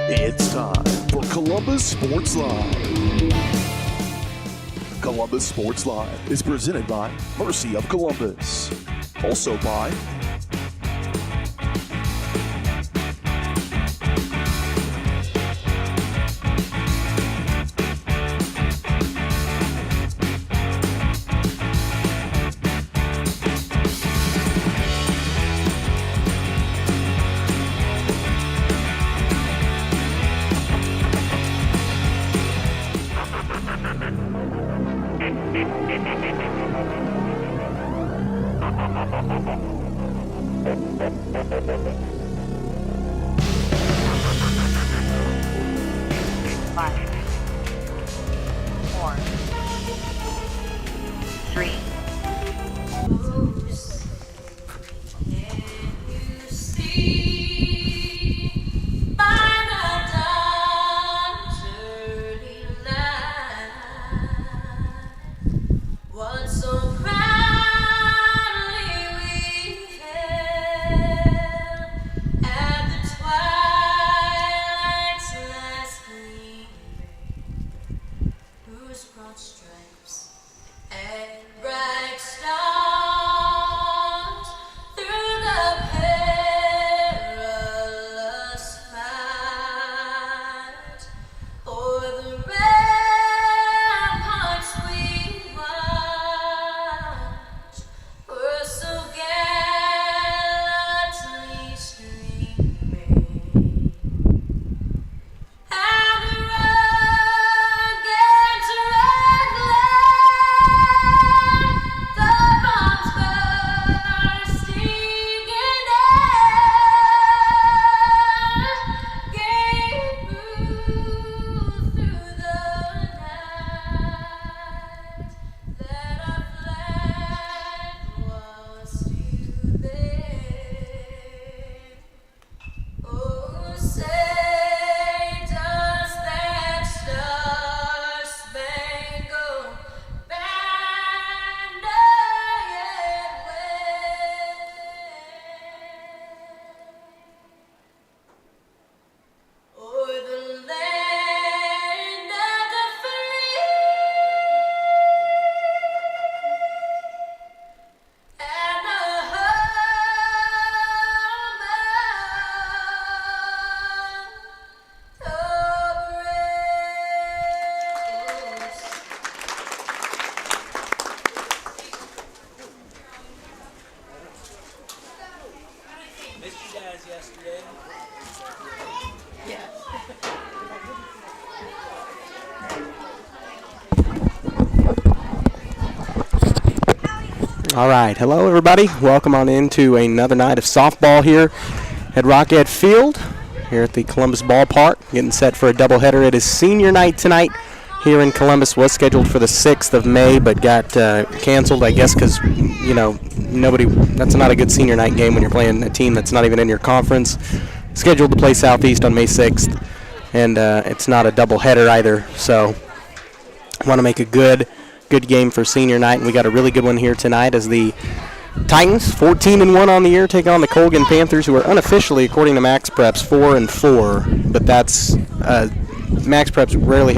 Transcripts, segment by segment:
It's time for Columbus Sports Live. Columbus Sports Live is presented by Mercy of Columbus. Also by All right, hello everybody. Welcome on into another night of softball here at Rocket Field, here at the Columbus Ballpark, getting set for a doubleheader. It is senior night tonight here in Columbus. Was scheduled for the 6th of May, but got canceled, I guess, because, you know, that's not a good senior night game when you're playing a team that's not even in your conference. Scheduled to play Southeast on May 6th, and it's not a doubleheader either, so I want to make a good game for senior night, and we got a really good one here tonight as the Titans, 14-1 on the year, take on the Colgan Panthers, who are unofficially, according to Max Preps, 4-4. But that's Max Preps rarely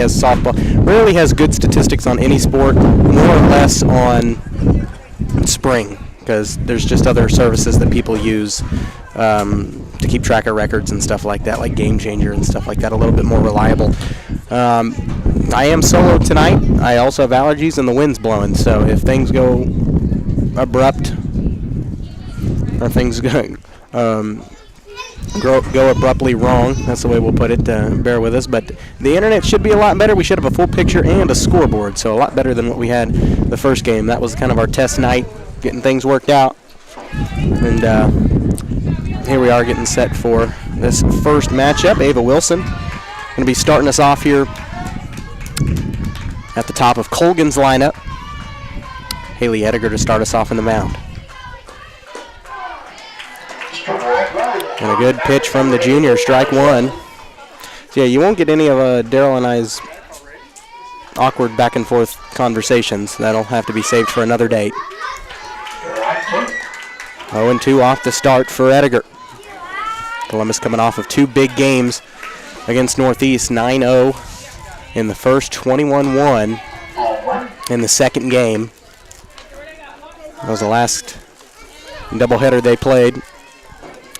has good statistics on any sport, more or less on spring, because there's just other services that people use to keep track of records and stuff like that, like Game Changer and stuff like that, a little bit more reliable. I am solo tonight. I also have allergies and the wind's blowing, so if things go abrupt or things go abruptly wrong, that's the way we'll put it, bear with us. But the internet should be a lot better. We should have a full picture and a scoreboard, so a lot better than what we had the first game. That was kind of our test night, getting things worked out. And here we are getting set for this first matchup. Ava Wilson going to be starting us off here at the top of Colgan's lineup. Haley Ediger to start us off in the mound. And a good pitch from the junior, strike one. So yeah, you won't get any of Daryl and I's awkward back and forth conversations. That'll have to be saved for another date. 0-2 off the start for Ediger. Columbus coming off of two big games against Northeast, 9-0 in the first, 21-1 in the second game. That was the last doubleheader they played.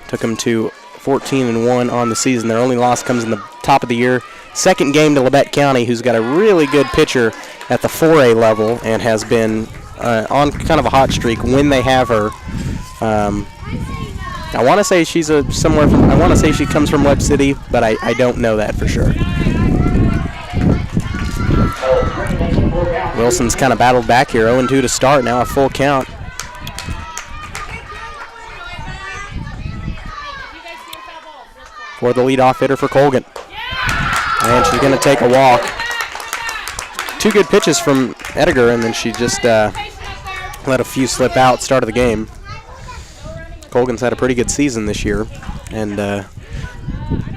Took them to 14-1 on the season. Their only loss comes in the top of the year. Second game to Labette County, who's got a really good pitcher at the 4A level and has been on kind of a hot streak when they have her. I want to say she's I want to say she comes from Webb City, but I don't know that for sure. Wilson's kind of battled back here, 0-2 to start, now a full count. For the leadoff hitter for Colgan. And she's going to take a walk. Two good pitches from Edgar, and then she just let a few slip out start of the game. Colgan's had a pretty good season this year. And,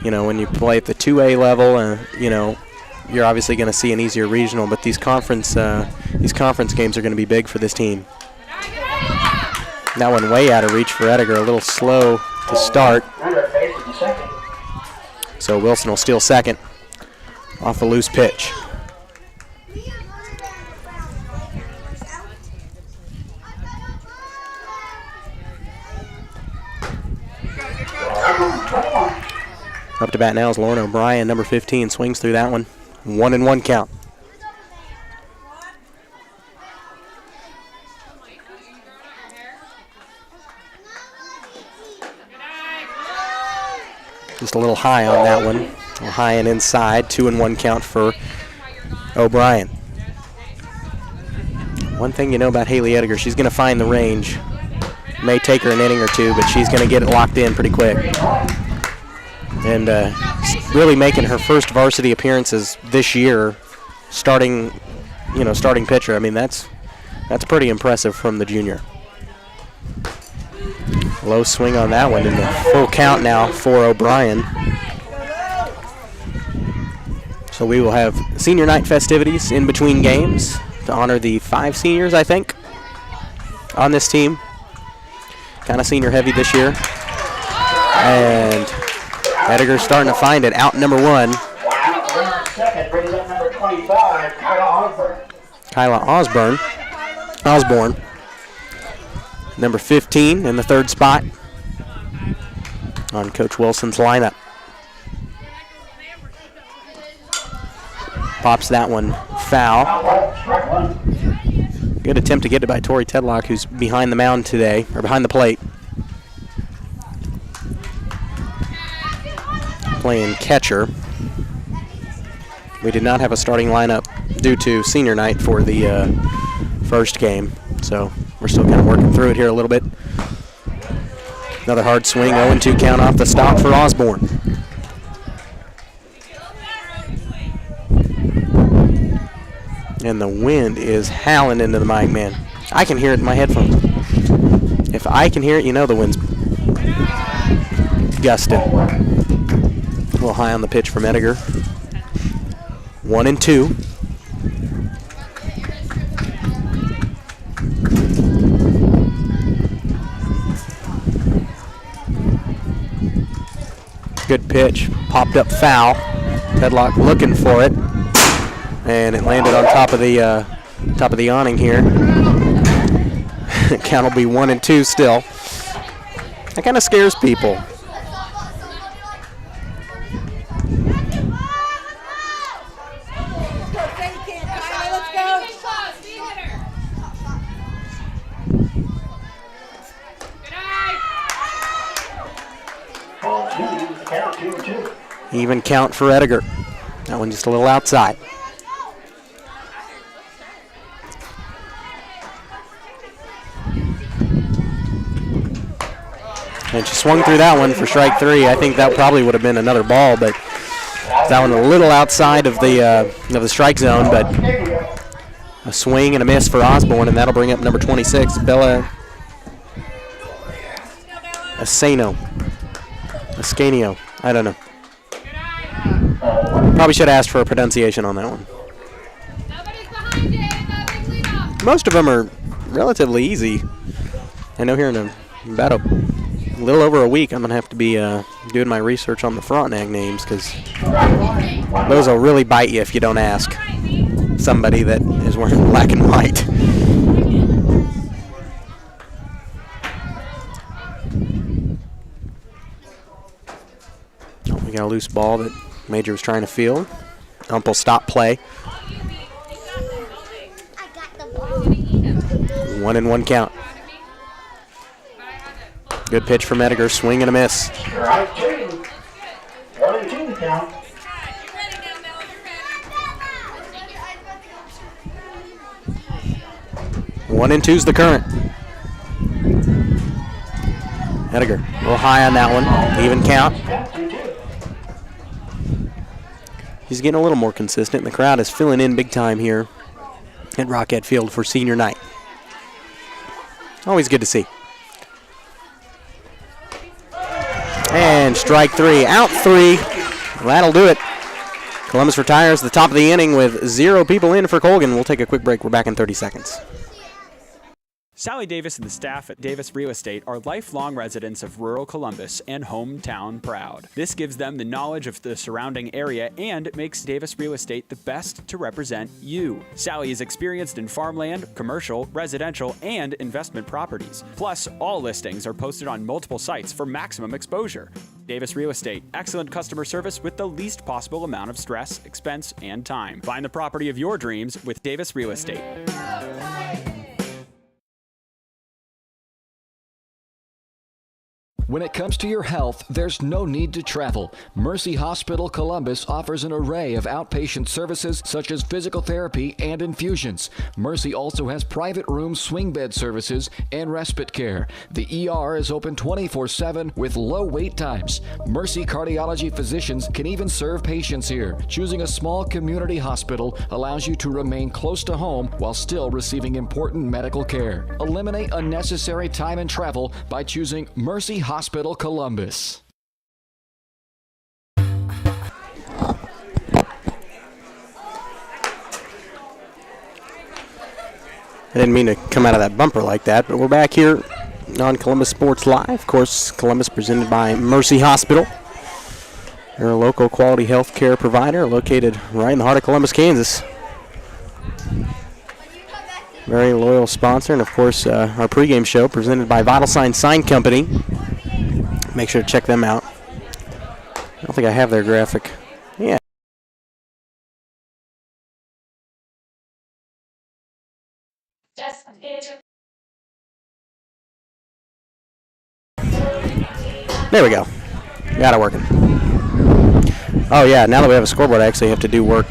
when you play at the 2A level, you're obviously going to see an easier regional, but these conference games are going to be big for this team. That one way out of reach for Edgar, a little slow to start. So Wilson will steal second off a loose pitch. Up to bat now is Lauren O'Brien, number 15, swings through that one. 1-1 count. Just a little high on that one. A little high and inside. 2-1 count for O'Brien. One thing you know about Haley Edgar, she's going to find the range. May take her an inning or two, but she's going to get it locked in pretty quick. And really making her first varsity appearances this year, starting pitcher. I mean, that's pretty impressive from the junior. Low swing on that one, and the full count now for O'Brien. So we will have senior night festivities in between games to honor the 5 seniors, I think, on this team. Kind of senior heavy this year. And Edgar's starting to find it. Out number 1. Second brings up number 25, Kyla Osborne. Number 15 in the third spot on Coach Wilson's lineup. Pops that one foul. Good attempt to get it by Tori Tedlock, who's behind the mound today, or behind the plate. Playing catcher. We did not have a starting lineup due to senior night for the first game, so we're still kind of working through it here a little bit. Another hard swing, 0-2 count off the stop for Osborne. And the wind is howling into the mic, man. I can hear it in my headphones. If I can hear it, you know the wind's gusting. A little high on the pitch from Edgar. 1-2. Good pitch, popped up foul. Tedlock looking for it, and it landed on top of the awning here. Count will be 1-2 still. That kind of scares people. Even count for Edgar. That one just a little outside. And she swung through that one for strike 3. I think that probably would have been another ball, but that one a little outside of the strike zone, but a swing and a miss for Osborne, and that'll bring up number 26, Bella Ascanio. I don't know. Probably should have asked for a pronunciation on that one. Most of them are relatively easy. I know here in about a little over a week, I'm going to have to be doing my research on the Frontenac names because those will really bite you if you don't ask somebody that is wearing black and white. Oh, we got a loose ball that Major was trying to field. Ump will stop play. 1-1 count. Good pitch from Edgar, swing and a miss. Strike 2. 1-2 count. One and two's the current. Edgar, a little high on that one. Even count. He's getting a little more consistent. The crowd is filling in big time here at Rockett Field for senior night. Always good to see. And strike 3, out 3. That'll do it. Columbus retires the top of the inning with 0 people in for Colgan. We'll take a quick break. We're back in 30 seconds. Sally Davis and the staff at Davis Real Estate are lifelong residents of rural Columbus and hometown proud. This gives them the knowledge of the surrounding area and makes Davis Real Estate the best to represent you. Sally is experienced in farmland, commercial, residential, and investment properties. Plus, all listings are posted on multiple sites for maximum exposure. Davis Real Estate, excellent customer service with the least possible amount of stress, expense, and time. Find the property of your dreams with Davis Real Estate. When it comes to your health, there's no need to travel. Mercy Hospital Columbus offers an array of outpatient services such as physical therapy and infusions. Mercy also has private room swing bed services and respite care. The ER is open 24/7 with low wait times. Mercy cardiology physicians can even serve patients here. Choosing a small community hospital allows you to remain close to home while still receiving important medical care. Eliminate unnecessary time and travel by choosing Mercy Hospital Columbus. I didn't mean to come out of that bumper like that, but we're back here on Columbus Sports Live. Of course, Columbus presented by Mercy Hospital. They're a local quality health care provider located right in the heart of Columbus, Kansas. Very loyal sponsor, and of course, our pregame show presented by Vital Sign Sign Company. Make sure to check them out. I don't think I have their graphic. Yeah. There we go. Got it working. Oh yeah, now that we have a scoreboard, I actually have to do work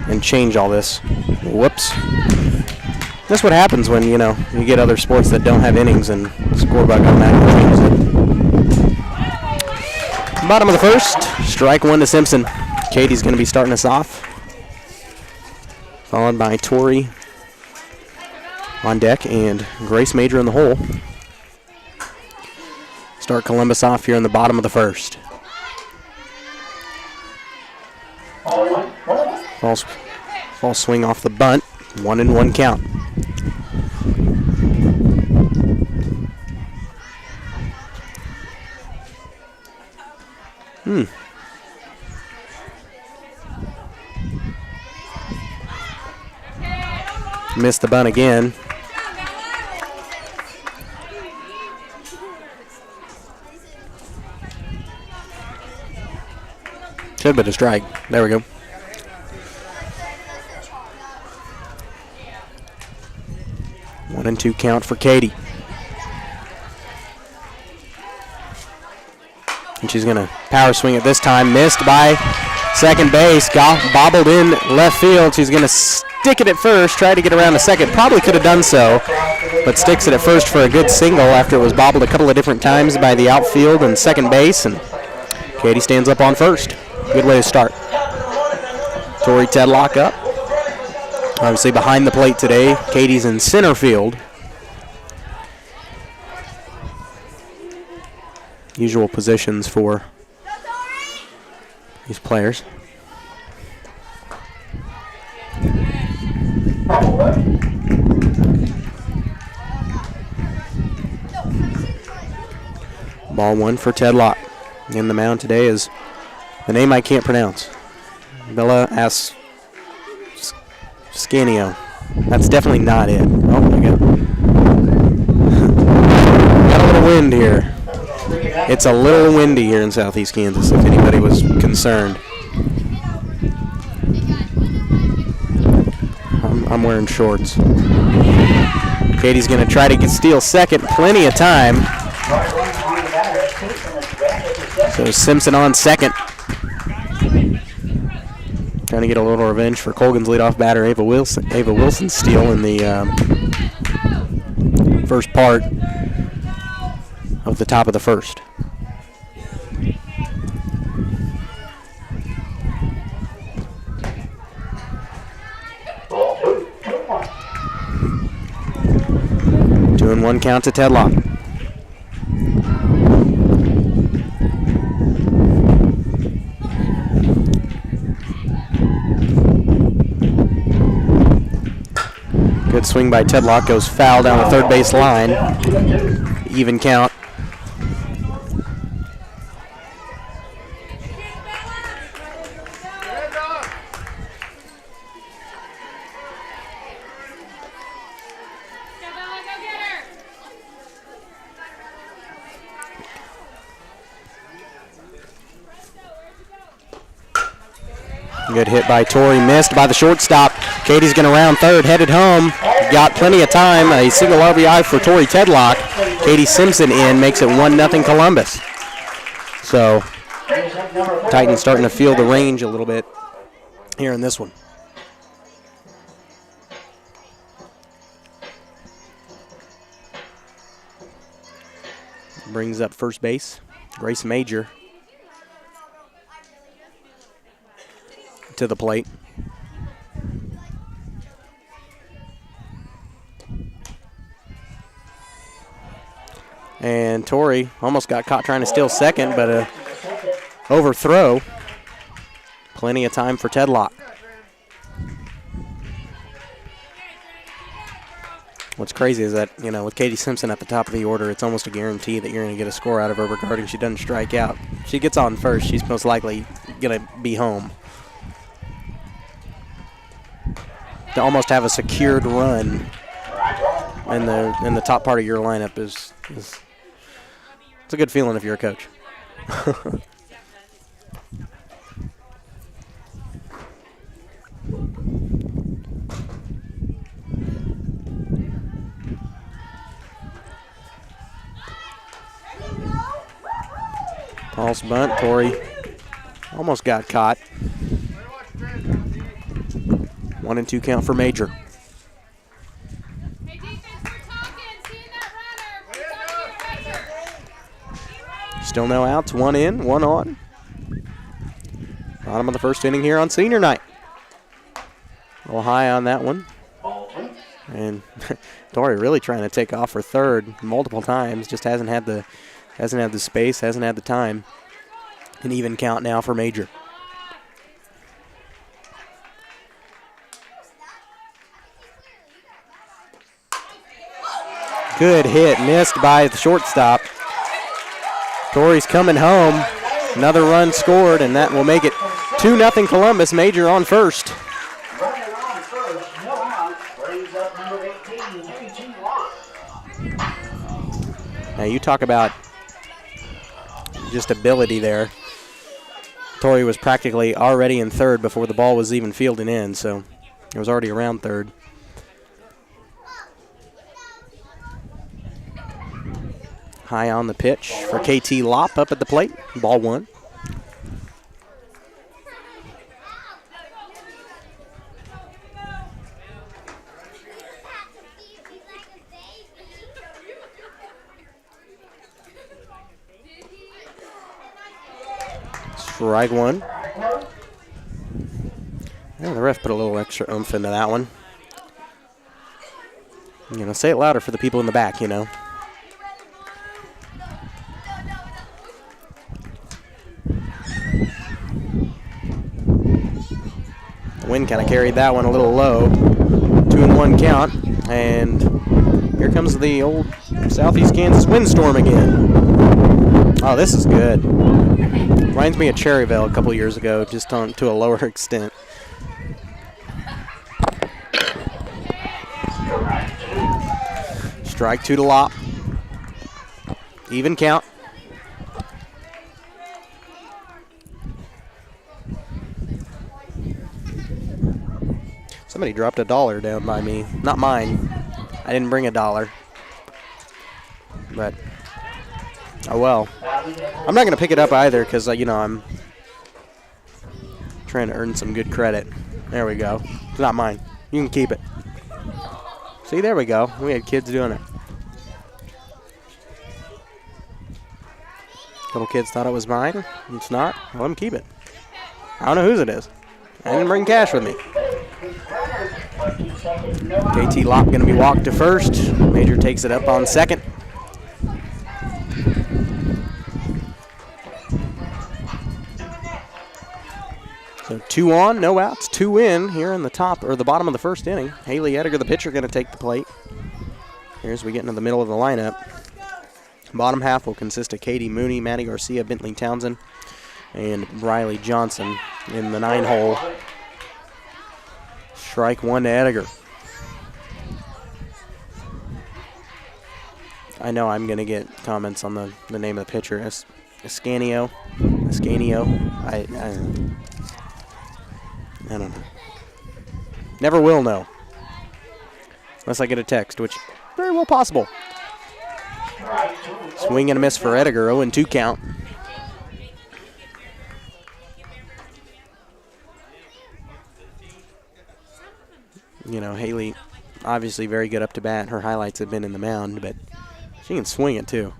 and change all this. Whoops. That's what happens when, you get other sports that don't have innings and the scoreboard automatically changes it. Bottom of the first, strike 1 to Simpson. Katie's going to be starting us off, followed by Tori on deck and Grace Major in the hole. Start Columbus off here in the bottom of the first. False swing off the bunt. 1-1 count. Missed the bunt again. Should have been a strike. There we go. One and 2 count for Katie. And she's going to power swing it this time. Missed by second base. Bobbled in left field. She's going to stick it at first. Try to get around to second. Probably could have done so, but sticks it at first for a good single after it was bobbled a couple of different times by the outfield and second base. And Katie stands up on first. Good way to start. Tori Tedlock up. Obviously behind the plate today. Katie's in center field. Usual positions for these players. Ball 1 for Tedlock. In the mound today is the name I can't pronounce. Bella Ascanio. That's definitely not it. Oh, my God. Got a little wind here. It's a little windy here in southeast Kansas, if anybody was concerned. I'm wearing shorts. Katie's going to try to steal second. Plenty of time. So Simpson on second. Trying to get a little revenge for Colgan's leadoff batter, Ava Wilson's steal in the first part of the top of the first. Two and one count to Tedlock. Good swing by Tedlock, goes foul down the third base line. Even count. Good hit by Torrey, missed by the shortstop. Katie's going to round third, headed home. Got plenty of time. A single RBI for Torrey Tedlock. Katie Simpson in, makes it 1-0 Columbus. So, Titans starting to feel the range a little bit here in this one. Brings up first base, Grace Major to the plate. And Torrey almost got caught trying to steal second, but a overthrow. Plenty of time for Tedlock. What's crazy is that, you know, with Katie Simpson at the top of the order, it's almost a guarantee that you're going to get a score out of her regarding she doesn't strike out. If she gets on first, she's most likely going to be home. To almost have a secured run in the top part of your lineup is it's a good feeling if you're a coach. False bunt. Torrey almost got caught. 1-2 count for Major. Still no outs. 1 in, 1 on. Bottom of the first inning here on senior night. A little high on that one. And Torrey really trying to take off for third multiple times. Just hasn't had the space, hasn't had the time. An even count now for Major. Good hit, missed by the shortstop. Torrey's coming home. Another run scored, and that will make it 2-0 Columbus. Major on first. Now you talk about just ability there. Torrey was practically already in third before the ball was even fielded in, so it was already around third. High on the pitch for KT Lopp up at the plate. Ball 1. Strike 1. And the ref put a little extra oomph into that one. You know, say it louder for the people in the back, you know. The wind kind of carried that one a little low. 2-1 count. And here comes the old Southeast Kansas windstorm again. Oh, this is good. Reminds me of Cherryville a couple years ago, just to a lower extent. Strike 2 to Lop. Even count. Somebody dropped $1 down by me. Not mine. I didn't bring $1. But, oh well. I'm not going to pick it up either because, I'm trying to earn some good credit. There we go. It's not mine. You can keep it. See, there we go. We had kids doing it. A couple kids thought it was mine. It's not. Let them keep it. I don't know whose it is. I didn't bring cash with me. KT Lop going to be walked to first. Major takes it up on second. So 2 on, no outs, 2 in here in the top or the bottom of the first inning. Haley Ediger, the pitcher, going to take the plate. Here's we get into the middle of the lineup. Bottom half will consist of Katie Mooney, Maddie Garcia, Bentley Townsend, and Riley Johnson in the 9-hole. Strike 1 to Ediger. I know I'm going to get comments on the name of the pitcher. Ascanio. I don't know. Never will know. Unless I get a text, which very well possible. Swing and a miss for Ediger. 0-2 count. Haley, obviously very good up to bat. Her highlights have been in the mound, but she can swing it too.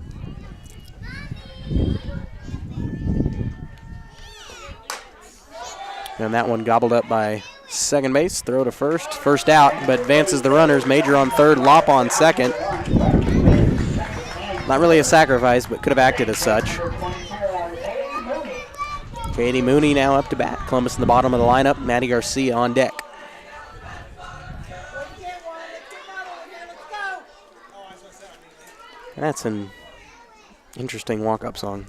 And that one gobbled up by second base. Throw to first. First out, but advances the runners. Major on third, Lop on second. Not really a sacrifice, but could have acted as such. Katie Mooney now up to bat. Columbus in the bottom of the lineup. Maddie Garcia on deck. That's an interesting walk-up song.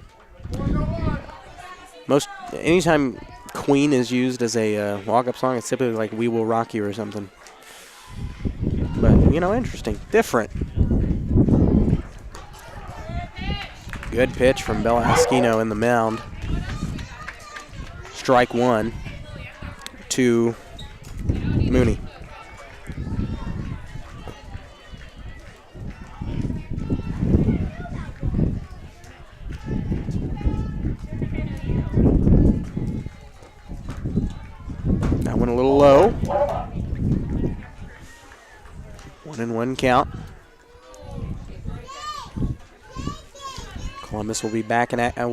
Anytime Queen is used as a walk-up song, it's typically like We Will Rock You or something. But, interesting. Different. Good pitch from Bella Esquino in the mound. Strike 1 to Mooney. That one a little low. 1-1 count. Columbus will be back in I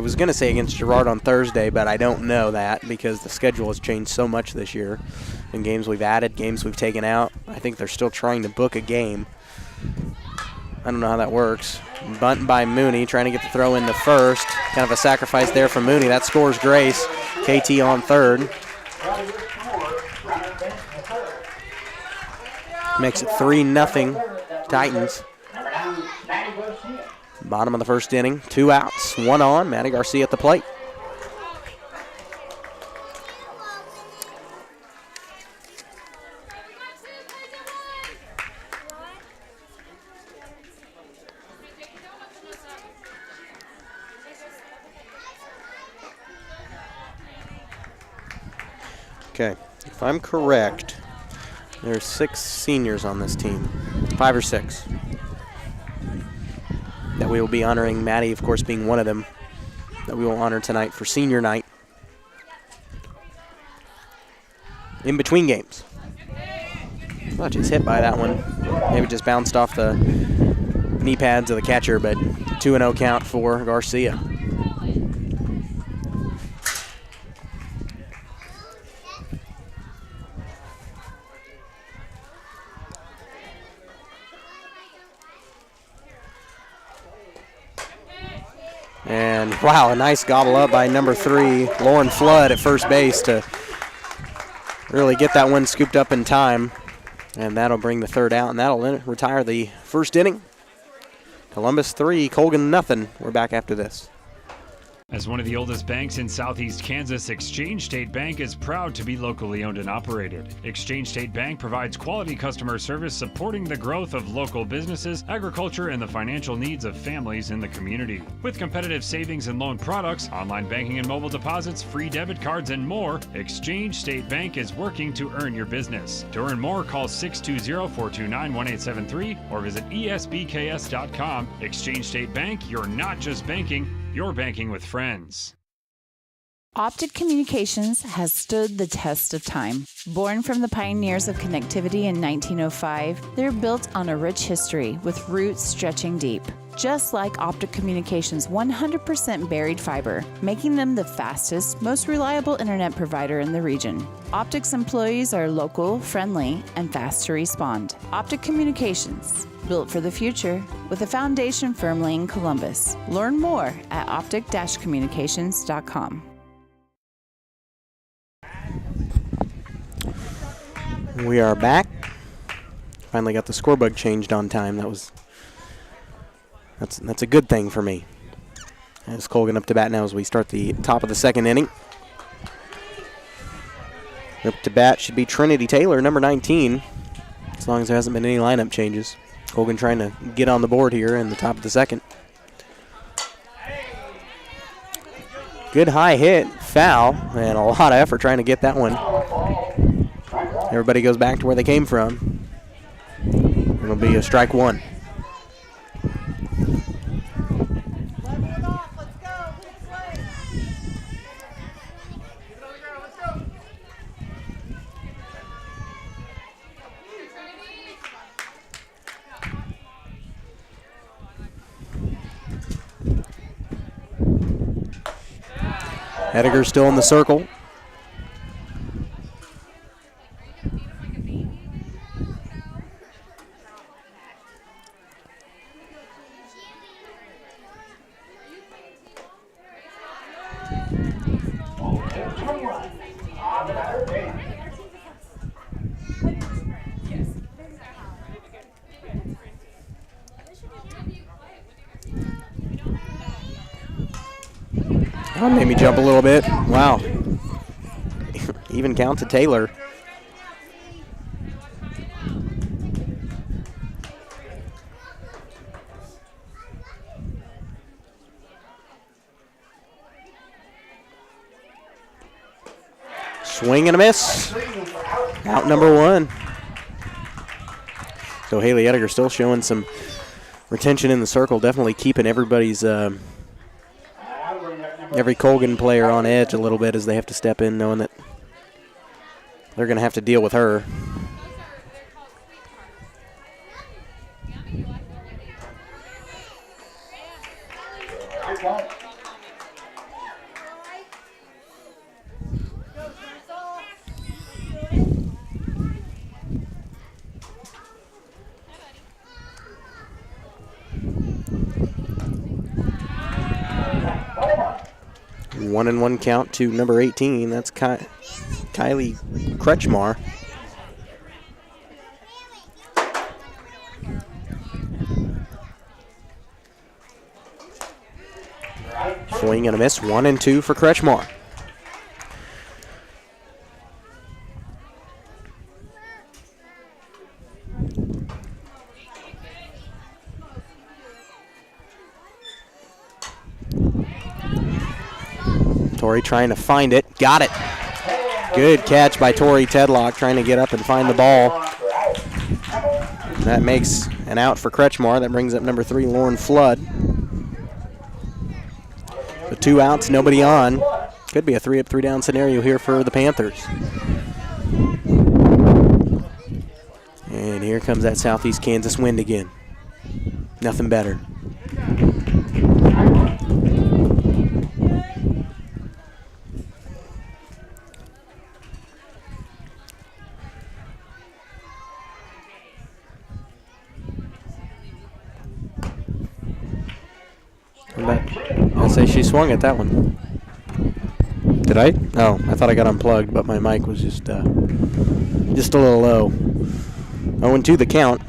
was going to say against Girard on Thursday, but I don't know that because the schedule has changed so much this year. And games we've added, games we've taken out. I think they're still trying to book a game. I don't know how that works. Bunt by Mooney, trying to get the throw in the first. Kind of a sacrifice there from Mooney. That scores Grace. KT on third. Makes it 3-0 Titans. Bottom of the first inning. 2 outs, 1 on. Maddie Garcia at the plate. Okay, if I'm correct, there's 6 seniors on this team. 5 or 6. That we will be honoring, Maddie, of course, being one of them, that we will honor tonight for senior night. In between games. Well, just hit by that one. Maybe just bounced off the knee pads of the catcher, but 2-0 count for Garcia. And, wow, a nice gobble up by number 3, Lauren Flood at first base to really get that one scooped up in time. And that'll bring the third out, and that'll retire the first inning. Columbus 3, Colgan nothing. We're back after this. As one of the oldest banks in southeast Kansas, Exchange State Bank is proud to be locally owned and operated. Exchange State Bank provides quality customer service supporting the growth of local businesses, agriculture, and the financial needs of families in the community. With competitive savings and loan products, online banking and mobile deposits, free debit cards, and more, Exchange State Bank is working to earn your business. To earn more, call 620-429-1873 or visit esbks.com. Exchange State Bank, you're not just banking, you're banking with friends. Optic Communications has stood the test of time. Born from the pioneers of connectivity in 1905, they're built on a rich history with roots stretching deep. Just like Optic Communications' 100% buried fiber, making them the fastest, most reliable internet provider in the region. Optic's employees are local, friendly, and fast to respond. Optic Communications, built for the future, with a foundation firmly in Columbus. Learn more at optic-communications.com. We are back. Finally got the scorebug changed on time. That's a good thing for me. As Colgan up to bat now as we start the top of the second inning. Up to bat should be Trinity Taylor, number 19, as long as there hasn't been any lineup changes. Colgan trying to get on the board here in the top of the second. Good high hit, foul, and a lot of effort trying to get that one. Everybody goes back to where they came from. It'll be a strike one. Hediger's still in the circle. That made me jump a little bit. Wow. Even count to Taylor. Swing and a miss. Out number one. So Haley Ediger still showing some retention in the circle, definitely keeping everybody's every Colgan player on edge a little bit as they have to step in, knowing that they're going to have to deal with her. One and one count to number 18. That's Kylie Kretschmar. Swing and a miss. 1 and 2 for Kretschmar. Tori trying to find it. Got it. Good catch by Tori Tedlock, trying to get up and find the ball. That makes an out for Kretschmar. That brings up number 3, Lauren Flood. So 2 outs, nobody on. Could be a 3-up, 3-down scenario here for the Panthers. And here comes that Southeast Kansas wind again. Nothing better. I'll say she swung at that one. Did I? Oh, I thought I got unplugged, but my mic was just a little low. 0-2 the count.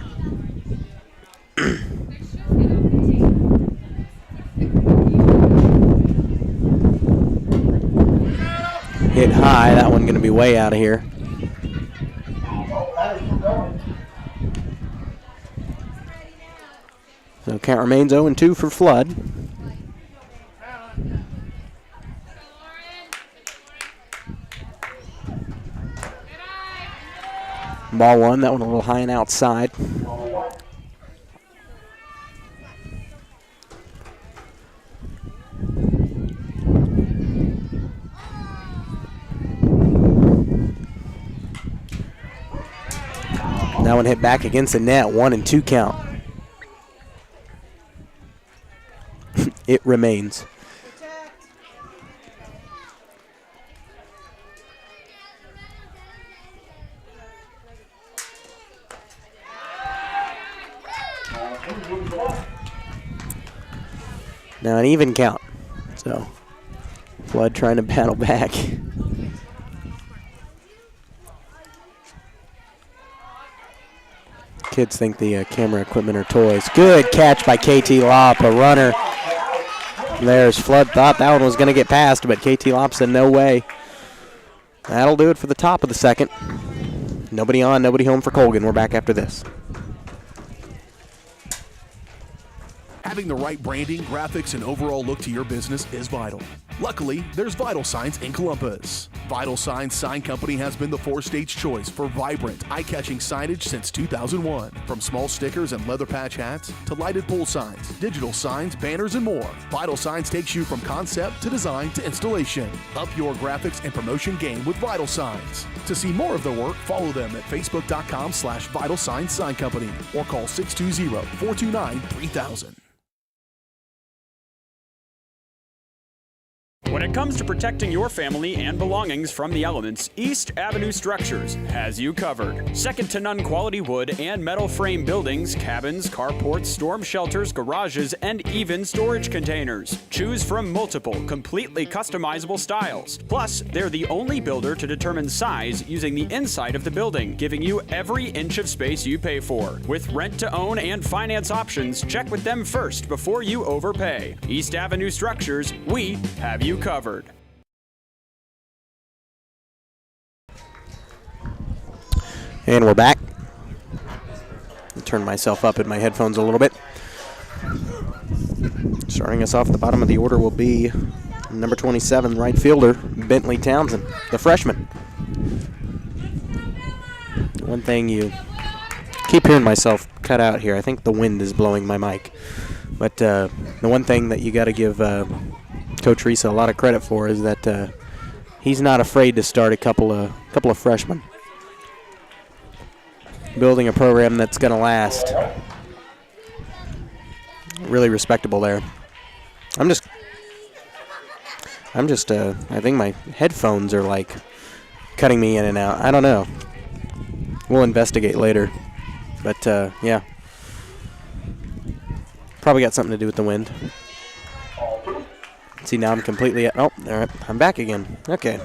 hit high. That one going to be way out of here. So count remains 0-2 for Flood. Ball one, that one a little high and outside. That one hit back against the net, 1-2 count. It remains. Now an even count. So Flood trying to battle back. Kids think the camera equipment are toys. Good catch by KT Lopp, a runner. There's Flood. Thought that one was going to get past, but KT Lopp said no way. That'll do it for the top of the second. Nobody on, nobody home for Colgan. We're back after this. Having the right branding, graphics, and overall look to your business is vital. Luckily, there's Vital Signs in Columbus. Vital Signs Sign Company has been the four-stage choice for vibrant, eye-catching signage since 2001. From small stickers and leather patch hats to lighted pole signs, digital signs, banners, and more, Vital Signs takes you from concept to design to installation. Up your graphics and promotion game with Vital Signs. To see more of their work, follow them at facebook.com/Vital Signs Sign Company or call 620-429-3000. When it comes to protecting your family and belongings from the elements, East Avenue Structures has you covered. Second to none quality wood and metal frame buildings, cabins, carports, storm shelters, garages, and even storage containers. Choose from multiple, completely customizable styles. Plus, they're the only builder to determine size using the inside of the building, giving you every inch of space you pay for. With rent to own and finance options, check with them first before you overpay. East Avenue Structures, we have you covered. And we're back. I'll turn myself up in my headphones a little bit. Starting us off, the bottom of the order will be number 27, right fielder, Bentley Townsend, the freshman. One thing you keep hearing myself cut out here. I think the wind is blowing my mic. But the one thing that you got to give Coach Risa a lot of credit for is that he's not afraid to start a couple of freshmen, building a program that's going to last. Really respectable there. I think my headphones are like cutting me in and out. I don't know. We'll investigate later. But yeah, probably got something to do with the wind. See, now I'm completely all right, I'm back again. Okay.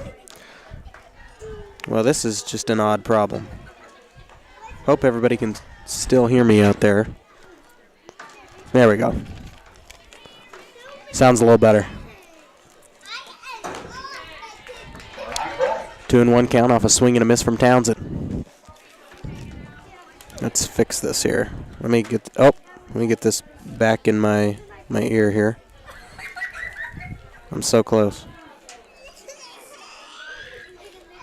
Well, this is just an odd problem. Hope everybody can still hear me out there. There we go. Sounds a little better. 2-1 count off a swing and a miss from Townsend. Let's fix this here. Let me get this back in my ear here. I'm so close.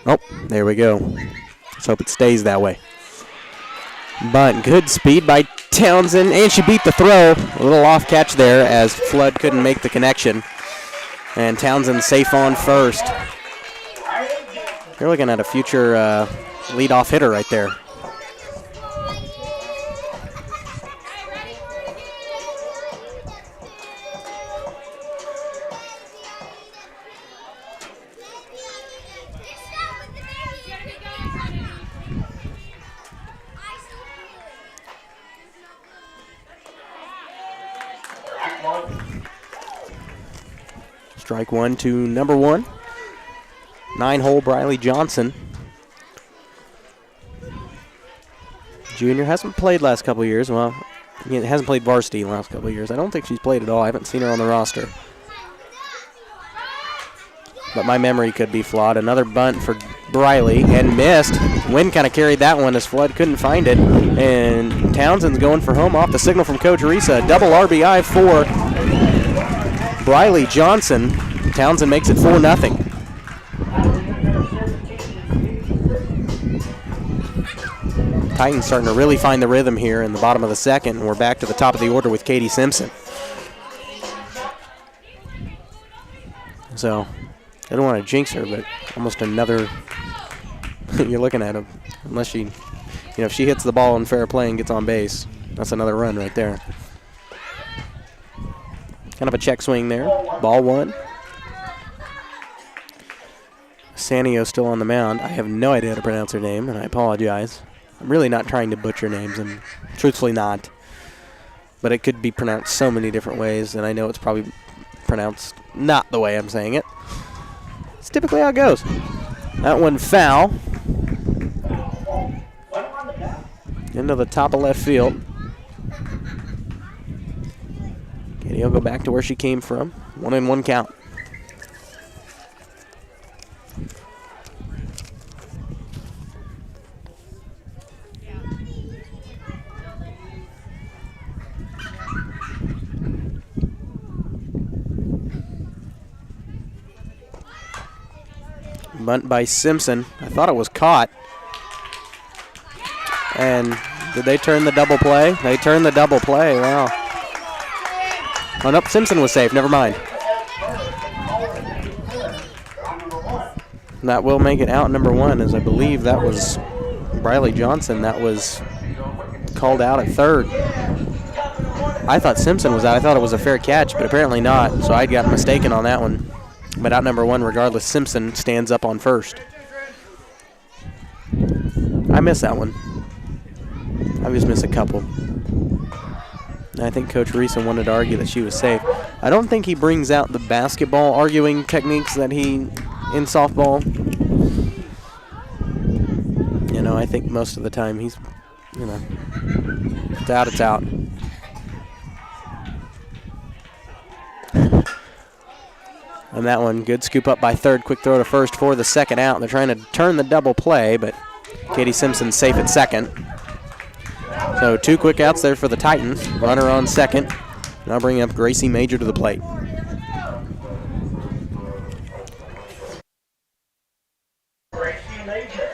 Oh, there we go. Let's hope it stays that way. But good speed by Townsend, and she beat the throw. A little off catch there as Flood couldn't make the connection. And Townsend safe on first. You're looking at a future leadoff hitter right there. Strike one to number 1. 9-hole Briley Johnson. Junior hasn't played last couple of years. Well, he hasn't played varsity the last couple of years. I don't think she's played at all. I haven't seen her on the roster. but my memory could be flawed. Another bunt for Briley and missed. Wind kind of carried that one as Flood couldn't find it. And Townsend's going for home off the signal from Coach Risa. Double RBI for Briley Johnson. Townsend makes it 4-0. Titans starting to really find the rhythm here in the bottom of the second. We're back to the top of the order with Katie Simpson. So, I don't want to jinx her, but almost another, you're looking at him, unless she, if she hits the ball in fair play and gets on base, that's another run right there. Kind of a check swing there. Ball one. Sanio still on the mound. I have no idea how to pronounce her name, and I apologize. I'm really not trying to butcher names. I'm truthfully not. But it could be pronounced so many different ways, and I know it's probably pronounced not the way I'm saying it. It's typically how it goes. That one foul. Into the top of left field. Katie will go back to where she came from. 1-1 count. Bunt by Simpson. I thought it was caught. And did they turn the double play? They turned the double play. Wow. Oh, nope. Simpson was safe. Never mind. That will make it out number one, as I believe that was Briley Johnson that was called out at third. I thought Simpson was out. I thought it was a fair catch, but apparently not. So I got mistaken on that one. But out number one, regardless, Simpson stands up on first. I missed that one. I just missed a couple. I think Coach Reese wanted to argue that she was safe. I don't think he brings out the basketball arguing techniques that he in softball. I think most of the time he's, it's out, it's out. And that one, good scoop up by third, quick throw to first for the second out. They're trying to turn the double play, but Katie Simpson's safe at second. So 2 quick outs there for the Titans. Runner on second. Now bringing up Gracie Major to the plate. Gracie Major.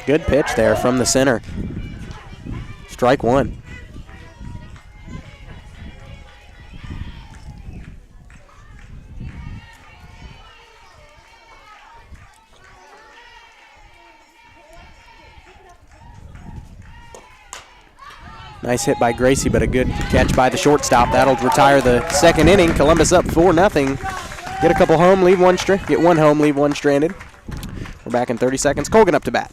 Good pitch there from the center. Strike one. Nice hit by Gracie, but a good catch by the shortstop. That'll retire the second inning. Columbus up 4-0. Get a couple home, leave one get one home, leave one stranded. We're back in 30 seconds. Colgan up to bat.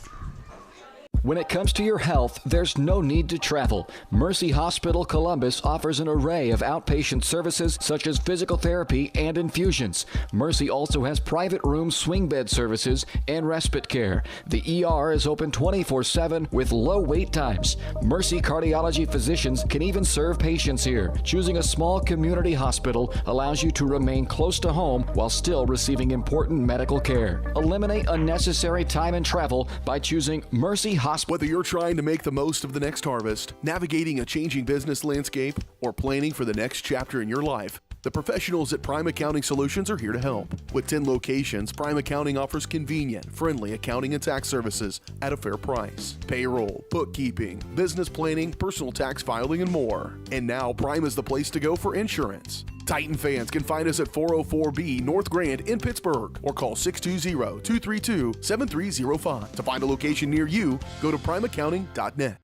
When it comes to your health, there's no need to travel. Mercy Hospital Columbus offers an array of outpatient services such as physical therapy and infusions. Mercy also has private room swing bed services and respite care. The ER is open 24/7 with low wait times. Mercy cardiology physicians can even serve patients here. Choosing a small community hospital allows you to remain close to home while still receiving important medical care. Eliminate unnecessary time and travel by choosing Mercy Hospital. Whether you're trying to make the most of the next harvest, navigating a changing business landscape, or planning for the next chapter in your life, the professionals at Prime Accounting Solutions are here to help. With 10 locations, Prime Accounting offers convenient, friendly accounting and tax services at a fair price. Payroll, bookkeeping, business planning, personal tax filing, and more. And now Prime is the place to go for insurance. Titan fans can find us at 404B North Grand in Pittsburgh or call 620-232-7305. To find a location near you, go to primeaccounting.net.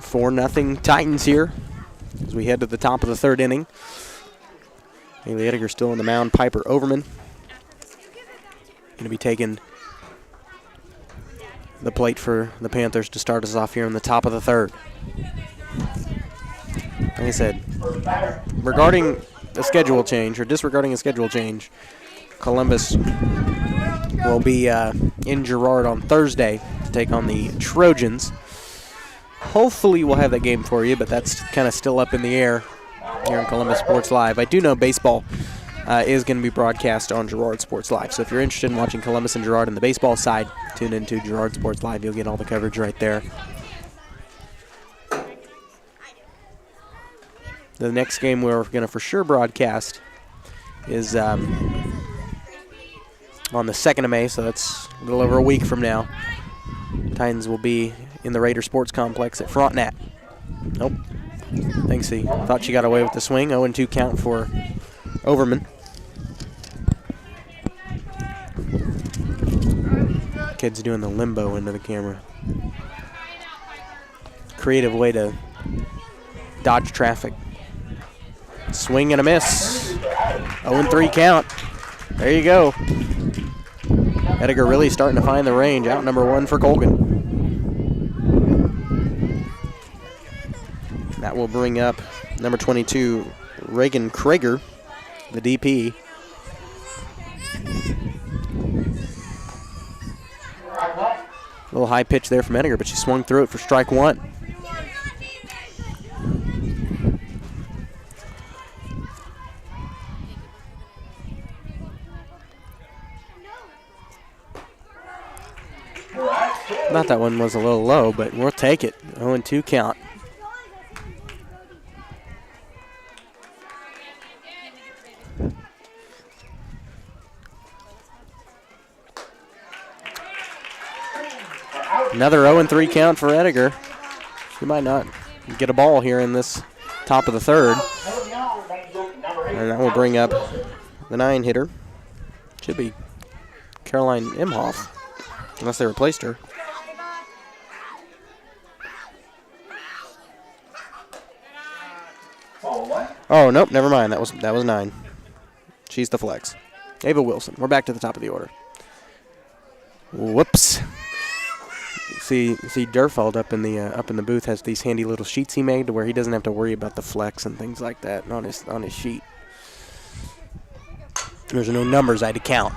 4-0 Titans here as we head to the top of the third inning. Haley Ettinger still on the mound. Piper Overman going to be taking the plate for the Panthers to start us off here in the top of the third. Like I said, regarding a schedule change or disregarding a schedule change, Columbus will be in Girard on Thursday to take on the Trojans. Hopefully we'll have that game for you, but that's kind of still up in the air here in Columbus Sports Live. I do know baseball is going to be broadcast on Girard Sports Live. So if you're interested in watching Columbus and Girard on the baseball side, tune into Girard Sports Live. You'll get all the coverage right there. The next game we're going to for sure broadcast is on the 2nd of May, so that's a little over a week from now. Titans will be in the Raider Sports Complex at Frontenac. Nope. Thanks, he thought she got away with the swing. 0-2 count for Overman. Kid's doing the limbo into the camera. Creative way to dodge traffic. Swing and a miss. 0-3 count. There you go. Edgar really starting to find the range. Out number 1 for Colgan. That will bring up number 22, Reagan Krager, the DP. A little high pitch there from Edgar, but she swung through it for strike 1. Thought that one was a little low, but we'll take it. 0-2 count. Another 0-3 count for Edgar. She might not get a ball here in this top of the 3rd. And that will bring up the 9 hitter. Should be Caroline Imhoff, unless they replaced her. Oh, nope, never mind. That was 9. She's the flex. Ava Wilson. We're back to the top of the order. Whoops. See Durfeld up in the booth has these handy little sheets he made to where he doesn't have to worry about the flex and things like that on his sheet. There's no numbers I had to count.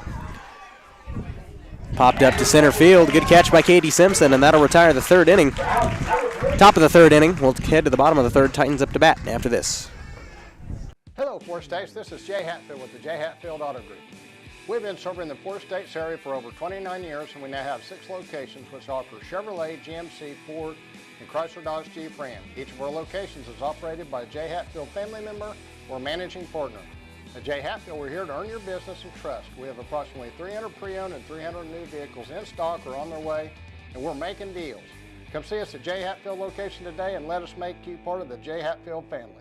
Popped up to center field. Good catch by Katie Simpson, and that'll retire the 3rd inning. Top of the 3rd inning. We'll head to the bottom of the 3rd. Titans up to bat after this. Hello, Four States. This is Jay Hatfield with the Jay Hatfield Auto Group. We've been serving the Four States area for over 29 years, and we now have 6 locations which offer Chevrolet, GMC, Ford, and Chrysler Dodge Jeep Ram. Each of our locations is operated by a Jay Hatfield family member or managing partner. At Jay Hatfield, we're here to earn your business and trust. We have approximately 300 pre-owned and 300 new vehicles in stock or on their way, and we're making deals. Come see us at Jay Hatfield location today and let us make you part of the Jay Hatfield family.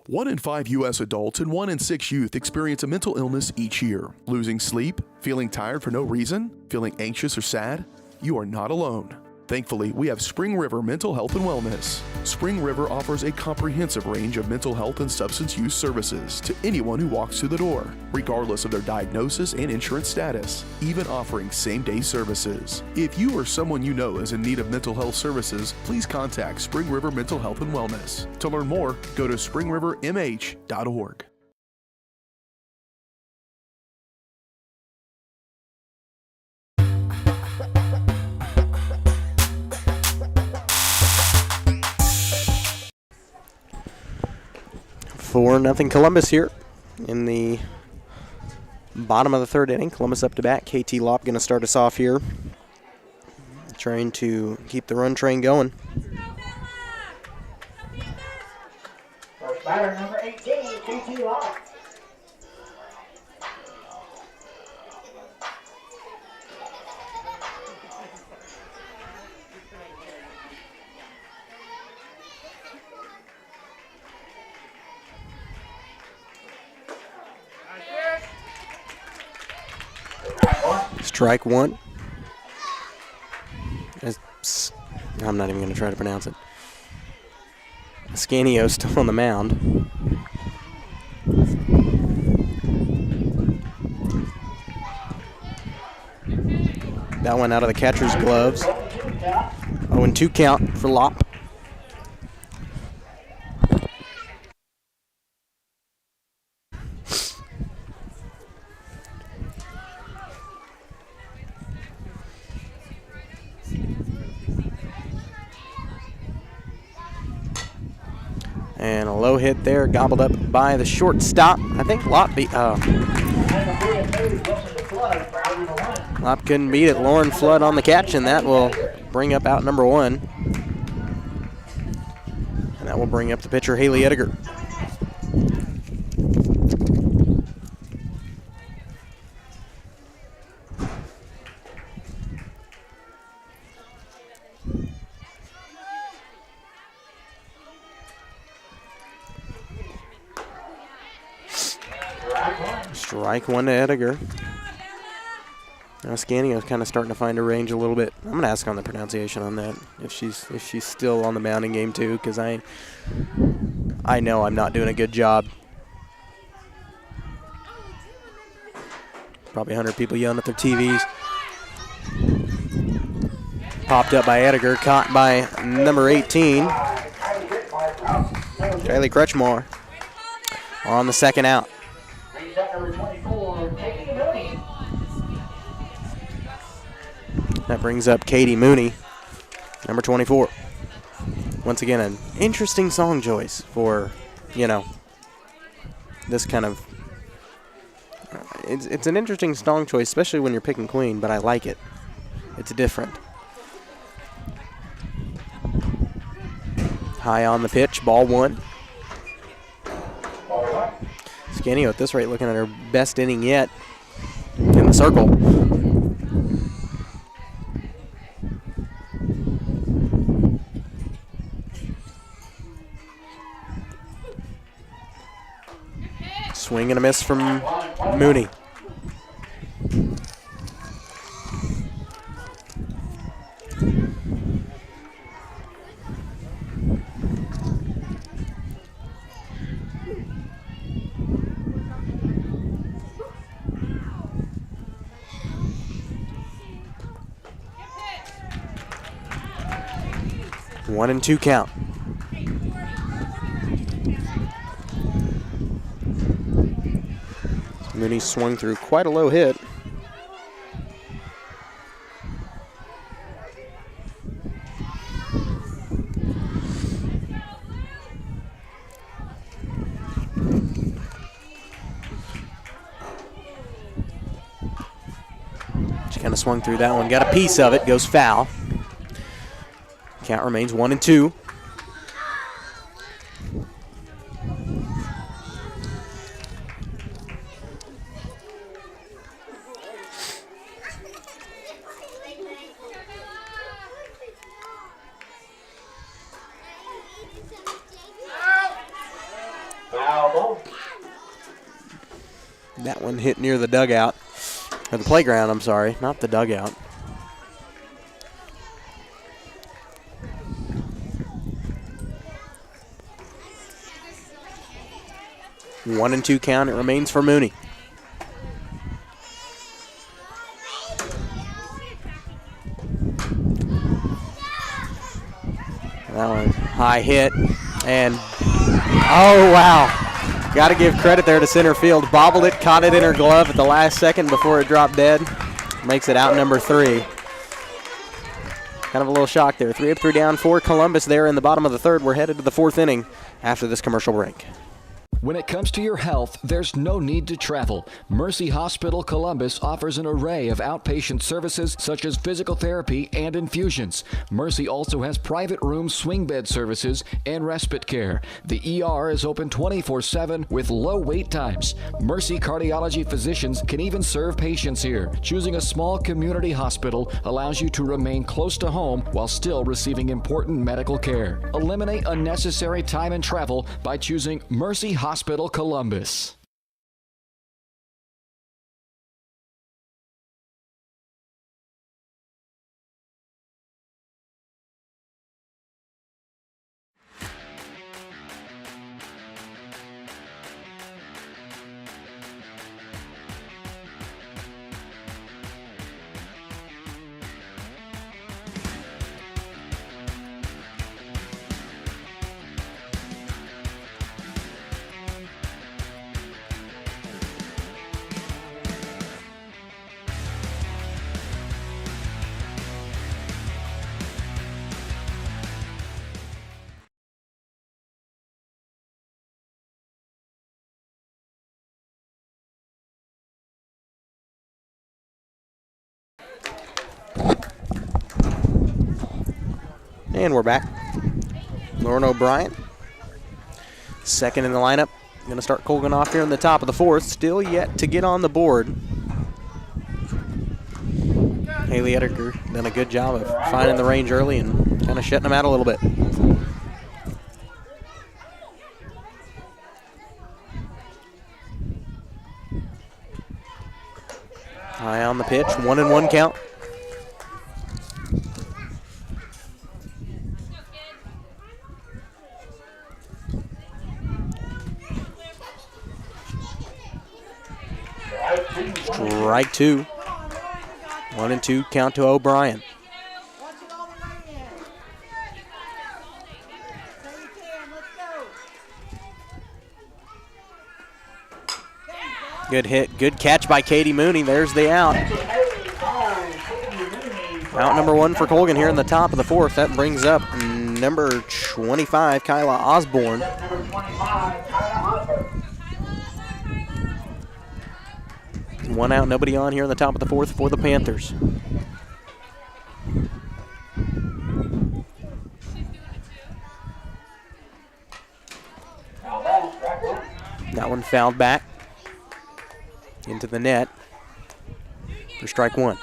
1 in 5 U.S. adults and 1 in 6 youth experience a mental illness each year. Losing sleep? Feeling tired for no reason? Feeling anxious or sad? You are not alone. Thankfully, we have Spring River Mental Health and Wellness. Spring River offers a comprehensive range of mental health and substance use services to anyone who walks through the door, regardless of their diagnosis and insurance status, even offering same-day services. If you or someone you know is in need of mental health services, please contact Spring River Mental Health and Wellness. To learn more, go to springrivermh.org. For nothing Columbus here in the bottom of the 3rd inning. Columbus up to bat. KT Lopp going to start us off here, trying to keep the run train going. First batter, number 18, KT Lopp. Strike 1. I'm not even going to try to pronounce it. Scanio still on the mound. That one out of the catcher's gloves. 0-2 count for Lopp. And a low hit there, gobbled up by the shortstop. I think Lop couldn't beat it. Lauren Flood on the catch, and that will bring up out number 1. And that will bring up the pitcher, Haley Ediger. Strike 1 to Ediger. Now Scanio's kind of starting to find her range a little bit. I'm going to ask on the pronunciation on that, if she's still on the mounding game too, because I know I'm not doing a good job. Probably 100 people yelling at their TVs. Popped up by Ediger, caught by number 18, Kylie Crutchmore. On the second out. That brings up Katie Mooney, number 24. Once again, an interesting song choice for, this kind of... It's an interesting song choice, especially when you're picking Queen, but I like it. It's different. High on the pitch, ball 1. Scanio at this rate looking at her best inning yet in the circle. Swing and a miss from Mooney. One and 2 count. Mooney swung through quite a low hit. She kind of swung through that one, got a piece of it, goes foul. Count remains 1 and 2. That one hit near the dugout, or the playground, I'm sorry, not the dugout. One and 2 count, it remains for Mooney. That one, high hit, and oh wow. Got to give credit there to center field. Bobbled it, caught it in her glove at the last second before it dropped dead. Makes it out number 3. Kind of a little shock there. 3 up, 3 down for Columbus there in the bottom of the third. We're headed to the 4th inning after this commercial break. When it comes to your health, there's no need to travel. Mercy Hospital Columbus offers an array of outpatient services such as physical therapy and infusions. Mercy also has private room swing bed services and respite care. The ER is open 24/7 with low wait times. Mercy cardiology physicians can even serve patients here. Choosing a small community hospital allows you to remain close to home while still receiving important medical care. Eliminate unnecessary time and travel by choosing Mercy Hospital Columbus. And we're back. Lauren O'Brien, second in the lineup. Going to start Colgan off here in the top of the fourth. Still yet to get on the board. Haley Edgar done a good job of finding the range early and kind of shutting them out a little bit. High on the pitch, 1-1 count. Strike two. 1-2 count to O'Brien. Good hit, good catch by Katie Mooney. There's the out. Out number one for Colgan here in the top of the fourth. That brings up number 25, Kyla Osborne. One out, nobody on here in the top of the fourth for the Panthers. That one fouled back into the net for strike one.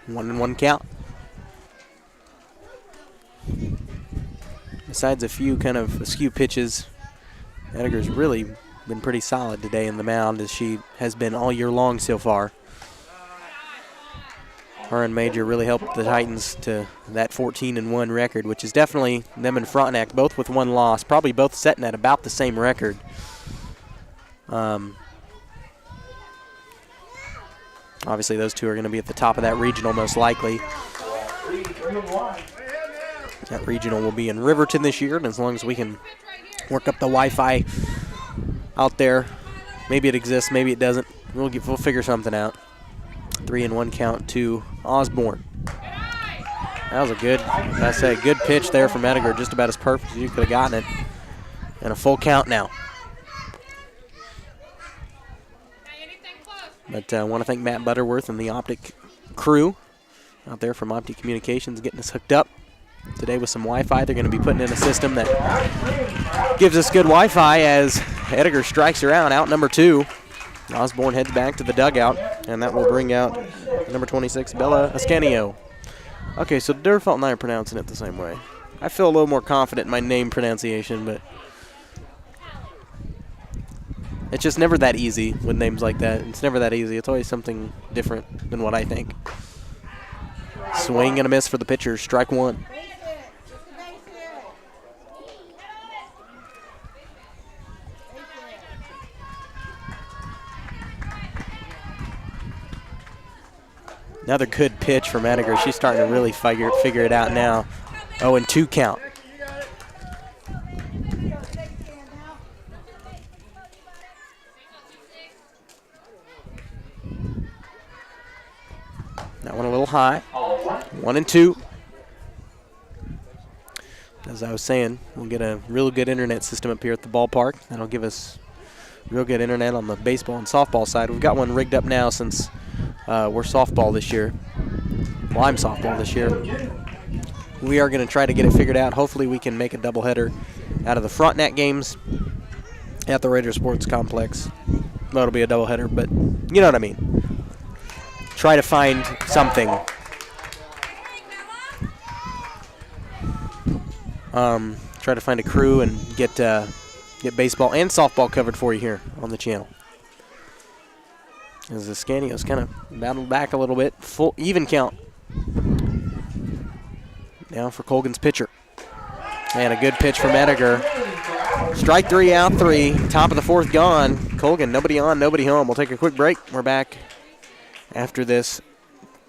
One and one count. Besides a few kind of askew pitches, Edgar's really been pretty solid today in the mound, as she has been all year long so far. Her and Major really helped the Titans to that 14-1 record, which is definitely them and Frontenac, both with one loss, probably both setting at about the same record. Obviously, those two are going to be at the top of that regional most likely. That regional will be in Riverton this year, and as long as we can work up the Wi-Fi out there, maybe it exists, maybe it doesn't. We'll figure something out. 3-1 count to Osborne. That was a good, I say, good pitch there from Edgar, just about as perfect as you could have gotten it. And a full count now. But I want to thank Matt Butterworth and the Optic crew out there from Optic Communications getting us hooked up today with some Wi-Fi. They're going to be putting in a system that gives us good Wi-Fi as Edgar strikes her out number two. Osborne heads back to the dugout, and that will bring out number 26, Bella Ascanio. Okay, so Durfelt and I are pronouncing it the same way. I feel a little more confident in my name pronunciation, but it's just never that easy with names like that. It's never that easy. It's always something different than what I think. Swing and a miss for the pitcher. Strike one. Another good pitch from Edgar. She's starting to really figure it out now. 0-2 count. That one a little high. 1-2. As I was saying, we'll get a real good internet system up here at the ballpark. That'll give us real good internet on the baseball and softball side. We've got one rigged up now since we're softball this year. Well, I'm softball this year. We are going to try to get it figured out. Hopefully we can make a doubleheader out of the Frontenac games at the Raider Sports Complex. That'll be a doubleheader, but you know what I mean. Try to find something. Try to find a crew and get baseball and softball covered for you here on the channel. As Ascanio's kind of battled back a little bit. Full even count. Now for Colgan's pitcher. And a good pitch from Edgar. Strike three, out three. Top of the fourth gone. Colgan, nobody on, nobody home. We'll take a quick break. We're back after this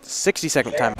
60-second time.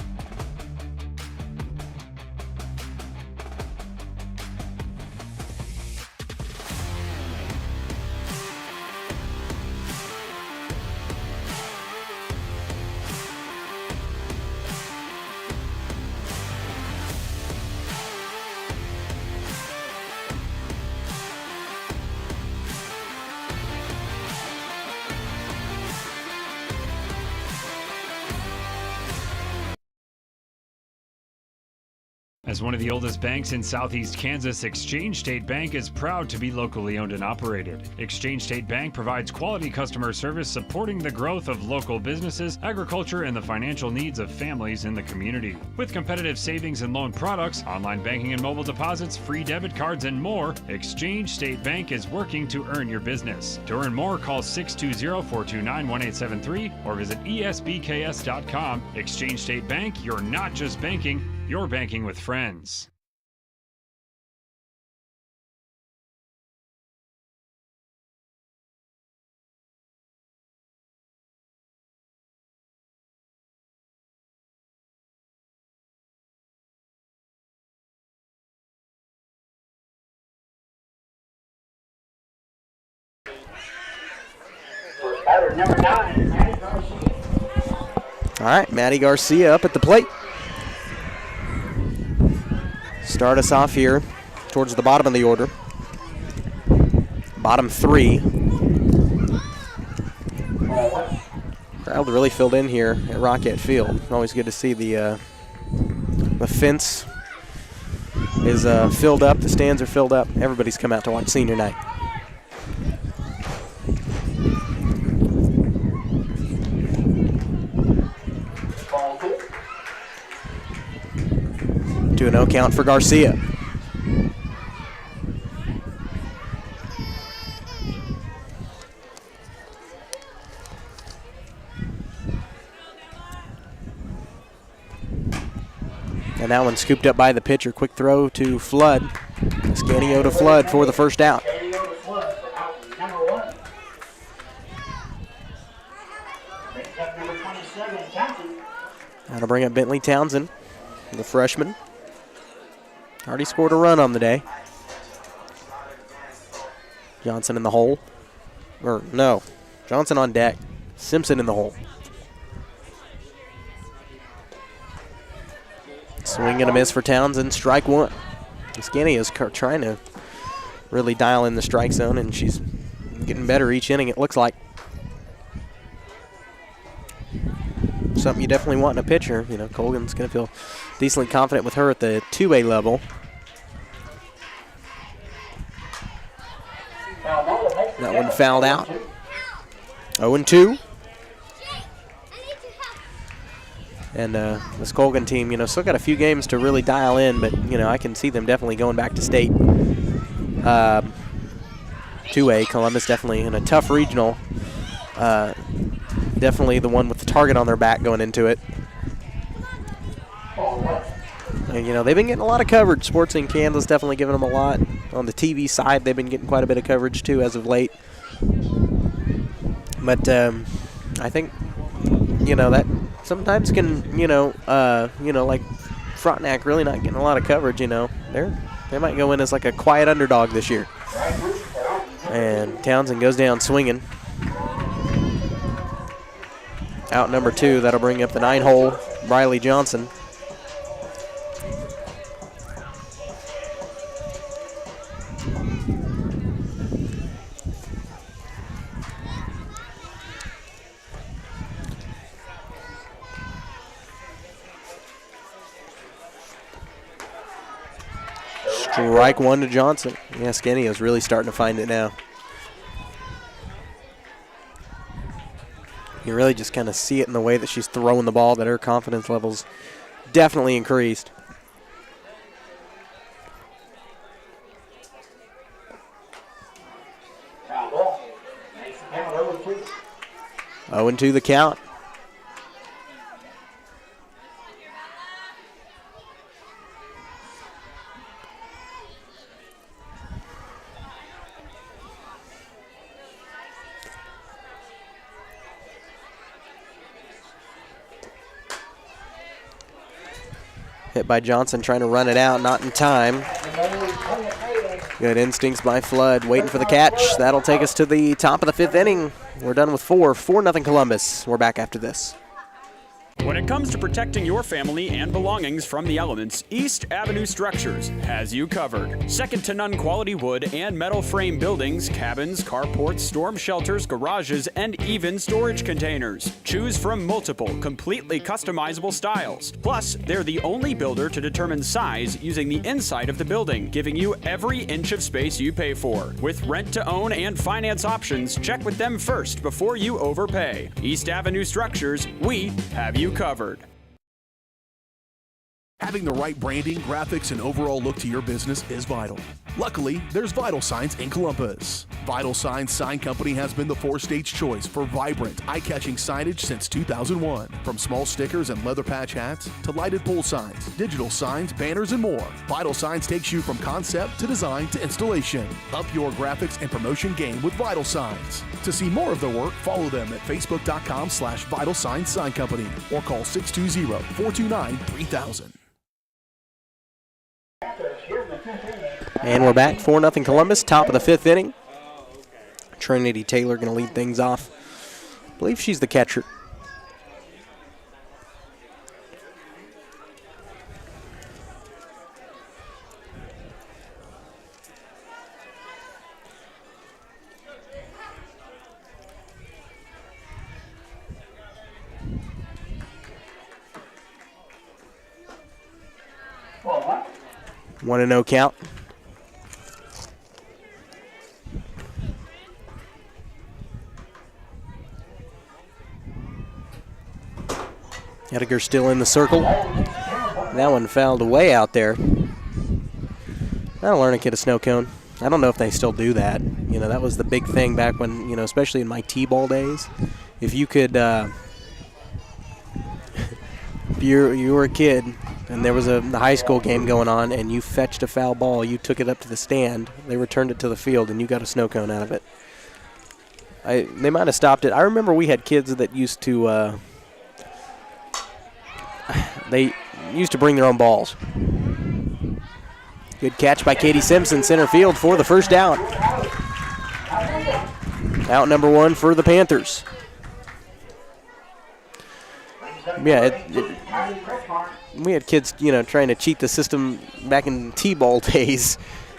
As one of the oldest banks in southeast Kansas, Exchange State Bank is proud to be locally owned and operated. Exchange State Bank provides quality customer service supporting the growth of local businesses, agriculture, and the financial needs of families in the community. With competitive savings and loan products, online banking and mobile deposits, free debit cards, and more, Exchange State Bank is working to earn your business. To earn more, call 620-429-1873 or visit esbks.com. Exchange State Bank, you're not just banking, you're banking with friends. Batter number 9, Maddie Garcia. All right, Maddie Garcia up at the plate. Start us off here towards the bottom of the order. Bottom 3. Crowd really filled in here at Rocket Field. Always good to see the fence is filled up. The stands are filled up. Everybody's come out to watch senior night. 2-0 count for Garcia. And that one scooped up by the pitcher. Quick throw to Flood. Scanio to Flood for the first out. That'll bring up Bentley Townsend, the freshman. Already scored a run on the day. Johnson in the hole. Or, no. Johnson on deck. Simpson in the hole. Swing and a miss for Townsend. Strike one. Skinny is trying to really dial in the strike zone, and she's getting better each inning, it looks like. Something you definitely want in a pitcher. You know, Colgan's going to feel decently confident with her at the 2A level. That one fouled out. 0-2. And this Colgan team, you know, still got a few games to really dial in, but, you know, I can see them definitely going back to state. 2A, Columbus definitely in a tough regional. Definitely the one with the target on their back going into it. And, you know, they've been getting a lot of coverage. Sports in Kansas definitely giving them a lot. On the TV side, they've been getting quite a bit of coverage, too, as of late. But I think, you know, that sometimes can, like Frontenac really not getting a lot of coverage, you know. They might go in as like a quiet underdog this year. And Townsend goes down swinging. Out number 2, that'll bring up the 9-hole, Briley Johnson. Strike one to Johnson. Yeah, Skinny is really starting to find it now. You really just kind of see it in the way that she's throwing the ball, that her confidence levels definitely increased. Foul. 0-2 the count. Hit by Johnson, trying to run it out, not in time. Good instincts by Flood, waiting for the catch. That'll take us to the top of the 5th inning. We're done with 4-0 Columbus. We're back after this. When it comes to protecting your family and belongings from the elements, East Avenue Structures has you covered. Second to none quality wood and metal frame buildings, cabins, carports, storm shelters, garages, and even storage containers. Choose from multiple, completely customizable styles. Plus, they're the only builder to determine size using the inside of the building, giving you every inch of space you pay for. With rent to own and finance options, check with them first before you overpay. East Avenue Structures, we have you covered. Having the right branding, graphics, and overall look to your business is vital. Luckily, there's Vital Signs in Columbus. Vital Signs Sign Company has been the four-state's choice for vibrant, eye-catching signage since 2001. From small stickers and leather patch hats to lighted pole signs, digital signs, banners, and more, Vital Signs takes you from concept to design to installation. Up your graphics and promotion game with Vital Signs. To see more of their work, follow them at facebook.com/Vital Signs Sign Company or call 620-429-3000. And we're back, 4-0 Columbus, top of the 5th inning. Trinity Taylor going to lead things off. I believe she's the catcher. Well, 1-0 count. Ediger still in the circle. That one fouled away out there. That'll learn a kid a snow cone. I don't know if they still do that. You know, that was the big thing back when, you know, especially in my T-ball days. If you could, if you were a kid and there was a high school game going on and you fetched a foul ball, you took it up to the stand, they returned it to the field, and you got a snow cone out of it. They might have stopped it. I remember we had kids that used to they used to bring their own balls. Good catch by Katie Simpson, center field for the first down. Out number 1 for the Panthers. Yeah, we had kids, you know, trying to cheat the system back in T-ball days,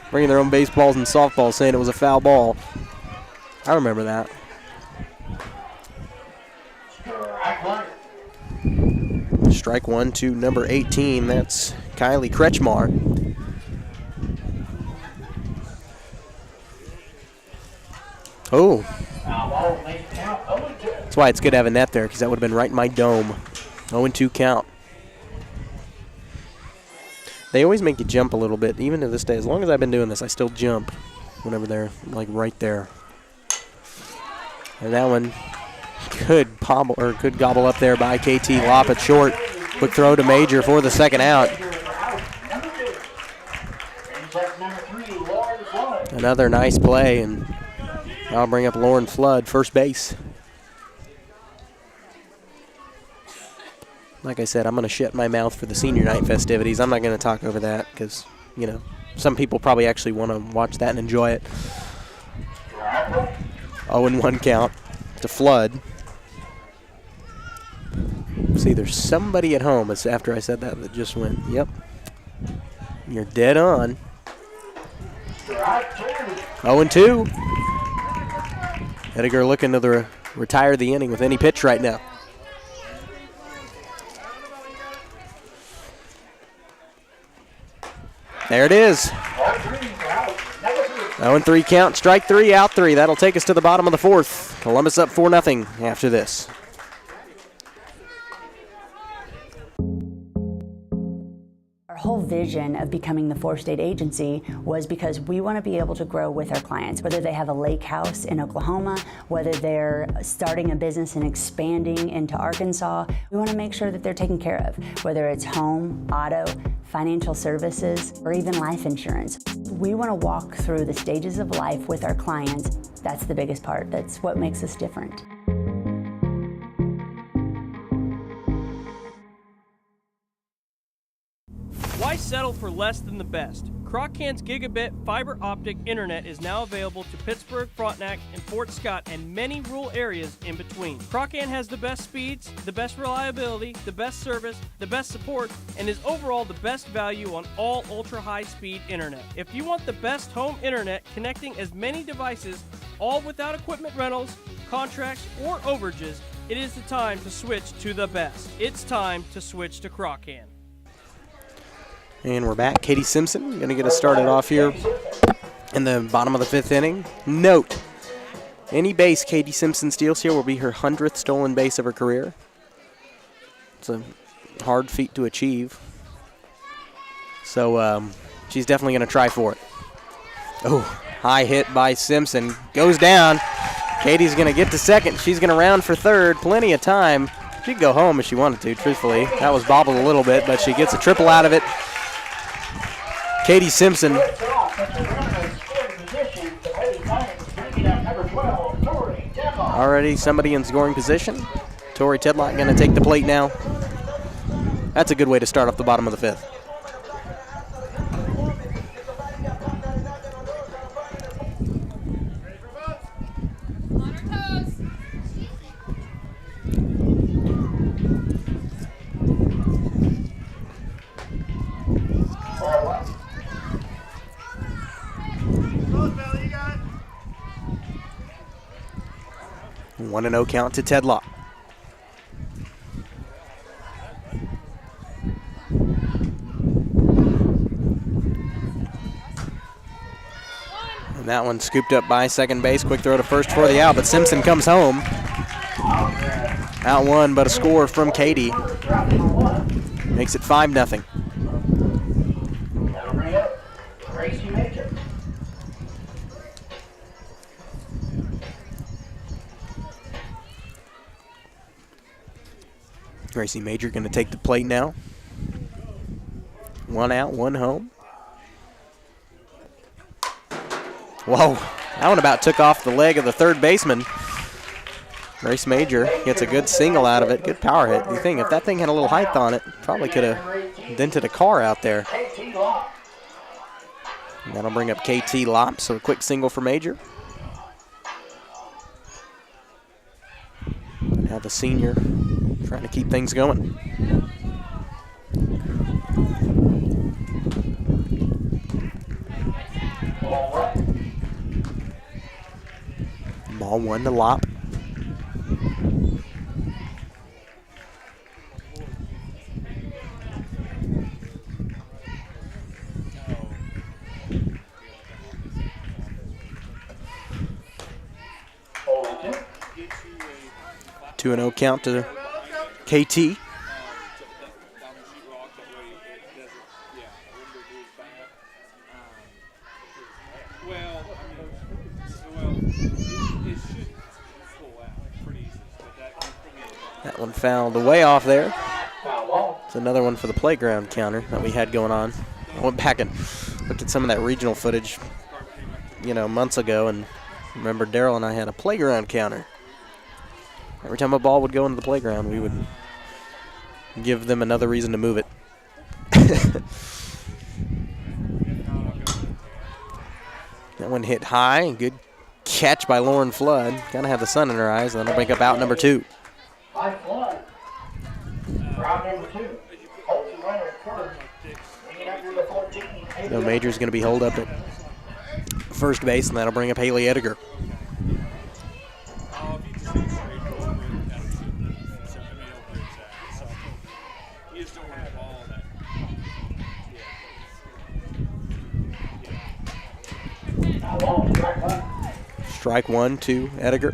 bringing their own baseballs and softballs, saying it was a foul ball. I remember that. Strike 1 to number 18. That's Kylie Kretschmar. Oh. That's why it's good to have a net there, because that would have been right in my dome. 0-2 count. They always make you jump a little bit, even to this day. As long as I've been doing this, I still jump whenever they're, like, right there. And that one could gobble up there by KT. Lop it short. Quick throw to Major for the second out. Another nice play, and I'll bring up Lauren Flood, first base. Like I said, I'm going to shut my mouth for the senior night festivities. I'm not going to talk over that because, you know, some people probably actually want to watch that and enjoy it. 0-1 count to Flood. See, there's somebody at home, it's after I said that just went, yep. You're dead on. 0-2. Ediger looking to retire the inning with any pitch right now. There it is. 0-3 count, strike 3, out 3. That'll take us to the bottom of the 4th. Columbus up 4-0 after this. Our whole vision of becoming the 4-state agency was because we want to be able to grow with our clients, whether they have a lake house in Oklahoma, whether they're starting a business and expanding into Arkansas. We want to make sure that they're taken care of, whether it's home, auto, financial services, or even life insurance. We want to walk through the stages of life with our clients. That's the biggest part. That's what makes us different. Why settle for less than the best? Croccan's gigabit fiber optic internet is now available to Pittsburgh, Frontenac, and Fort Scott, and many rural areas in between. Croccan has the best speeds, the best reliability, the best service, the best support, and is overall the best value on all ultra-high-speed internet. If you want the best home internet connecting as many devices, all without equipment rentals, contracts, or overages, it is the time to switch to the best. It's time to switch to Croccan. And we're back. Katie Simpson going to get us started off here in the bottom of the 5th inning. Note, any base Katie Simpson steals here will be her 100th stolen base of her career. It's a hard feat to achieve. So she's definitely going to try for it. Oh, high hit by Simpson. Goes down. Katie's going to get to second. She's going to round for third. Plenty of time. She could go home if she wanted to, truthfully. That was bobbled a little bit, but she gets a triple out of it. Katie Simpson. Already somebody in scoring position. Tori Tedlock going to take the plate now. That's a good way to start off the bottom of the 5th. One and 0 count to Tedlock. And that one scooped up by second base. Quick throw to first for the out, but Simpson comes home. Out one, but a score from Katie. Makes it 5-0. Gracie Major going to take the plate now. 1 out, 1 home. Whoa, that one about took off the leg of the third baseman. Grace Major gets a good single out of it. Good power hit. You think if that thing had a little height on it, probably could have dented a car out there. And that'll bring up KT Lop, so a quick single for Major. Now the senior trying to keep things going. Ball 1 to Lop. Two and 0 count to KT. That one fouled way off there. It's another one for the playground counter that we had going on. I went back and looked at some of that regional footage, months ago, and remember Daryl and I had a playground counter. Every time a ball would go into the playground, we would give them another reason to move it. That one hit high. Good catch by Lauren Flood. Kind of have the sun in her eyes. And that'll bring up out number 2. So Major's going to be holed up at first base, and that'll bring up Haley Ediger. Strike 1 to Ediger.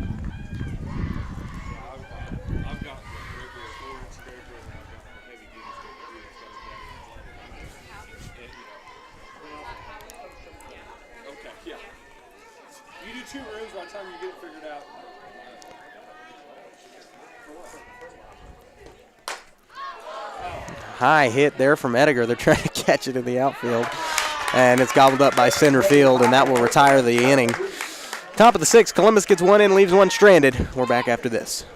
High hit there from Ediger. They're trying to catch it in the outfield, and it's gobbled up by center field, and that will retire the inning. Top of the 6th, Columbus gets 1 in, leaves 1 stranded. We're back after this.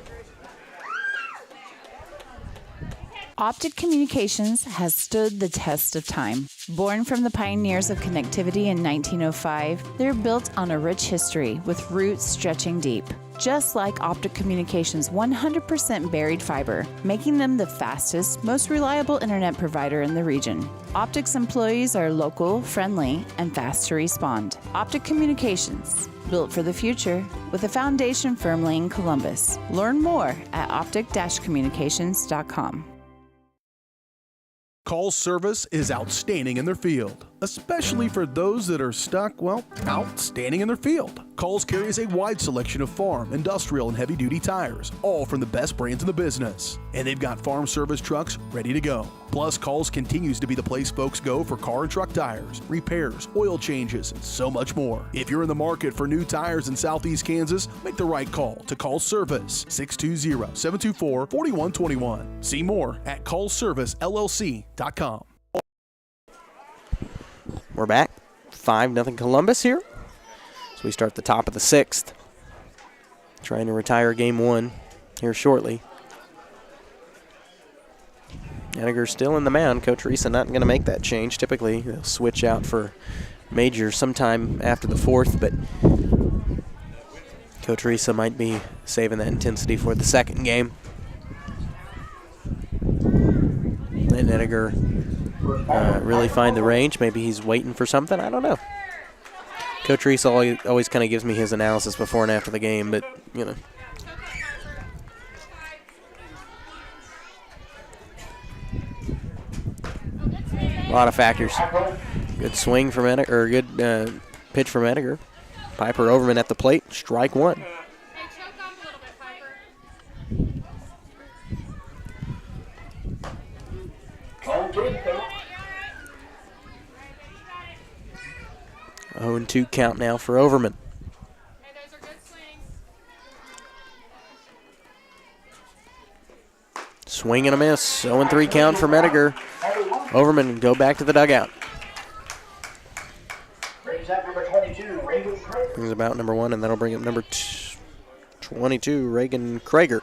Optic Communications has stood the test of time. Born from the pioneers of connectivity in 1905, they're built on a rich history with roots stretching deep. Just like Optic Communications' 100% buried fiber, making them the fastest, most reliable internet provider in the region. Optic's employees are local, friendly, and fast to respond. Optic Communications, built for the future, with a foundation firmly in Columbus. Learn more at optic-communications.com. Call's service is outstanding in their field, especially for those that are stuck, outstanding in their field. Call's carries a wide selection of farm, industrial, and heavy-duty tires, all from the best brands in the business. And they've got farm service trucks ready to go. Plus, Call's continues to be the place folks go for car and truck tires, repairs, oil changes, and so much more. If you're in the market for new tires in Southeast Kansas, make the right call to Call's Service, 620-724-4121. See more at callservicellc.com. We're back. 5-0 Columbus here. So we start the top of the 6th. Trying to retire game 1 here shortly. Henniger's still in the mound. Coach Risa not going to make that change. Typically, they'll switch out for Major sometime after the 4th, but Coach Risa might be saving that intensity for the second game. And Henniger really find the range. Maybe he's waiting for something. I don't know. Coach Risa always kind of gives me his analysis before and after the game, but, you know. A lot of factors. Good swing from Henniger, or good pitch from Henniger. Piper Overman at the plate, strike 1. Oh, and 2 count now for Overman. Swing and a miss. 0-3 count for Henniger. Overman go back to the dugout. Brings about number 1, and that'll bring up number 22, Reagan Krager.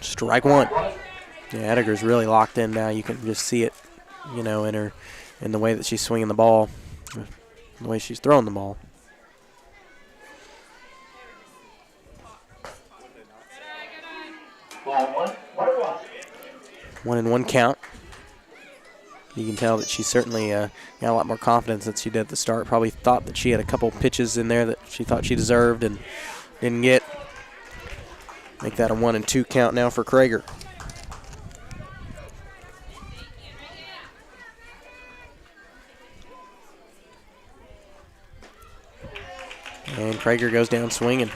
Strike 1. Yeah, Henniger's really locked in now. You can just see it, you know, in the way that she's swinging the ball, the way she's throwing the ball. One and 1 count. You can tell that she certainly got a lot more confidence than she did at the start. Probably thought that she had a couple pitches in there that she thought she deserved and didn't get. Make that a 1 and 2 count now for Krager. And Krager goes down swinging.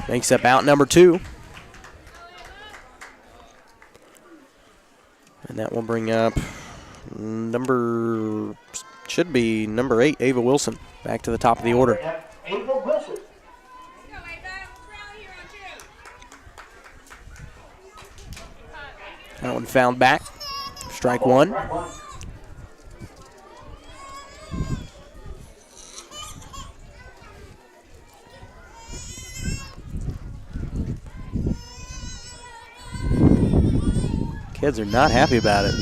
Makes up out number 2. And that will bring up should be number 8, Ava Wilson, back to the top of the order. Ava Wilson. That one fouled back. Strike 1. Kids are not happy about it.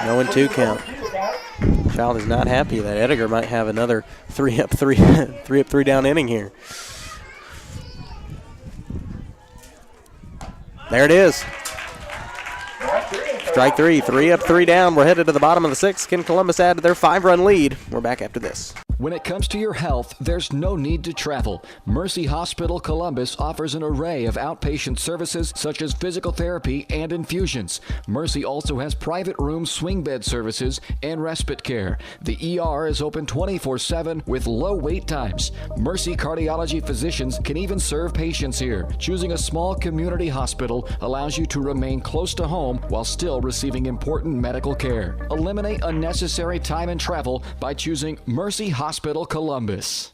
0-2 count. Child is not happy that Henniger might have another 3 up 3 down inning here. There it is. Strike 3, 3 up 3 down. We're headed to the bottom of the 6th. Can Columbus add to their 5-run lead? We're back after this. When it comes to your health, there's no need to travel. Mercy Hospital Columbus offers an array of outpatient services such as physical therapy and infusions. Mercy also has private room swing bed services and respite care. The ER is open 24/7 with low wait times. Mercy cardiology physicians can even serve patients here. Choosing a small community hospital allows you to remain close to home while still receiving important medical care. Eliminate unnecessary time and travel by choosing Mercy Hospital Columbus.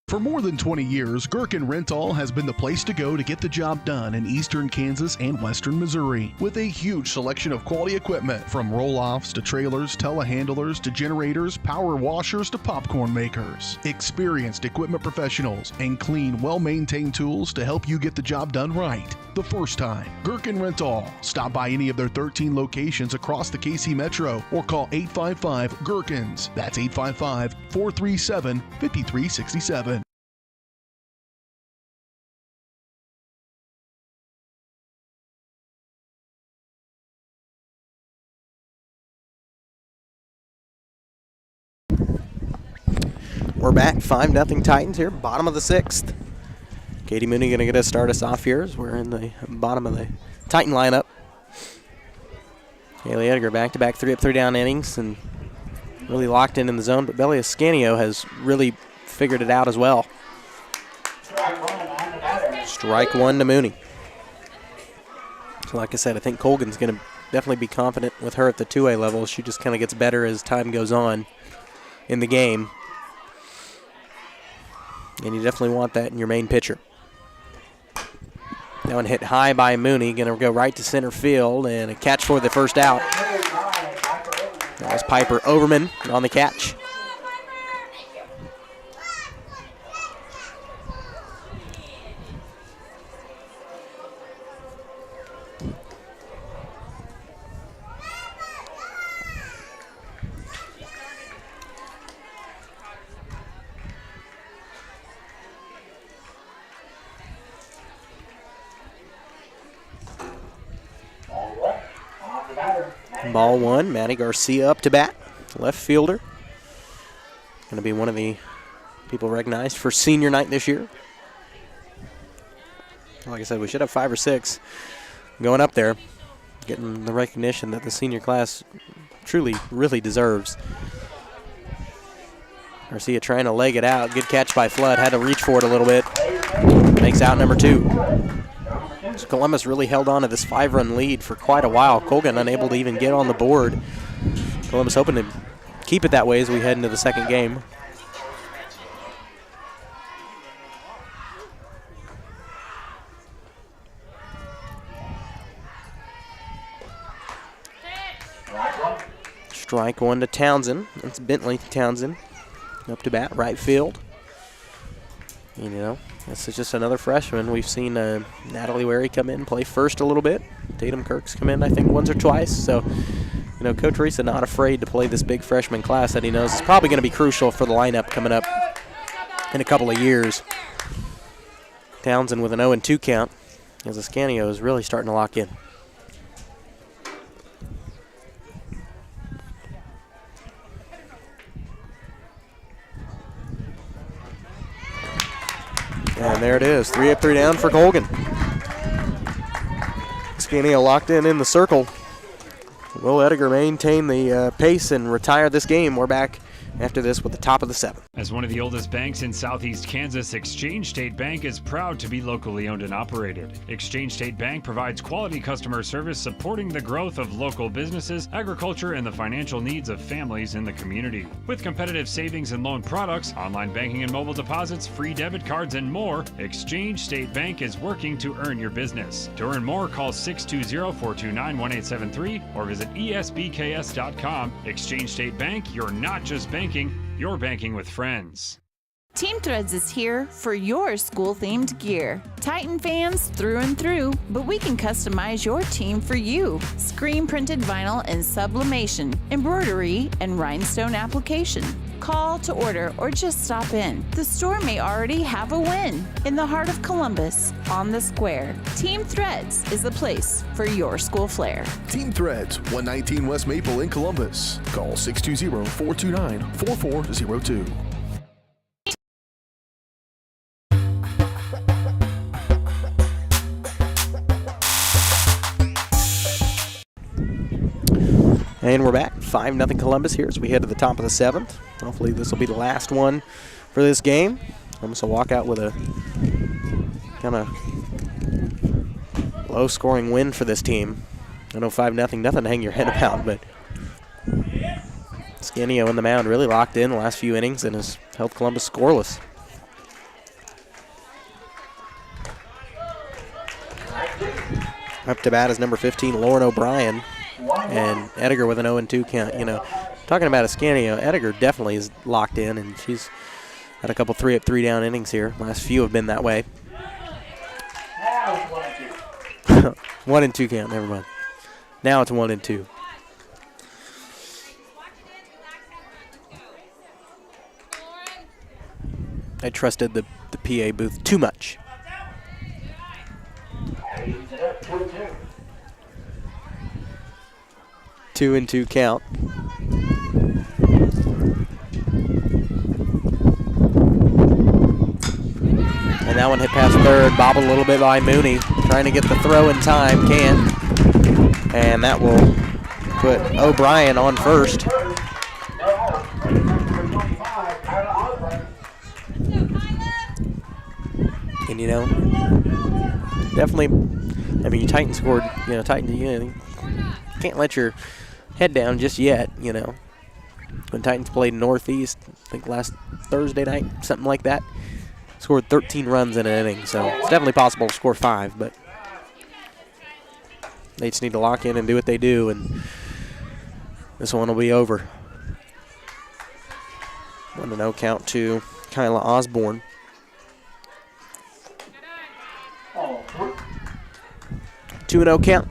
For more than 20 years, Gherkin Rental has been the place to go to get the job done in eastern Kansas and western Missouri. With a huge selection of quality equipment, from roll-offs to trailers, telehandlers to generators, power washers to popcorn makers. Experienced equipment professionals and clean, well-maintained tools to help you get the job done right the first time. Gherkin Rental. Stop by any of their 13 locations across the KC Metro or call 855-GHERKINS. That's 855-437-5367. We're back, 5-0 Titans here, bottom of the 6th. Katie Mooney going to start us off here as we're in the bottom of the Titan lineup. Haley Edgar back-to-back 3-up, 3-down innings and really locked in the zone, but Belia Scanio has really figured it out as well. Strike one to Mooney. So like I said, I think Colgan's going to definitely be confident with her at the 2A level. She just kind of gets better as time goes on in the game. And you definitely want that in your main pitcher. That one hit high by Mooney. Going to go right to center field and a catch for the first out. That was Piper Overman on the catch. Ball one, Maddie Garcia up to bat, left fielder. Going to be one of the people recognized for senior night this year. Like I said, we should have 5 or 6 going up there, getting the recognition that the senior class truly, really deserves. Garcia trying to leg it out. Good catch by Flood. Had to reach for it a little bit. Makes out number 2. So Columbus really held on to this 5-run lead for quite a while. Colgan unable to even get on the board. Columbus hoping to keep it that way as we head into the second game. Strike one to Townsend. That's Bentley Townsend. Up to bat, right field. You know, this is just another freshman. We've seen Natalie Wary come in and play first a little bit. Tatum Kirk's come in, I think, once or twice. So, you know, Coach Risa not afraid to play this big freshman class that he knows is probably going to be crucial for the lineup coming up in a couple of years. Townsend with an 0-2 count as Ascanio is really starting to lock in. And there it is, 3-up, 3-down for Colgan. Ascanio locked in the circle. Will Edgar maintain the pace and retire this game? We're back after this with the top of the 7th. As one of the oldest banks in southeast Kansas, Exchange State Bank is proud to be locally owned and operated. Exchange State Bank provides quality customer service supporting the growth of local businesses, agriculture, and the financial needs of families in the community. With competitive savings and loan products, online banking and mobile deposits, free debit cards, and more, Exchange State Bank is working to earn your business. To earn more, call 620-429-1873 or visit esbks.com. Exchange State Bank, you're not just banking, you're banking with friends. Team Threads is here for your school-themed gear. Titan fans through and through, but we can customize your team for you. Screen-printed vinyl and sublimation, embroidery, and rhinestone application. Call to order or just stop in. The store may already have a win. In the heart of Columbus, on the square, Team Threads is the place for your school flair. Team Threads, 119 West Maple in Columbus. Call 620-429-4402. And we're back, 5-0 Columbus here as we head to the top of the 7th. Hopefully this will be the last one for this game. Columbus will walk out with a kind of low-scoring win for this team. I know 5-0, nothing to hang your head about, but Scanio in the mound really locked in the last few innings and has held Columbus scoreless. Up to bat is number 15, Lauren O'Brien. And Ediger with an 0-2 count. You know, talking about Ascanio, Ediger definitely is locked in, and she's had a couple 3-up, 3-down innings here. Last few have been that way. 1-2 count, never mind. Now it's 1-2. I trusted the PA booth too much. 2-2 count. And that one hit past third, bobbled a little bit by Mooney. Trying to get the throw in time, can't. And that will put O'Brien on first. And you know, definitely, I mean, Titan scored, you know, Titan, you know, can't let your head down just yet, you know. When Titans played Northeast, I think last Thursday night, something like that, scored 13 runs in an inning, so it's definitely possible to score 5, but they just need to lock in and do what they do, and this one will be over. 1-0 count to Kyla Osborne. 2-0 count.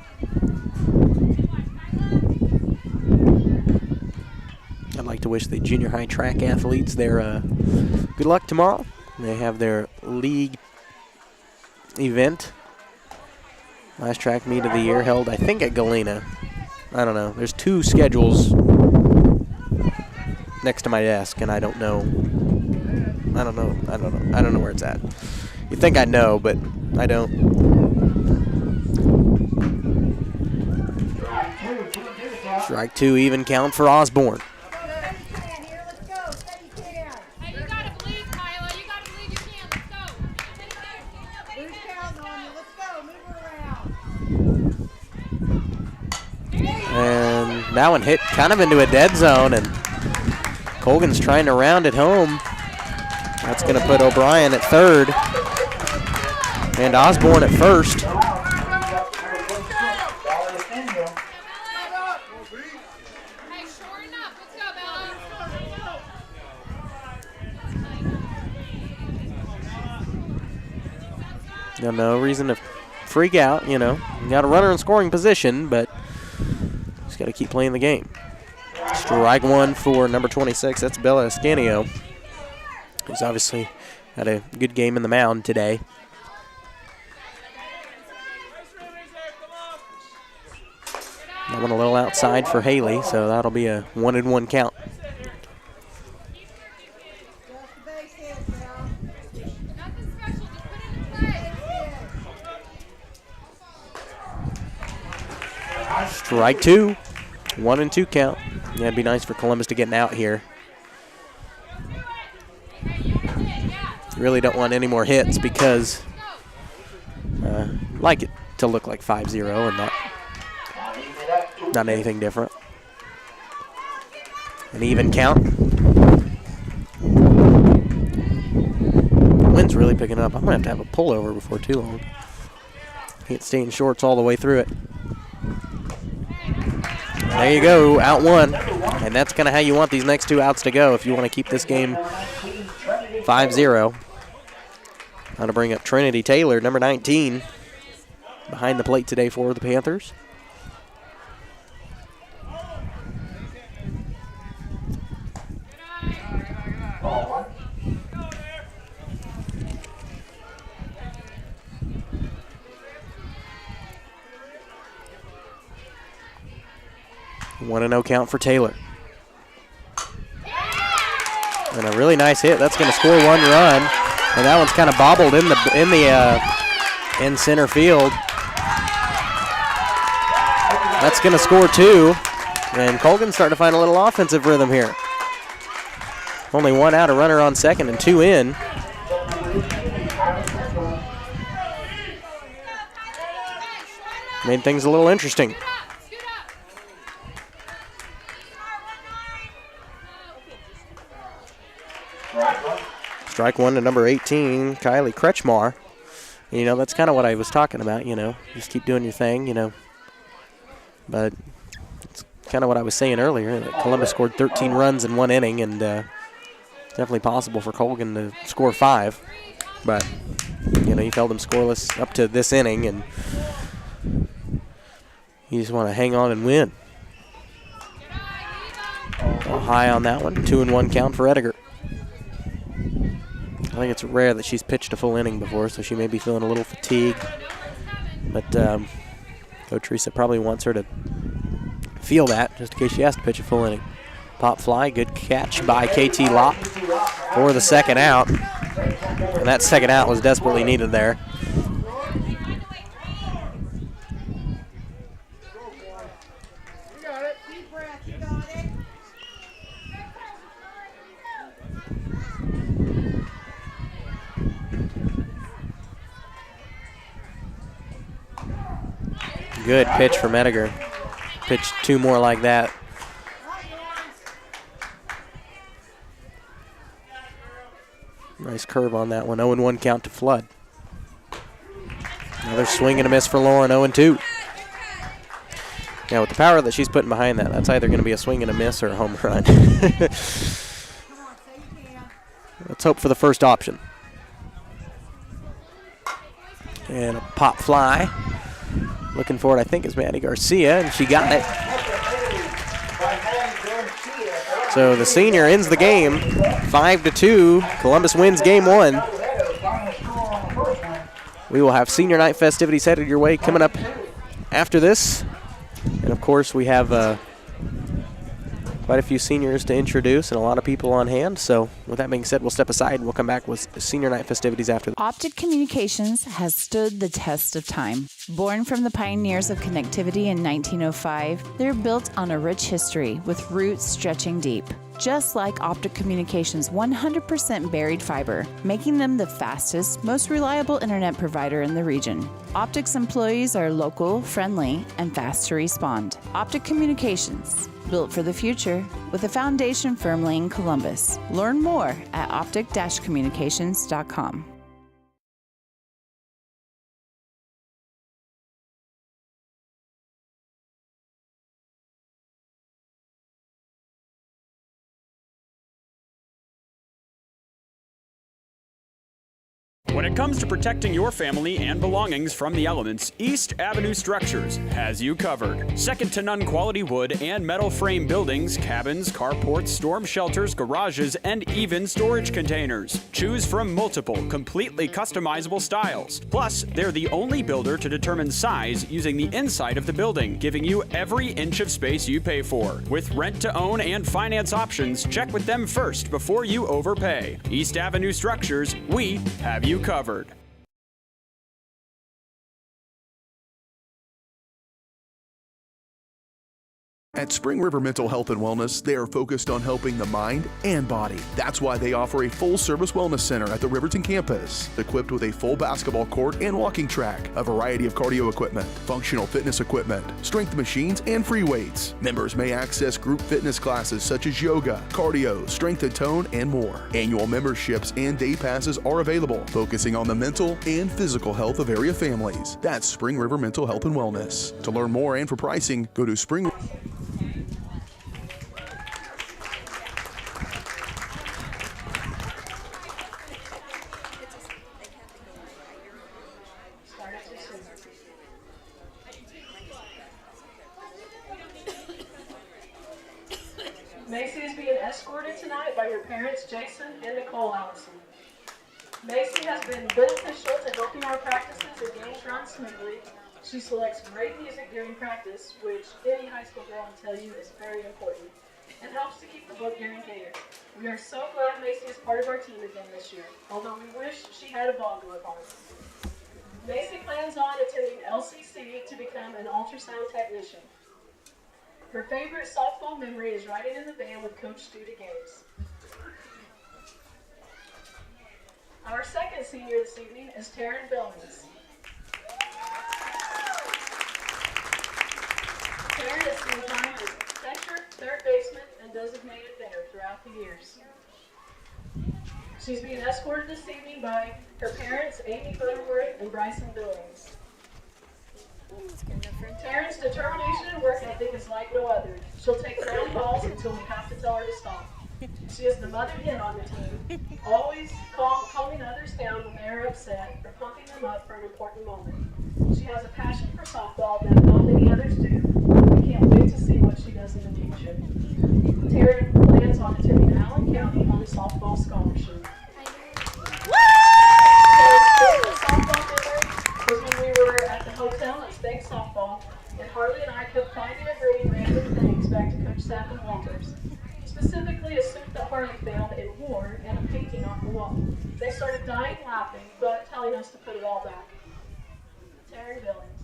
I'd like to wish the junior high track athletes their good luck tomorrow. They have their league event. Last track meet of the year held, I think, at Galena. I don't know. There's 2 schedules next to my desk, and I don't know. I don't know where it's at. You'd think I'd know, but I don't. Strike 2, even count for Osborne. And that one hit kind of into a dead zone, and Colgan's trying to round it home. That's going to put O'Brien at third and Osborne at first. No reason to freak out, you know. You got a runner in scoring position, but just got to keep playing the game. Strike 1 for number 26. That's Bella Ascanio, who's obviously had a good game in the mound today. That one a little outside for Haley, so that'll be a 1-1 count. Strike 2, 1-2 count. Yeah, it'd be nice for Columbus to get an out here. Really don't want any more hits because like it to look like 5-0 and not anything different. An even count. Wind's really picking up. I'm going to have a pullover before too long. Can't stay in shorts all the way through it. There you go, out 1. And that's kind of how you want these next 2 outs to go if you want to keep this game 5-0. Now to bring up Trinity Taylor, number 19, behind the plate today for the Panthers. One and 0 count for Taylor. And a really nice hit. That's going to score 1 run. And that one's kind of bobbled in center field. That's going to score 2. And Colgan's starting to find a little offensive rhythm here. Only 1 out, a runner on second, and 2 in. Made things a little interesting. Strike 1 to number 18, Kylie Kretschmar. You know, that's kind of what I was talking about, you know. Just keep doing your thing, you know. But it's kind of what I was saying earlier, that Columbus scored 13 runs in 1 inning, and definitely possible for Colgan to score 5. But, you know, you've held them scoreless up to this inning, and you just want to hang on and win. Ball high on that one. 2-1 count for Ediger. I think it's rare that she's pitched a full inning before, so she may be feeling a little fatigued. But Coach Teresa probably wants her to feel that, just in case she has to pitch a full inning. Pop fly, good catch by KT Lopp for the second out. And that second out was desperately needed there. Good pitch from Ediger. Pitched 2 more like that. Nice curve on that one. 0-1 count to Flood. Another swing and a miss for Lauren. 0-2. Yeah, with the power that she's putting behind that, that's either going to be a swing and a miss or a home run. Let's hope for the first option. And a pop fly. Looking for it, I think, is Maddie Garcia, and she got it. So the senior ends the game, 5-2. Columbus wins game 1. We will have senior night festivities headed your way coming up after this. And, of course, we have quite a few seniors to introduce and a lot of people on hand. So with that being said, we'll step aside and we'll come back with senior night festivities after. Optic Communications has stood the test of time. Born from the pioneers of connectivity in 1905, they're built on a rich history with roots stretching deep. Just like Optic Communications' 100% buried fiber, making them the fastest, most reliable internet provider in the region. Optic's employees are local, friendly, and fast to respond. Optic Communications, built for the future, with a foundation firmly in Columbus. Learn more at optic-communications.com. When it comes to protecting your family and belongings from the elements, East Avenue Structures has you covered. Second to none quality wood and metal frame buildings, cabins, carports, storm shelters, garages, and even storage containers. Choose from multiple, completely customizable styles. Plus, they're the only builder to determine size using the inside of the building, giving you every inch of space you pay for. With rent to own and finance options, check with them first before you overpay. East Avenue Structures, we have you covered. At Spring River Mental Health and Wellness, they are focused on helping the mind and body. That's why they offer a full-service wellness center at the Riverton campus, equipped with a full basketball court and walking track, a variety of cardio equipment, functional fitness equipment, strength machines, and free weights. Members may access group fitness classes such as yoga, cardio, strength and tone, and more. Annual memberships and day passes are available, focusing on the mental and physical health of area families. That's Spring River Mental Health and Wellness. To learn more and for pricing, go to Spring. Macy is being escorted tonight by your parents, Jason and Nicole Allison. Macy has been beneficial to helping our practices and games run smoothly. She selects great music during practice, which any high school girl will tell you is very important, and helps to keep the book during games. We are so glad Macy is part of our team again this year, although we wish she had a ball glove on. Macy plans on attending LCC to become an ultrasound technician. Her favorite softball memory is riding in the van with Coach Studa Games. Our second senior this evening is Taryn Billings. Taryn has spent time as catcher, third baseman, and designated hitter throughout the years. She's being escorted this evening by her parents, Amy Butterworth and Bryson Billings. Taryn's determination and work ethic is like no other. She'll take ground balls until we have to tell her to stop. She is the mother hen on the team, always calming others down when they are upset or pumping them up for an important moment. She has a passion for softball that not many others do. We can't wait to see what she does in the future. Taryn plans on attending Allen County on a softball scholarship. Taryn's softball memory was when we were at the hotel at State Softball, and Harley and I kept finding and bringing random things back to Coach Sapp and Walters. Specifically a suit that Harley found and wore and a painting off the wall. They started dying laughing, but telling us to put it all back. Taryn Billings.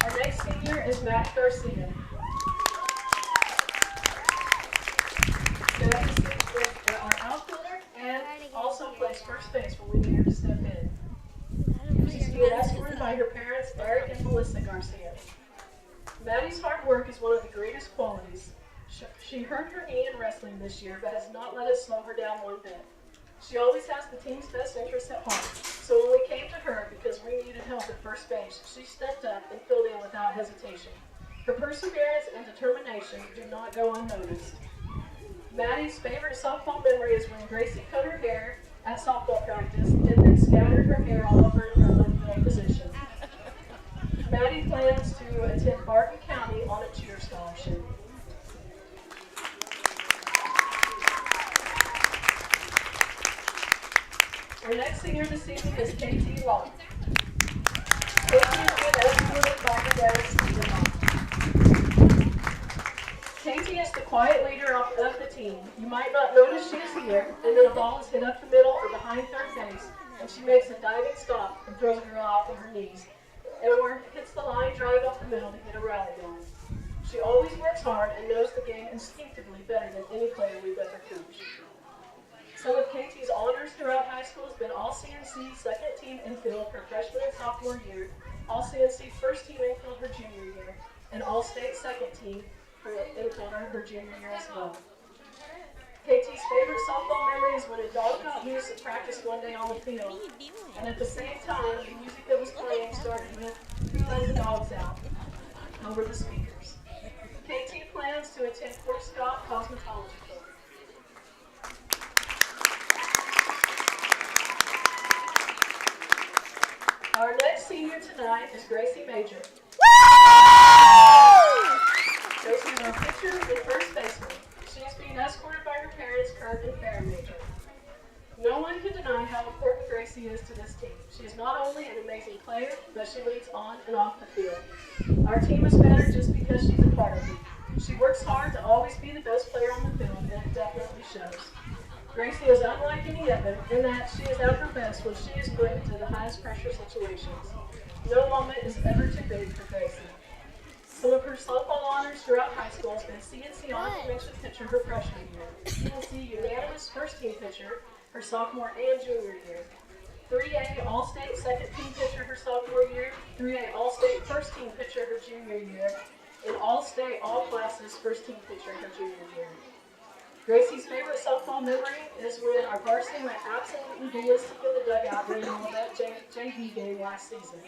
Our next senior is Matt Garcia. Matt is our outfielder and also plays first base when we need her to step in. She's being escorted by her parents, Eric and Melissa Garcia. Maddie's hard work is one of the greatest qualities. She hurt her knee in wrestling this year, but has not let it slow her down one bit. She always has the team's best interests at heart. So when we came to her because we needed help at first base, she stepped up and filled in without hesitation. Her perseverance and determination do not go unnoticed. Maddie's favorite softball memory is when Gracie cut her hair at softball practice and then scattered her hair all over her field position. Maddie plans to attend Barton County on a cheer scholarship. Our next senior this evening is KT Long. KT is being escorted by her dad, Stephen Long. KT is the quiet leader of the team. You might not notice she is here, and then a ball is hit up the middle or behind third base, and she makes a diving stop and throws a girl off on her knees. Or hits the line drive off the middle to get a rally going. She always works hard and knows the game instinctively better than any player we've ever coached. Some of KT's honors throughout high school has been All-CNC second team infield her freshman and sophomore year, All-CNC first team infield her junior year, and All-State second team for infield her junior year as well. KT's favorite softball memory is when a dog got loose at practice one day on the field, and at the same time, the music that was playing started with "Who Let the Dogs Out" over the speakers. KT plans to attend Fort Scott Cosmetology Club. Our next senior tonight is Gracie Major. Gracie is our pitcher and first baseman. She is being escorted by her parents, Kurt and Farron Major. No one can deny how important Gracie is to this team. She is not only an amazing player, but she leads on and off the field. Our team is better just because she's a part of it. She works hard to always be the best player on the field, and it definitely shows. Gracie is unlike any other in that she is at her best when she is put into the highest pressure situations. No moment is ever too big for Gracie. Some of her softball honors throughout high school has been CNC Honorable Mention pitcher her freshman year, CNC Unanimous First Team pitcher her sophomore and junior year, 3A All-State Second Team pitcher her sophomore year, 3A All-State First Team pitcher her junior year, and All-State All Classes First Team pitcher her junior year. Gracie's favorite softball memory is when our varsity went absolutely ballistic in the dugout during the Levette JV game last season.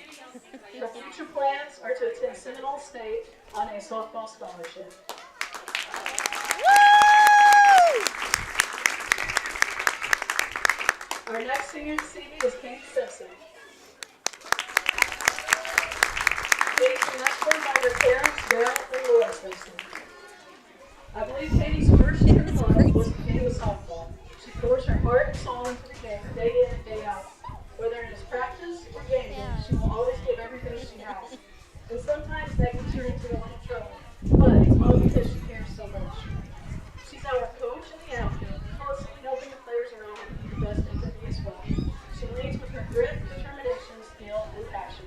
Her future plans are to attend Seminole State on a softball scholarship. Our next senior this evening is Katie Simpson. Katie's been escorted by her parents, Daryl and Laura Simpson. I believe Katie's first true love was the game of softball. She pours her heart and soul into the game day in and day out. Whether it is practice or game day, she will always give everything she has. And sometimes that gets her into a little trouble, but it's all because she cares so much. She's our coach in the outfield, constantly helping the players around her be the best they can be as well. She leads with her grit, determination, skill, and passion.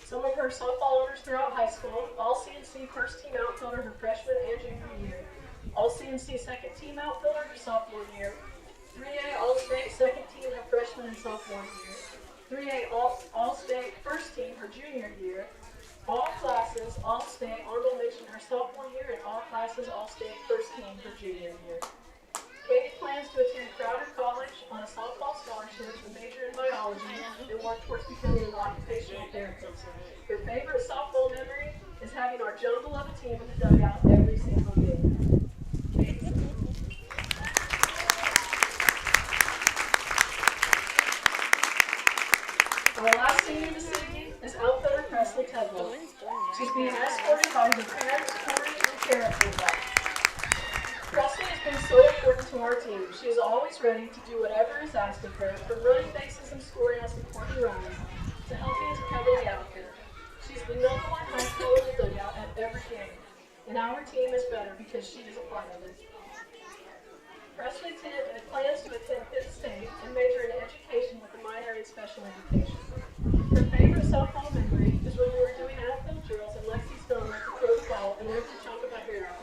Some of her softball honors throughout high school: All-CNC First Team Outfielder her freshman and junior year, All-CNC Second Team Outfielder her sophomore year, 3A All-State Second Team her freshman and sophomore year, 3A All-State First Team her junior year, All Classes All-State Honorable Mention her sophomore year, and All Classes All-State First to work towards becoming an occupational therapist. Her favorite softball memory is having our jungle of a team in the dugout every single game. Our last senior this evening is outfielder Presley Tedlow. She's being escorted by her parents, Corey and Kara Tedlow. Presley has been so important to our team. She is always ready to do whatever is asked of her, from running bases and scoring us important runs to helping us cover the outfield. She's the #1 high school in the dugout at every game, and our team is better because she is a part of it. Presley plans to attend Pitt State and major in education with a minor in special education. Her favorite softball memory is when we were doing outfield drills and Lexi's filming to throw the ball and lift a chunk of a hair out.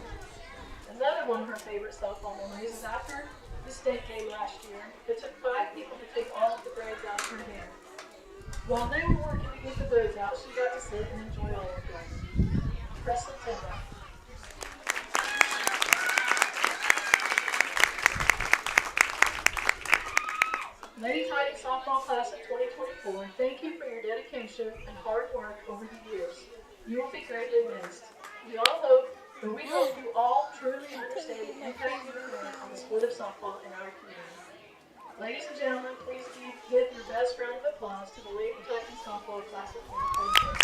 Another one of her favorite softball memories is after the state game last year. It took 5 people to take all of the braids out of her hair. While they were working to get the braids out, she got to sit and enjoy all of them. Presley Tedlow. Lady Titan Softball Class of 2024, thank you for your dedication and hard work over the years. You will be greatly missed. We hope you all truly understand the impact you have made on the sport of softball in our community. Ladies and gentlemen, please give your best round of applause to the Lady Titan Softball Class of 2024.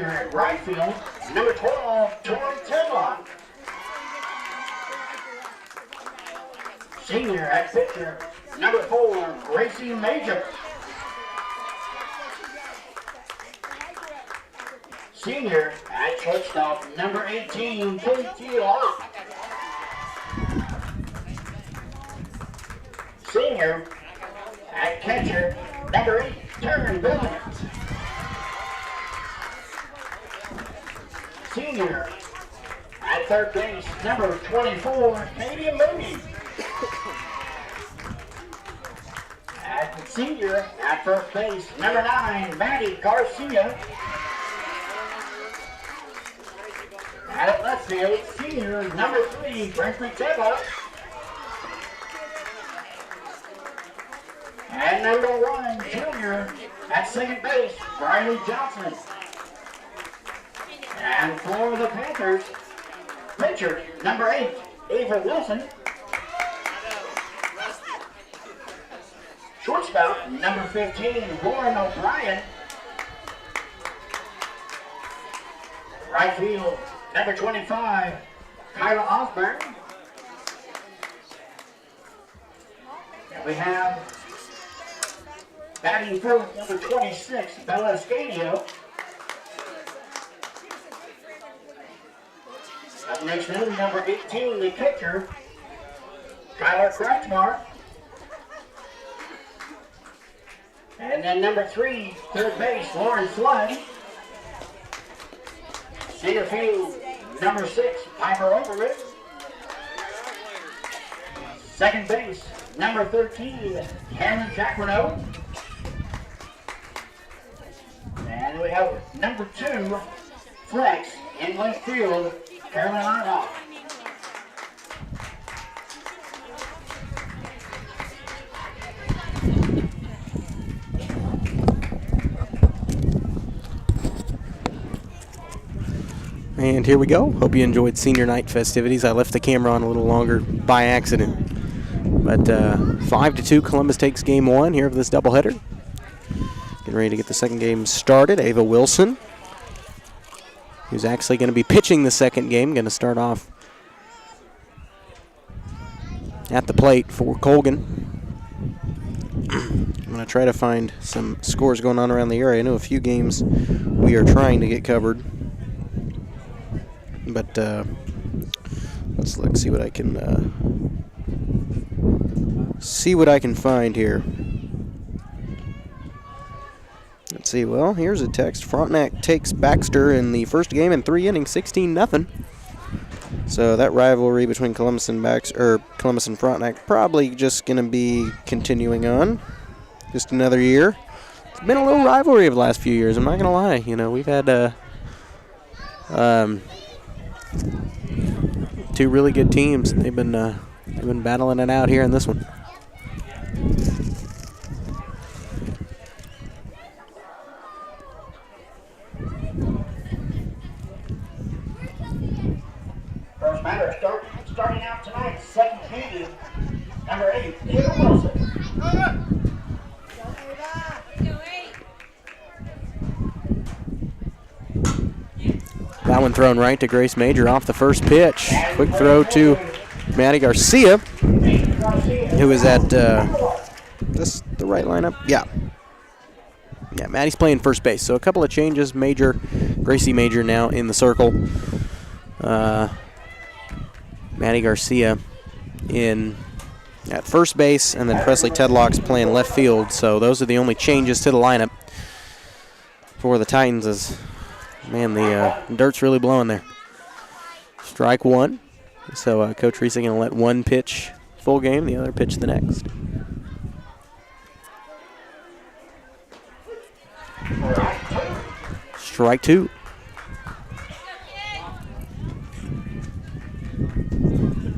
Junior at right field, number 12, Tori Tedlock. Senior at pitcher, number 4, Gracie Major. Senior at shortstop, number 18, Katie Locke. Senior at catcher, number 8, Taryn Bennett. Senior at third base, number 24, Katie Moody. At senior at first base, number 9, Maddie Garcia. At left field, senior, number 3, Brinkley Tedlock. And number 1, junior, at second base, Riley Johnson. And for the Panthers, pitcher, number 8, Ava Wilson. Shortstop, number 15, Lauren O'Brien. Right field, number 25, Kyla Osborne. And we have batting fourth, number 26, Bella Scadio. Up next, number 18, the catcher, Kyler Kraftmar. And then number 3, third base, Lauren Flood. Center field, number 6, Piper Overett. Second base, number 13, Cameron Jacquarino. And we have number 2, flex, in left field, Carolyn Arnold. And here we go. Hope you enjoyed senior night festivities. I left the camera on a little longer by accident. But 5-2, Columbus takes game 1 here of this doubleheader. Getting ready to get the second game started. Ava Wilson, who's actually going to be pitching the second game, going to start off at the plate for Colgan. I'm going to try to find some scores going on around the area. I know a few games we are trying to get covered. But let's look, see what I can find here. Let's see. Well, here's a text. Frontenac takes Baxter in the first game in 3 innings, 16-0. So that rivalry between Columbus and Frontenac probably just going to be continuing on, just another year. It's been a little rivalry of the last few years. I'm not going to lie. You know, we've had two really good teams. They've been battling it out here in this one. First batter starting out tonight, second game, number 8, Ava Wilson. That one thrown right to Grace Major off the first pitch. Quick throw to Maddie Garcia, who is at this the right lineup? Yeah. Yeah, Maddie's playing first base. So a couple of changes. Gracie Major now in the circle. Maddie Garcia in at first base, and then Presley Tedlock's playing left field. So those are the only changes to the lineup for the Titans. As man, the dirt's really blowing there. Strike one. So Coach Reese is going to let one pitch full game, the other pitch the next. Strike two.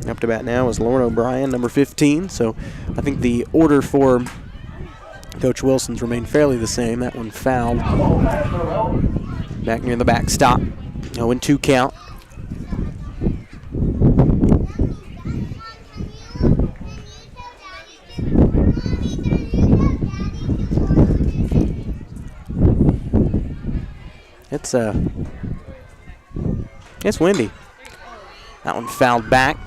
Up to bat now is Lauren O'Brien, number 15. So I think the order for Coach Wilson's remained fairly the same. That one fouled. Back near the backstop. 0-2 count. It's windy. That one fouled back.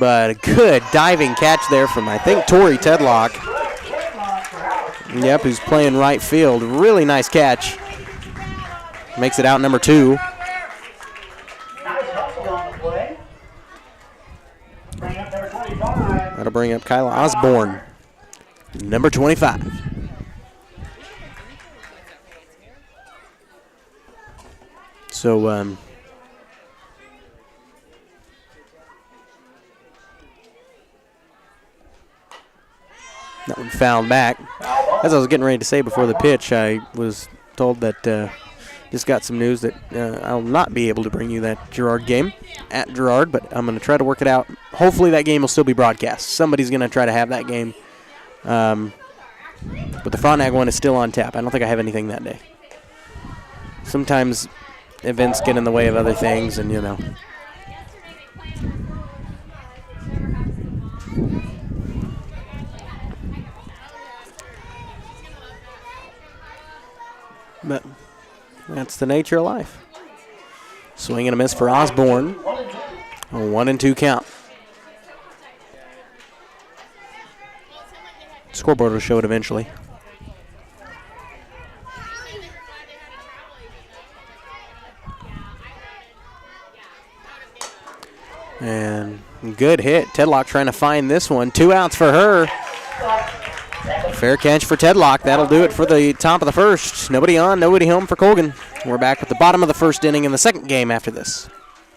But a good diving catch there from, I think, Tori Tedlock. Yep, who's playing right field. Really nice catch. Makes it out number 2. That'll bring up Kyla Osborne, number 25. So, that one fouled back. As I was getting ready to say before the pitch, I was told that just got some news that I'll not be able to bring you that Girard game at Girard, but I'm going to try to work it out. Hopefully that game will still be broadcast. Somebody's going to try to have that game. But the Frontenac one is still on tap. I don't think I have anything that day. Sometimes events get in the way of other things, and, you know. But that's the nature of life. Swing and a miss for Osborne. A 1-2 count. Scoreboard will show it eventually. And good hit. Tedlock trying to find this one. 2 outs for her. Fair catch for Tedlock. That'll do it for the top of the first. Nobody on, nobody home for Colgan. We're back at the bottom of the first inning in the second game after this.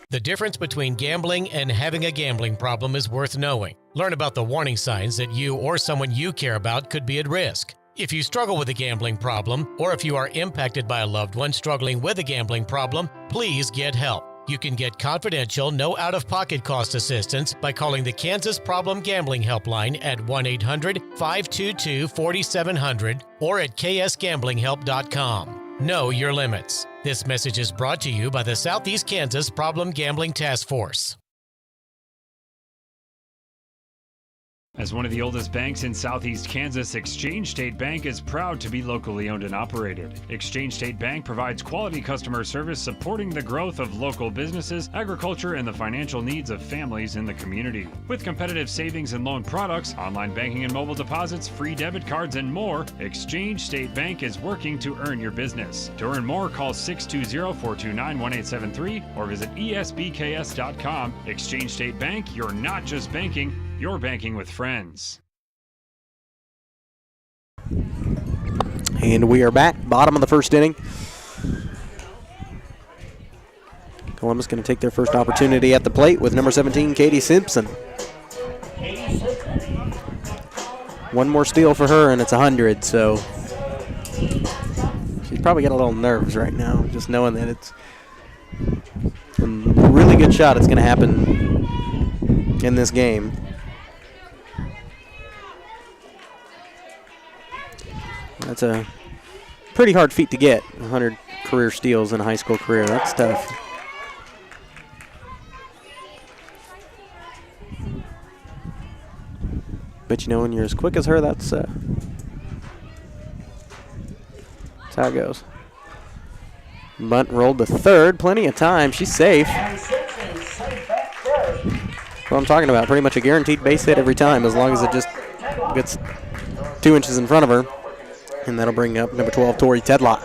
The difference between gambling and having a gambling problem is worth knowing. Learn about the warning signs that you or someone you care about could be at risk. If you struggle with a gambling problem, or if you are impacted by a loved one struggling with a gambling problem, please get help. You can get confidential, no out-of-pocket cost assistance by calling the Kansas Problem Gambling Helpline at 1-800-522-4700 or at ksgamblinghelp.com. Know your limits. This message is brought to you by the Southeast Kansas Problem Gambling Task Force. As one of the oldest banks in Southeast Kansas, Exchange State Bank is proud to be locally owned and operated. Exchange State Bank provides quality customer service supporting the growth of local businesses, agriculture, and the financial needs of families in the community. With competitive savings and loan products, online banking and mobile deposits, free debit cards, and more, Exchange State Bank is working to earn your business. To earn more, call 620-429-1873 or visit esbks.com. Exchange State Bank, you're not just banking, you're banking with friends. And we are back, bottom of the first inning. Columbus going to take their first opportunity at the plate with number 17, Katie Simpson. One more steal for her, and it's 100, so she's probably got a little nerves right now, just knowing that it's a really good shot. It's going to happen in this game. That's a pretty hard feat to get, 100 career steals in a high school career. That's tough. But you know, when you're as quick as her, that's how it goes. Bunt rolled to third, plenty of time. She's safe. That's what I'm talking about. Pretty much a guaranteed base hit every time, as long as it just gets 2 inches in front of her. And that'll bring up number 12, Tori Tedlock.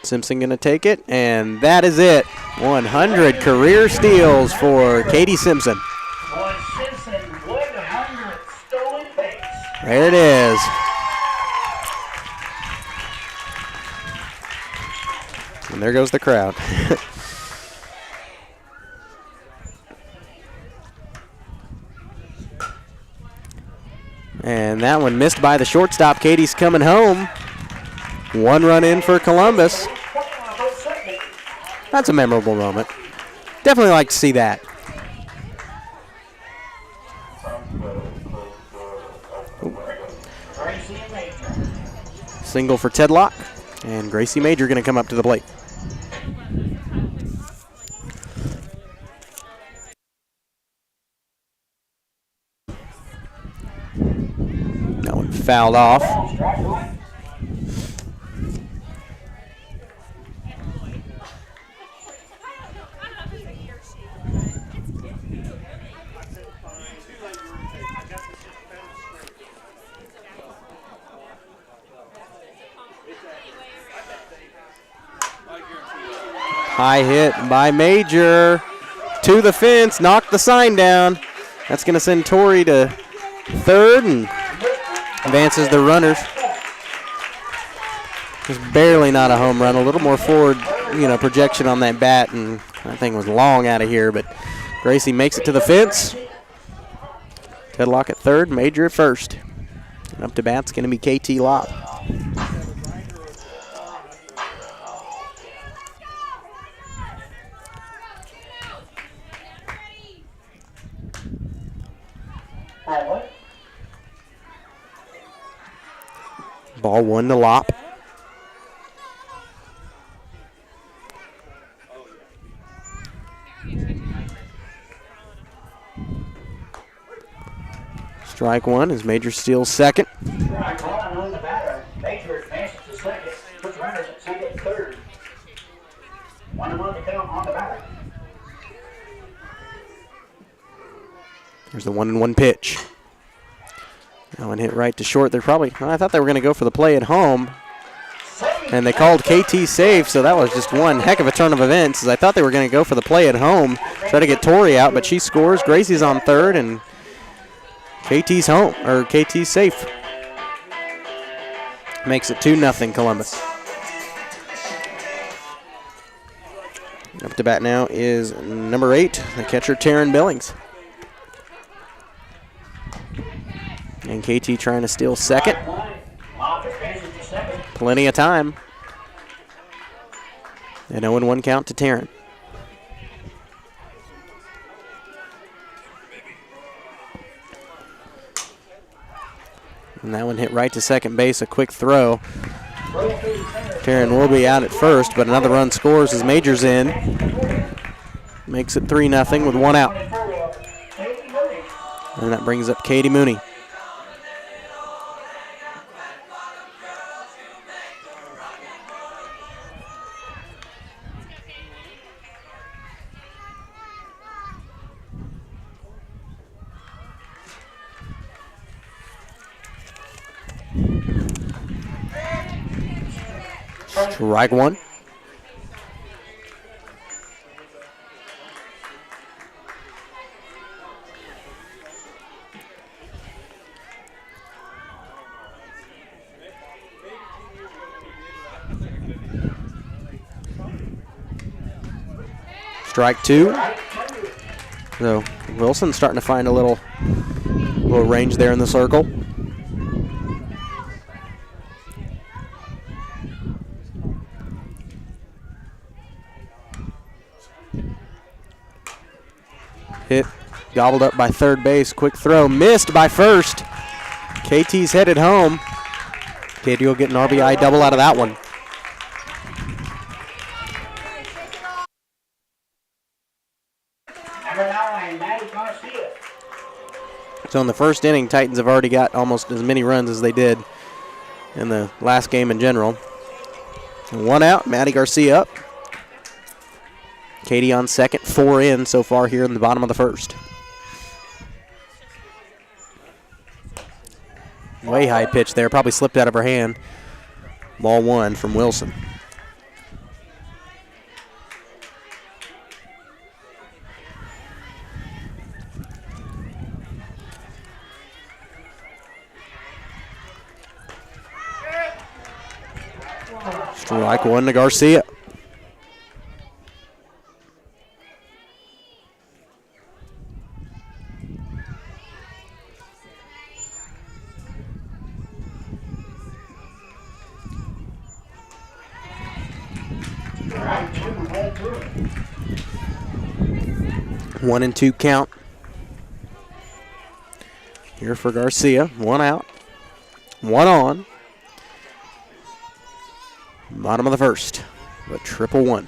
Simpson going to take it, and that is it. 100 career steals for Katie Simpson. There it is. And there goes the crowd. And that one missed by the shortstop. Katie's coming home. 1 run in for Columbus. That's a memorable moment. Definitely like to see that. Single for Tedlock. And Gracie Major going to come up to the plate. fouled off. High hit by Major to the fence, knocked the sign down. That's going to send Torrey to third and advances the runners. Just barely not a home run, a little more forward, projection on that bat, and that thing was long out of here, but Gracie makes it to the fence. Tedlock at third, Major at first. And up to bat's going to be KT Lopp. Ball 1 to Lopp. Strike 1 as Major steals second. Strike 1 on the batter. Major advances to second. Puts runners at second and third. 1-1 to count on the batter. There's the 1-1 pitch. That one hit right to short. I thought they were going to go for the play at home, and they called KT safe, so that was just one heck of a turn of events. As I thought they were going to go for the play at home, try to get Torrey out, but she scores. Gracie's on third, and KT's home, or KT's safe. Makes it 2-0 Columbus. Up to bat now is number 8, the catcher Taryn Billings. And KT trying to steal second. Plenty of time. An 0-1 count to Taryn. And that one hit right to second base, a quick throw. Taryn will be out at first, but another run scores as Major's in. Makes it 3-0 with one out. And that brings up Katie Mooney. Strike 1. Strike 2. So Wilson's starting to find a little range there in the circle. Hit, gobbled up by third base. Quick throw, missed by first. KT's headed home. KT will get an RBI double out of that one. So in the first inning, Titans have already got almost as many runs as they did in the last game in general. And one out, Maddie Garcia up. Katie on second, 4 in so far here in the bottom of the first. Way high pitch there, probably slipped out of her hand. Ball 1 from Wilson. Strike 1 to Garcia. One and 2 count here for Garcia. One out, one on. Bottom of the first, a 1-1.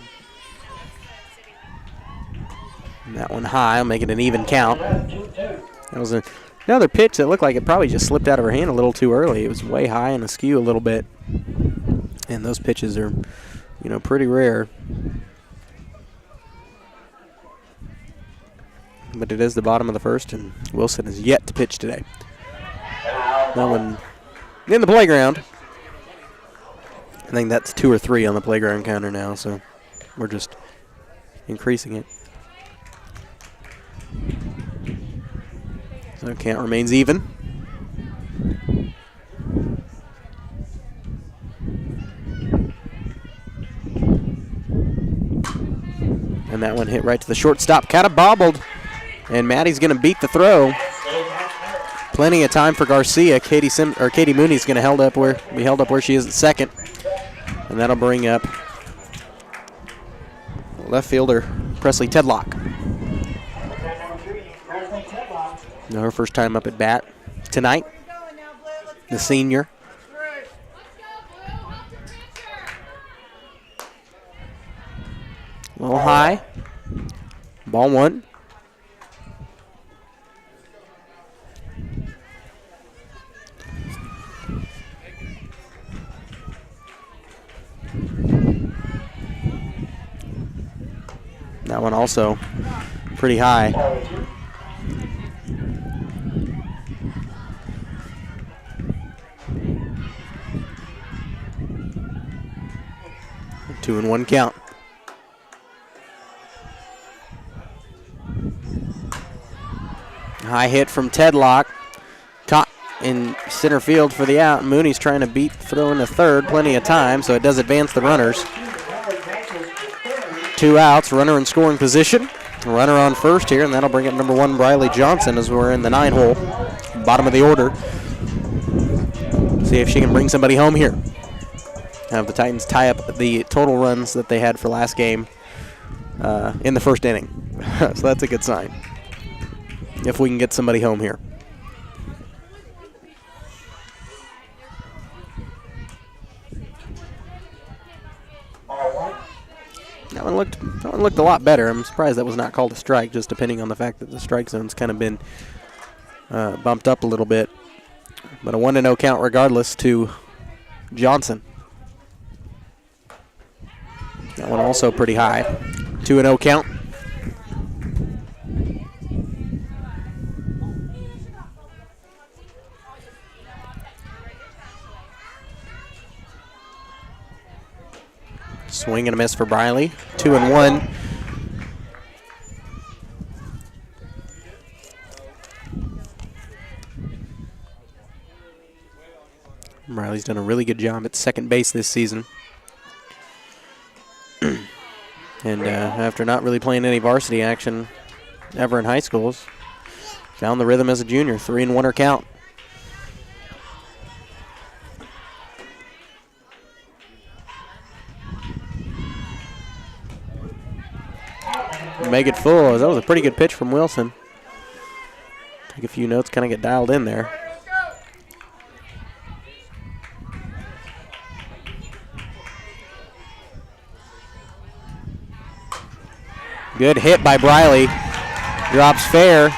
And that one high, I'll make it an even count. That was Another pitch that looked like it probably just slipped out of her hand a little too early. It was way high and askew a little bit. And those pitches are, pretty rare. But it is the bottom of the first, and Wilson is yet to pitch today. That one in the playground. I think that's 2 or 3 on the playground counter now, so we're just increasing it. So count remains even. And that one hit right to the shortstop, kind of bobbled. And Maddie's going to beat the throw. Plenty of time for Garcia. Katie Mooney's going to be held up where she is at second. And that'll bring up left fielder Presley Tedlock. Her first time up at bat tonight. The senior. A little high. Ball 1. That one also pretty high. A 2-1 count. High hit from Tedlock. Caught in center field for the out. Mooney's trying to beat the throw into third. Plenty of time, so it does advance the runners. 2 outs, runner in scoring position. Runner on first here, and that'll bring up number 1, Briley Johnson, as we're in the 9 hole. Bottom of the order. See if she can bring somebody home here. Have the Titans tie up the total runs that they had for last game in the first inning. So that's a good sign. If we can get somebody home here. That one looked a lot better. I'm surprised that was not called a strike, just depending on the fact that the strike zone's kind of been bumped up a little bit. But a 1-0 count regardless to Johnson. That one also pretty high. 2-0 count. Swing and a miss for Briley. 2-1. Briley's done a really good job at second base this season. And after not really playing any varsity action ever in high schools, found the rhythm as a junior. 3-1 count. Make it full. That was a pretty good pitch from Wilson. Take a few notes, kind of get dialed in there. Good hit by Briley. Drops fair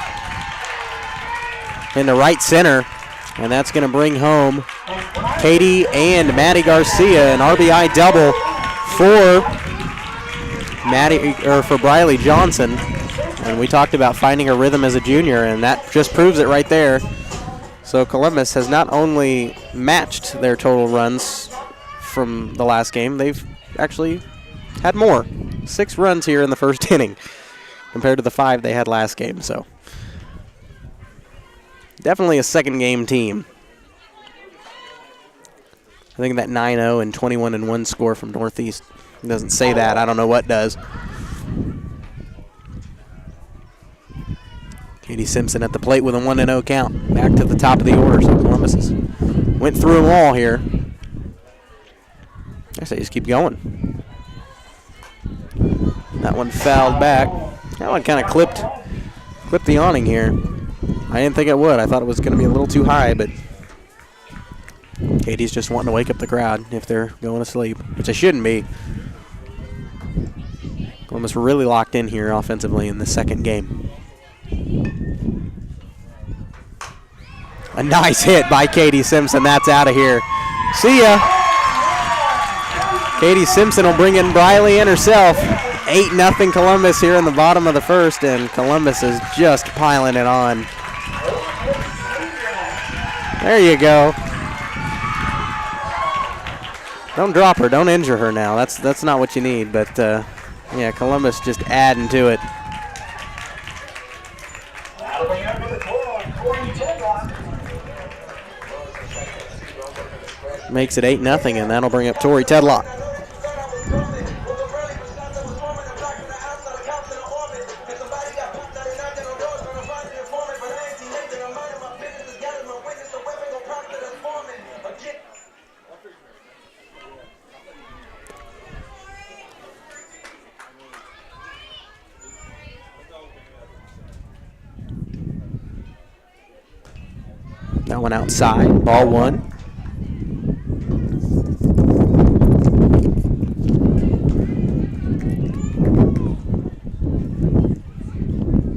into right center. And that's going to bring home Katie and Maddie Garcia, an RBI double for Briley Johnson. And we talked about finding a rhythm as a junior, and that just proves it right there. So Columbus has not only matched their total runs from the last game, they've actually had more. 6 runs here in the first inning compared to the 5 they had last game. So definitely a second game team. I think that 9-0 and 21-1 score from Northeast doesn't say that. I don't know what does. Katie Simpson at the plate with a 1-0 count. Back to the top of the order. So Columbus went through them all here. I say just keep going. That one fouled back. That one kind of clipped the awning here. I didn't think it would. I thought it was going to be a little too high, but Katie's just wanting to wake up the crowd if they're going to sleep, which they shouldn't be. Columbus really locked in here offensively in the second game. A nice hit by Katie Simpson. That's out of here. See ya. Katie Simpson will bring in Briley and herself. 8-0 Columbus here in the bottom of the first, and Columbus is just piling it on. There you go. Don't drop her. Don't injure her now. That's not what you need. But, yeah, Columbus just adding to it. Makes it 8-0, and that'll bring up Tori Tedlock. That one outside, ball one.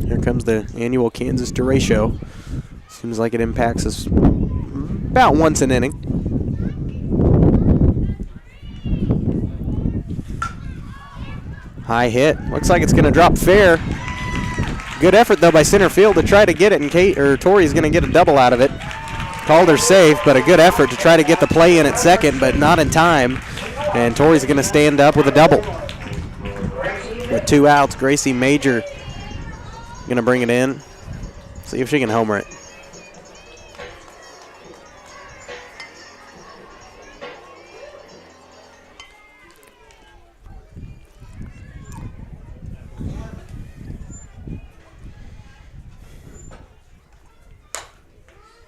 Here comes the annual Kansas derecho. Seems like it impacts us about once an inning. High hit. Looks like it's going to drop fair. Good effort, though, by center field to try to get it, and Tori's going to get a double out of it. Calder safe, but a good effort to try to get the play in at second, but not in time. And Tori's going to stand up with a double. With 2 outs, Gracie Major going to bring it in. See if she can homer it.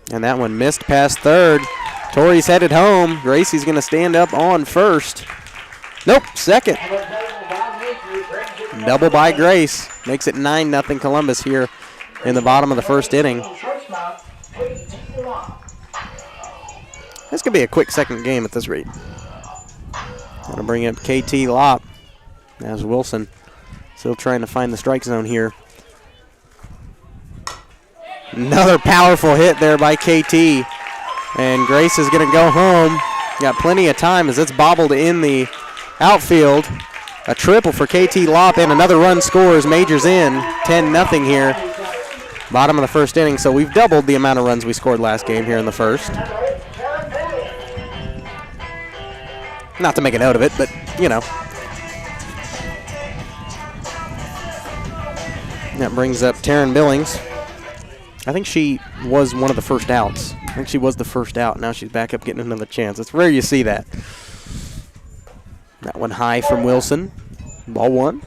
And that one missed past third. Tori's headed home. Gracie's going to stand up on first. Nope, second. Double by Grace. Makes it 9-0 Columbus here in the bottom of the first inning. This could be a quick second game at this rate. Going to bring up KT Lopp as Wilson still trying to find the strike zone here. Another powerful hit there by KT. And Grace is going to go home. Got plenty of time as it's bobbled in the outfield. A triple for KT Lopp, and another run scores. Majors in. 10-0 here. Bottom of the first inning. So we've doubled the amount of runs we scored last game here in the first. Not to make a note of it, but, you know. That brings up Taryn Billings. I think she was one of the first outs. I think she was the first out. Now she's back up getting another chance. It's rare you see that. That one high from Wilson. Ball one.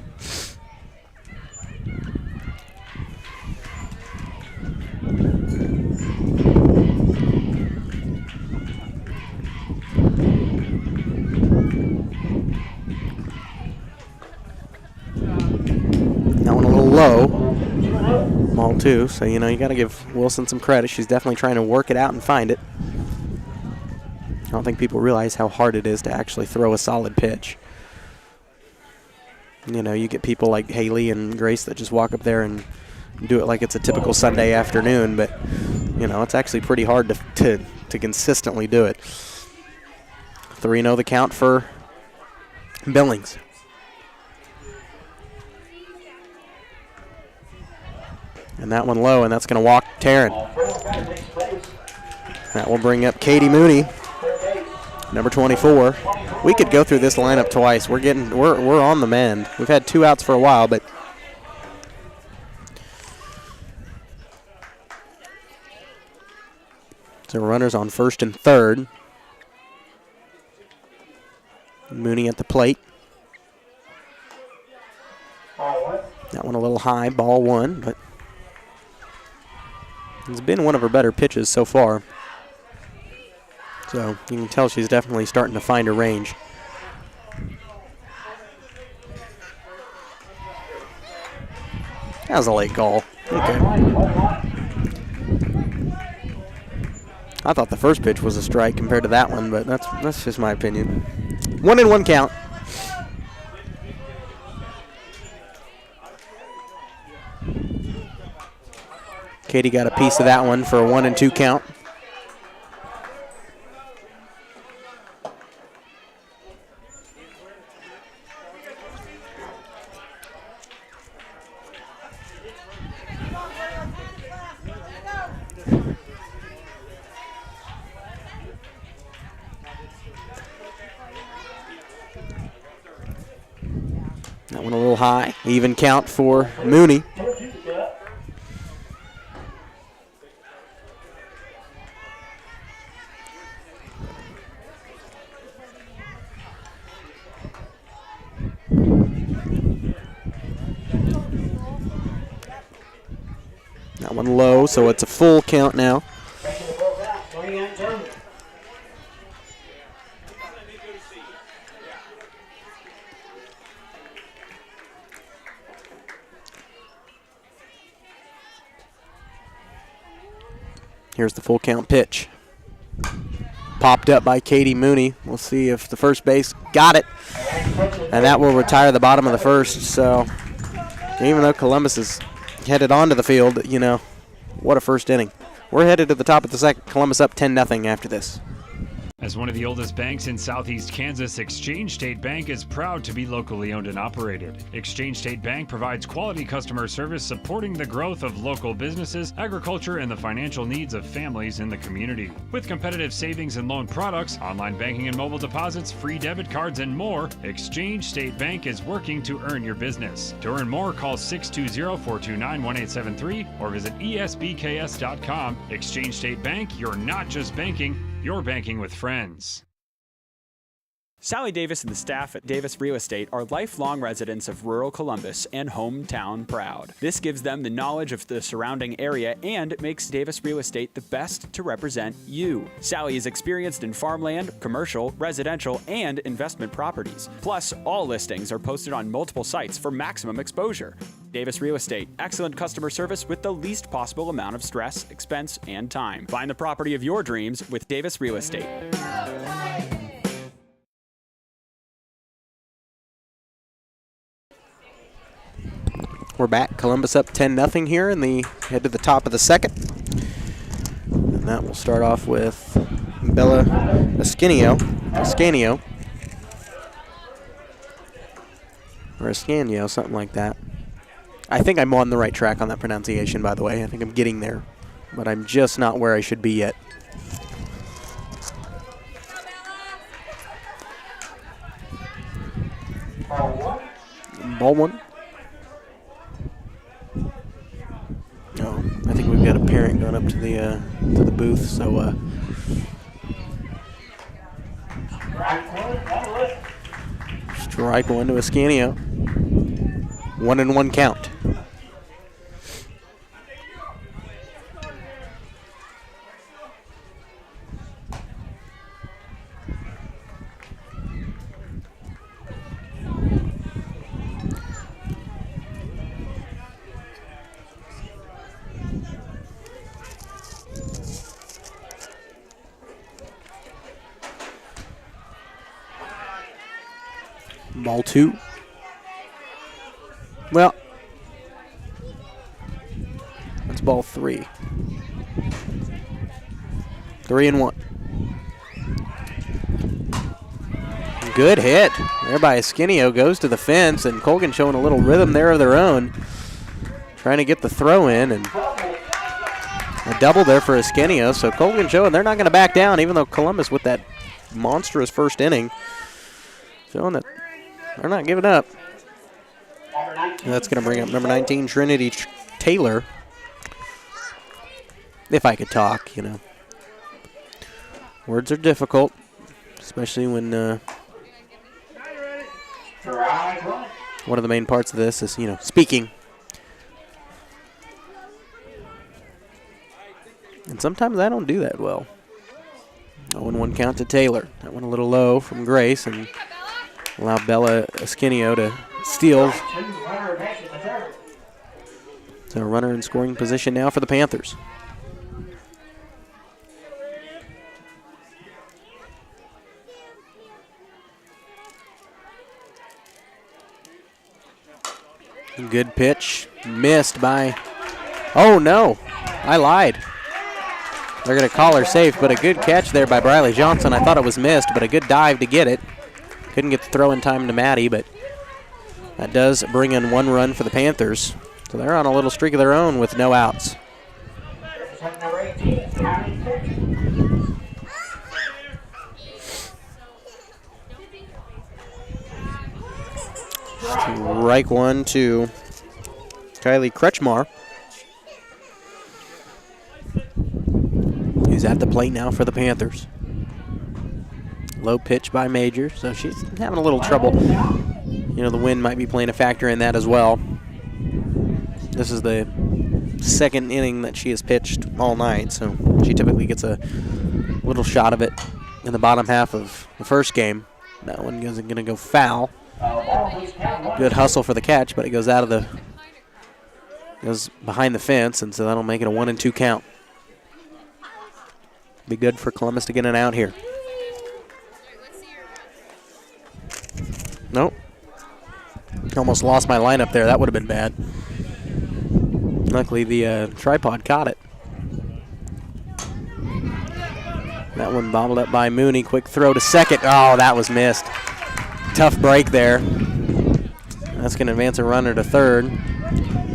That one a little low. Ball two, so you know you got to give Wilson some credit. She's definitely trying to work it out and find it. I don't think people realize how hard it is to actually throw a solid pitch. You know, you get people like Haley and Grace that just walk up there and do it like it's a typical Sunday afternoon, but you know it's actually pretty hard to consistently do it. 3-0 the count for Billings. And that one low, and that's going to walk Taryn. That will bring up Katie Mooney, number 24. We could go through this lineup twice. We're on the mend. We've had 2 outs for a while, but so runners on first and third. Mooney at the plate. That one a little high, ball one, but it's been one of her better pitches so far. So you can tell she's definitely starting to find her range. That was a late call. Okay. I thought the first pitch was a strike compared to that one, but that's just my opinion. 1-1 count. Katie got a piece of that one for a 1-2 count. That one a little high. Even count for Mooney. That one low, so it's a full count now. Here's the full count pitch. Popped up by Katie Mooney. We'll see if the first base got it. And that will retire the bottom of the first. So even though Columbus is headed onto the field, you know, what a first inning. We're headed to the top of the second. Columbus up 10-0 after this. As one of the oldest banks in southeast Kansas, Exchange State Bank is proud to be locally owned and operated. Exchange State Bank provides quality customer service supporting the growth of local businesses, agriculture, and the financial needs of families in the community. With competitive savings and loan products, online banking and mobile deposits, free debit cards, and more, Exchange State Bank is working to earn your business. To earn more, call 620-429-1873 or visit esbks.com. Exchange State Bank, you're not just banking, you're banking with friends. Sally Davis and the staff at Davis Real Estate are lifelong residents of rural Columbus and hometown proud. This gives them the knowledge of the surrounding area and makes Davis Real Estate the best to represent you. Sally is experienced in farmland, commercial, residential, and investment properties. Plus, all listings are posted on multiple sites for maximum exposure. Davis Real Estate, excellent customer service with the least possible amount of stress, expense, and time. Find the property of your dreams with Davis Real Estate. We're back. Columbus up 10-0 here in the head to the top of the second. And that will start off with Bella Ascanio. Or Ascanio, something like that. I think I'm on the right track on that pronunciation, by the way. I think I'm getting there, but I'm just not where I should be yet. Ball one. Oh, I think we've got a parent going up to the booth, so strike one to Ascanio. 1-1 count. Ball two. Well, that's ball three. 3-1. Good hit there by Ascanio. Goes to the fence, and Colgan showing a little rhythm there of their own. Trying to get the throw in, and a double there for Ascanio. So Colgan showing they're not going to back down, even though Columbus with that monstrous first inning showing that they're not giving up. And that's going to bring up number 19, Trinity Taylor. If I could talk, you know. Words are difficult, especially when one of the main parts of this is, you know, speaking. And sometimes I don't do that well. 0-1 count to Taylor. That one a little low from Grace, and allow Bella Ascanio to steal. So a runner in scoring position now for the Panthers. Good pitch. Missed by... Oh, no. I lied. They're going to call her safe, but a good catch there by Briley Johnson. I thought it was missed, but a good dive to get it. Couldn't get the throw in time to Maddie, but that does bring in one run for the Panthers. So they're on a little streak of their own with no outs. Strike one to Kylie Kretschmar. Who's at the plate now for the Panthers. Low pitch by Major, so she's having a little trouble. You know, the wind might be playing a factor in that as well. This is the second inning that she has pitched all night, so she typically gets a little shot of it in the bottom half of the first game. That one isn't going to go foul. Good hustle for the catch, but it goes out of the, goes behind the fence, and so that'll make it a 1-2 count. Be good for Columbus to get an out here. Nope. Almost lost my lineup there. That would have been bad. Luckily, the tripod caught it. That one bobbled up by Mooney. Quick throw to second. Oh, that was missed. Tough break there. That's going to advance a runner to third.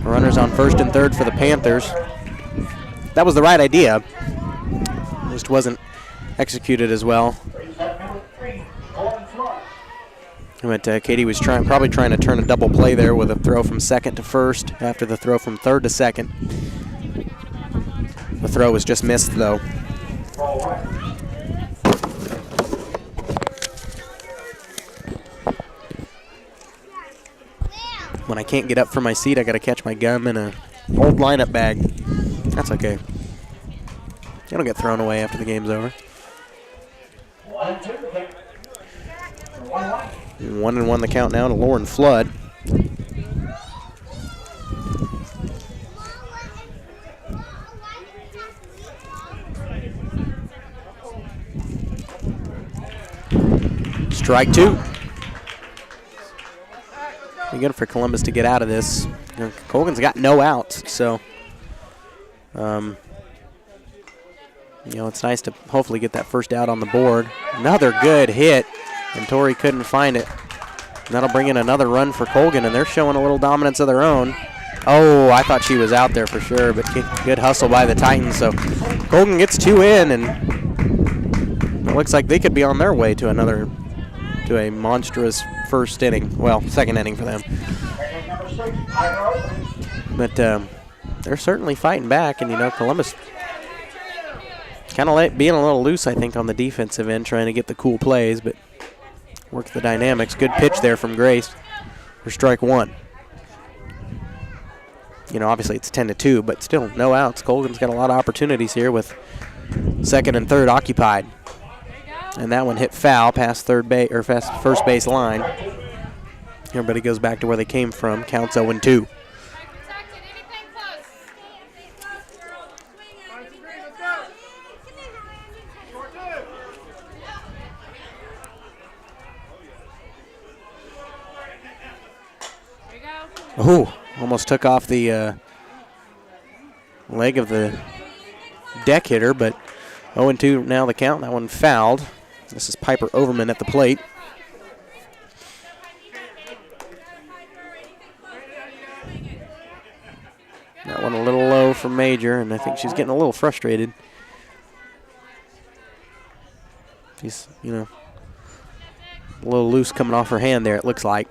Runners on first and third for the Panthers. That was the right idea. Just wasn't executed as well. But Katie was probably trying to turn a double play there with a throw from second to first after the throw from third to second. The throw was just missed, though. When I can't get up from my seat, I got to catch my gum in an old lineup bag. That's okay. It'll get thrown away after the game's over. 1-1 the count now to Lauren Flood. Strike two. Be good for Columbus to get out of this. Colgan's got no outs, so you know, it's nice to hopefully get that first out on the board. Another good hit, and Tori couldn't find it. And that'll bring in another run for Colgan, and they're showing a little dominance of their own. Oh, I thought she was out there for sure, but good hustle by the Titans. So Colgan gets two in, and it looks like they could be on their way to a monstrous first inning. Well, second inning for them. But they're certainly fighting back, and you know, Columbus kind of being a little loose, I think, on the defensive end, trying to get the cool plays, but work the dynamics. Good pitch there from Grace for strike one. You know, obviously it's 10-2, but still no outs. Colgan's got a lot of opportunities here with second and third occupied. And that one hit foul past first base line. Everybody goes back to where they came from. Counts 0-2. Oh, almost took off the leg of the deck hitter, but 0-2 now the count. That one fouled. This is Piper Overman at the plate. That one a little low from Major, and I think she's getting a little frustrated. She's, you know, a little loose coming off her hand there, it looks like.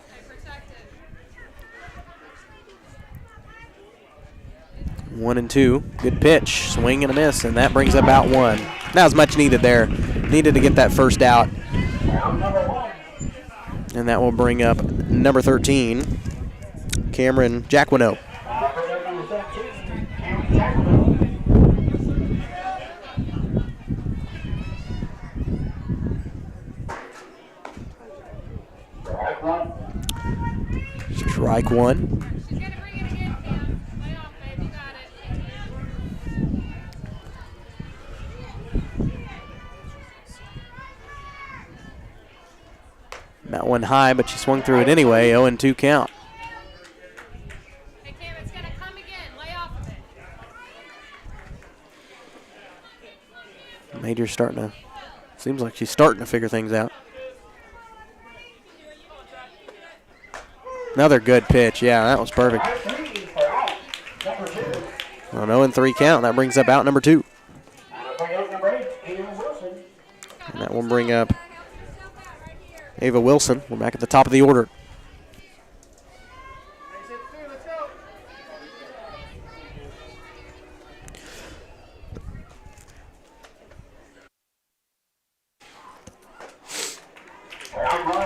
1-2. Good pitch. Swing and a miss, and that brings up out one. That was much needed there. Needed to get that first out. And that will bring up number 13, Cameron Jacquino. Strike one. That one high, but she swung through it anyway. 0-2 count. Hey, Cam, it's going to come again. Lay off of it. Major's starting to, seems like she's starting to figure things out. Another good pitch. Yeah, that was perfect. An 0-3 count. That brings up out number 2. And that will bring up Ava Wilson. We're back at the top of the order.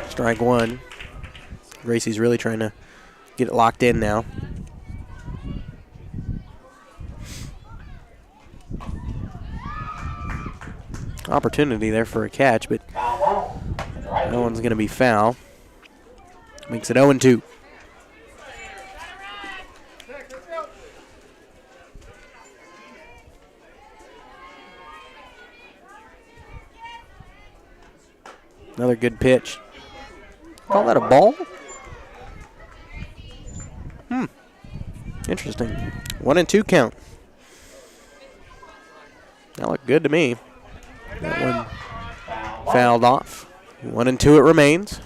Strike one. Gracie's really trying to get it locked in now. Opportunity there for a catch, but no one's going to be foul. Makes it 0-2. Another good pitch. Call that a ball? Interesting. 1-2 count. That looked good to me. That one fouled off. 1-2 it remains.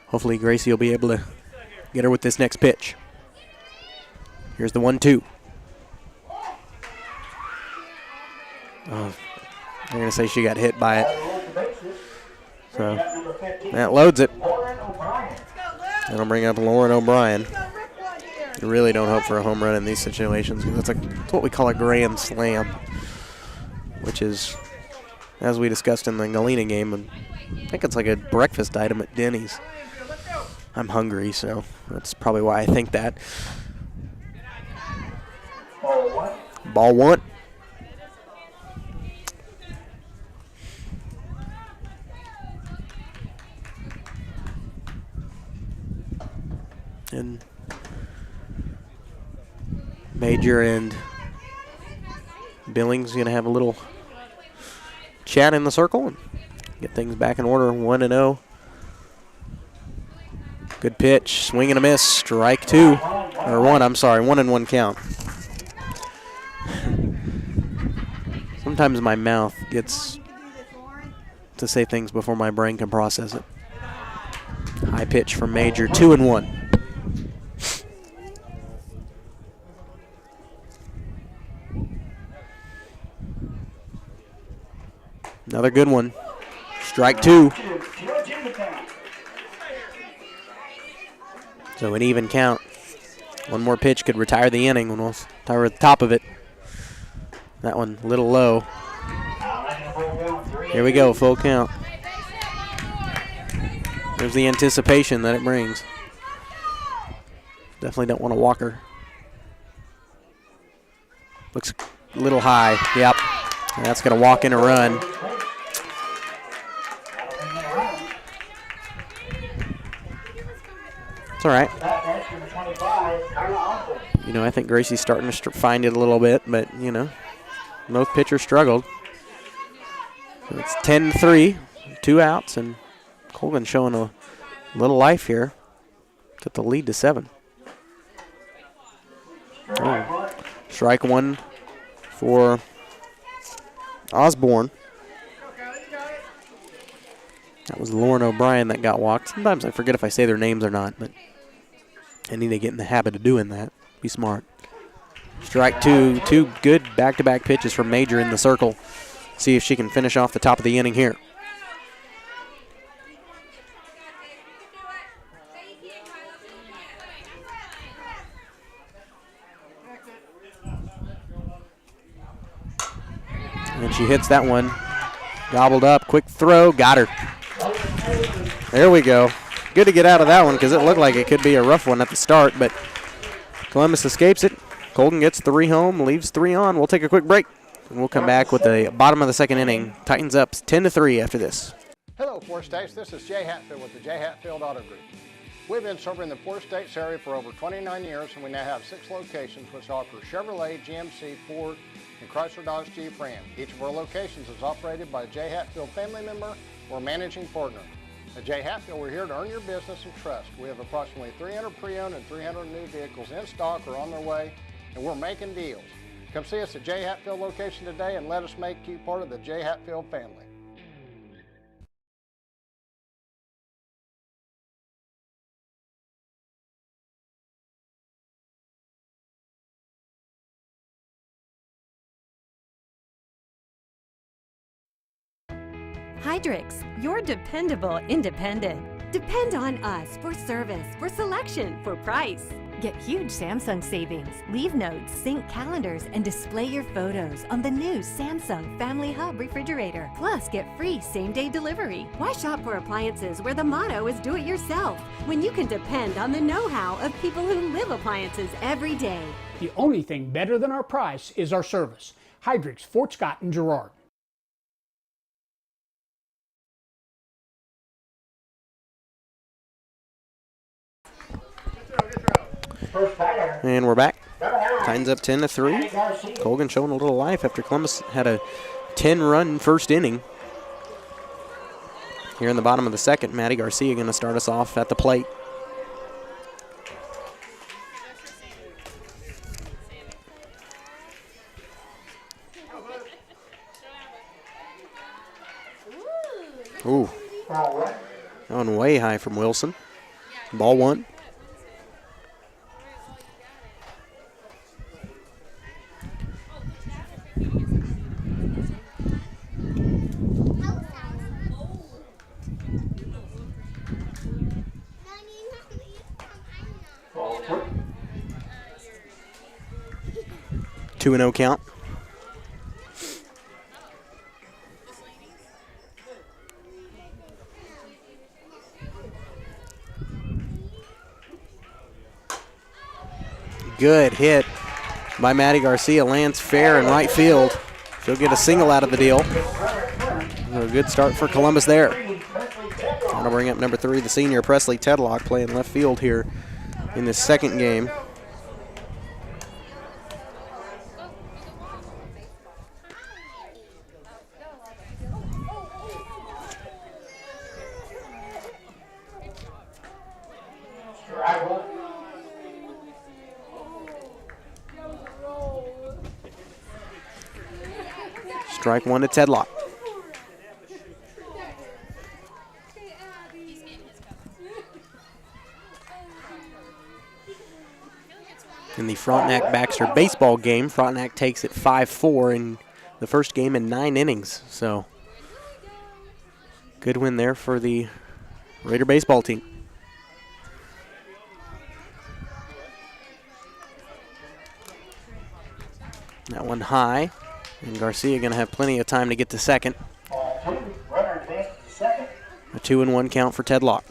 Hopefully Gracie will be able to get her with this next pitch. Here's the 1-2. Oh, they're going to say she got hit by it. So that loads it. That'll bring up Lauren O'Brien. You really don't hope for a home run in these situations. It's what we call a grand slam, which is, as we discussed in the Galena game, I think it's like a breakfast item at Denny's. I'm hungry, so that's probably why I think that. Ball one. And Major and Billings going to have a little chat in the circle and get things back in order. 1-0. Good pitch, swing and a miss, strike two. Or one, I'm sorry, 1-1 count. Sometimes my mouth gets to say things before my brain can process it. High pitch from Major, 2-1. Another good one. Strike two. So an even count. One more pitch could retire the inning when we'll retire at the top of it. That one a little low. Here we go, full count. There's the anticipation that it brings. Definitely don't want to walk her. Looks a little high. Yep. That's going to walk in a run. It's all right. You know, I think Gracie's starting to find it a little bit, but, you know, both pitchers struggled. So it's 10-3, 2 outs, and Colgan showing a little life here. Got the lead to 7. Oh. Strike one for Osborne. That was Lauren O'Brien that got walked. Sometimes I forget if I say their names or not, but I need to get in the habit of doing that. Be smart. Strike two. Two good back-to-back pitches from Major in the circle. See if she can finish off the top of the inning here. And she hits that one. Gobbled up, quick throw, got her. There we go. Good to get out of that one because it looked like it could be a rough one at the start, but Columbus escapes it. Colgan gets 3 home, leaves 3 on. We'll take a quick break, and we'll come back with the bottom of the second inning. Titans up 10-3 after this. Hello, Forest States. This is Jay Hatfield with the Jay Hatfield Auto Group. We've been serving the Forest States area for over 29 years, and we now have 6 locations which offer Chevrolet, GMC, Ford, and Chrysler Dodge Jeep Ram. Each of our locations is operated by a Jay Hatfield family member or managing partner. At Jay Hatfield, we're here to earn your business and trust. We have approximately 300 pre-owned and 300 new vehicles in stock or on their way, and we're making deals. Come see us at Jay Hatfield location today and let us make you part of the Jay Hatfield family. Hydrix, your dependable independent. Depend on us for service, for selection, for price. Get huge Samsung savings. Leave notes, sync calendars, and display your photos on the new Samsung Family Hub refrigerator. Plus, get free same-day delivery. Why shop for appliances where the motto is do it yourself when you can depend on the know-how of people who live appliances every day? The only thing better than our price is our service. Hydrix, Fort Scott, and Girard. And we're back. Titans up 10-3. Colgan showing a little life after Columbus had a 10-run first inning. Here in the bottom of the second, Maddie Garcia going to start us off at the plate. Ooh. That one way high from Wilson. Ball one. Two and 0 count. Good hit by Maddie Garcia. Lands fair in right field. She'll get a single out of the deal. A good start for Columbus there. That'll bring up number 3, the senior Presley Tedlock, playing left field here in this second game. Strike one to Tedlock. In the Frontenac-Baxter baseball game, Frontenac takes it 5-4 in the first game in 9 innings. So, good win there for the Raider baseball team. That one high, and Garcia going to have plenty of time to get to second. A 2-1 count for Tedlock.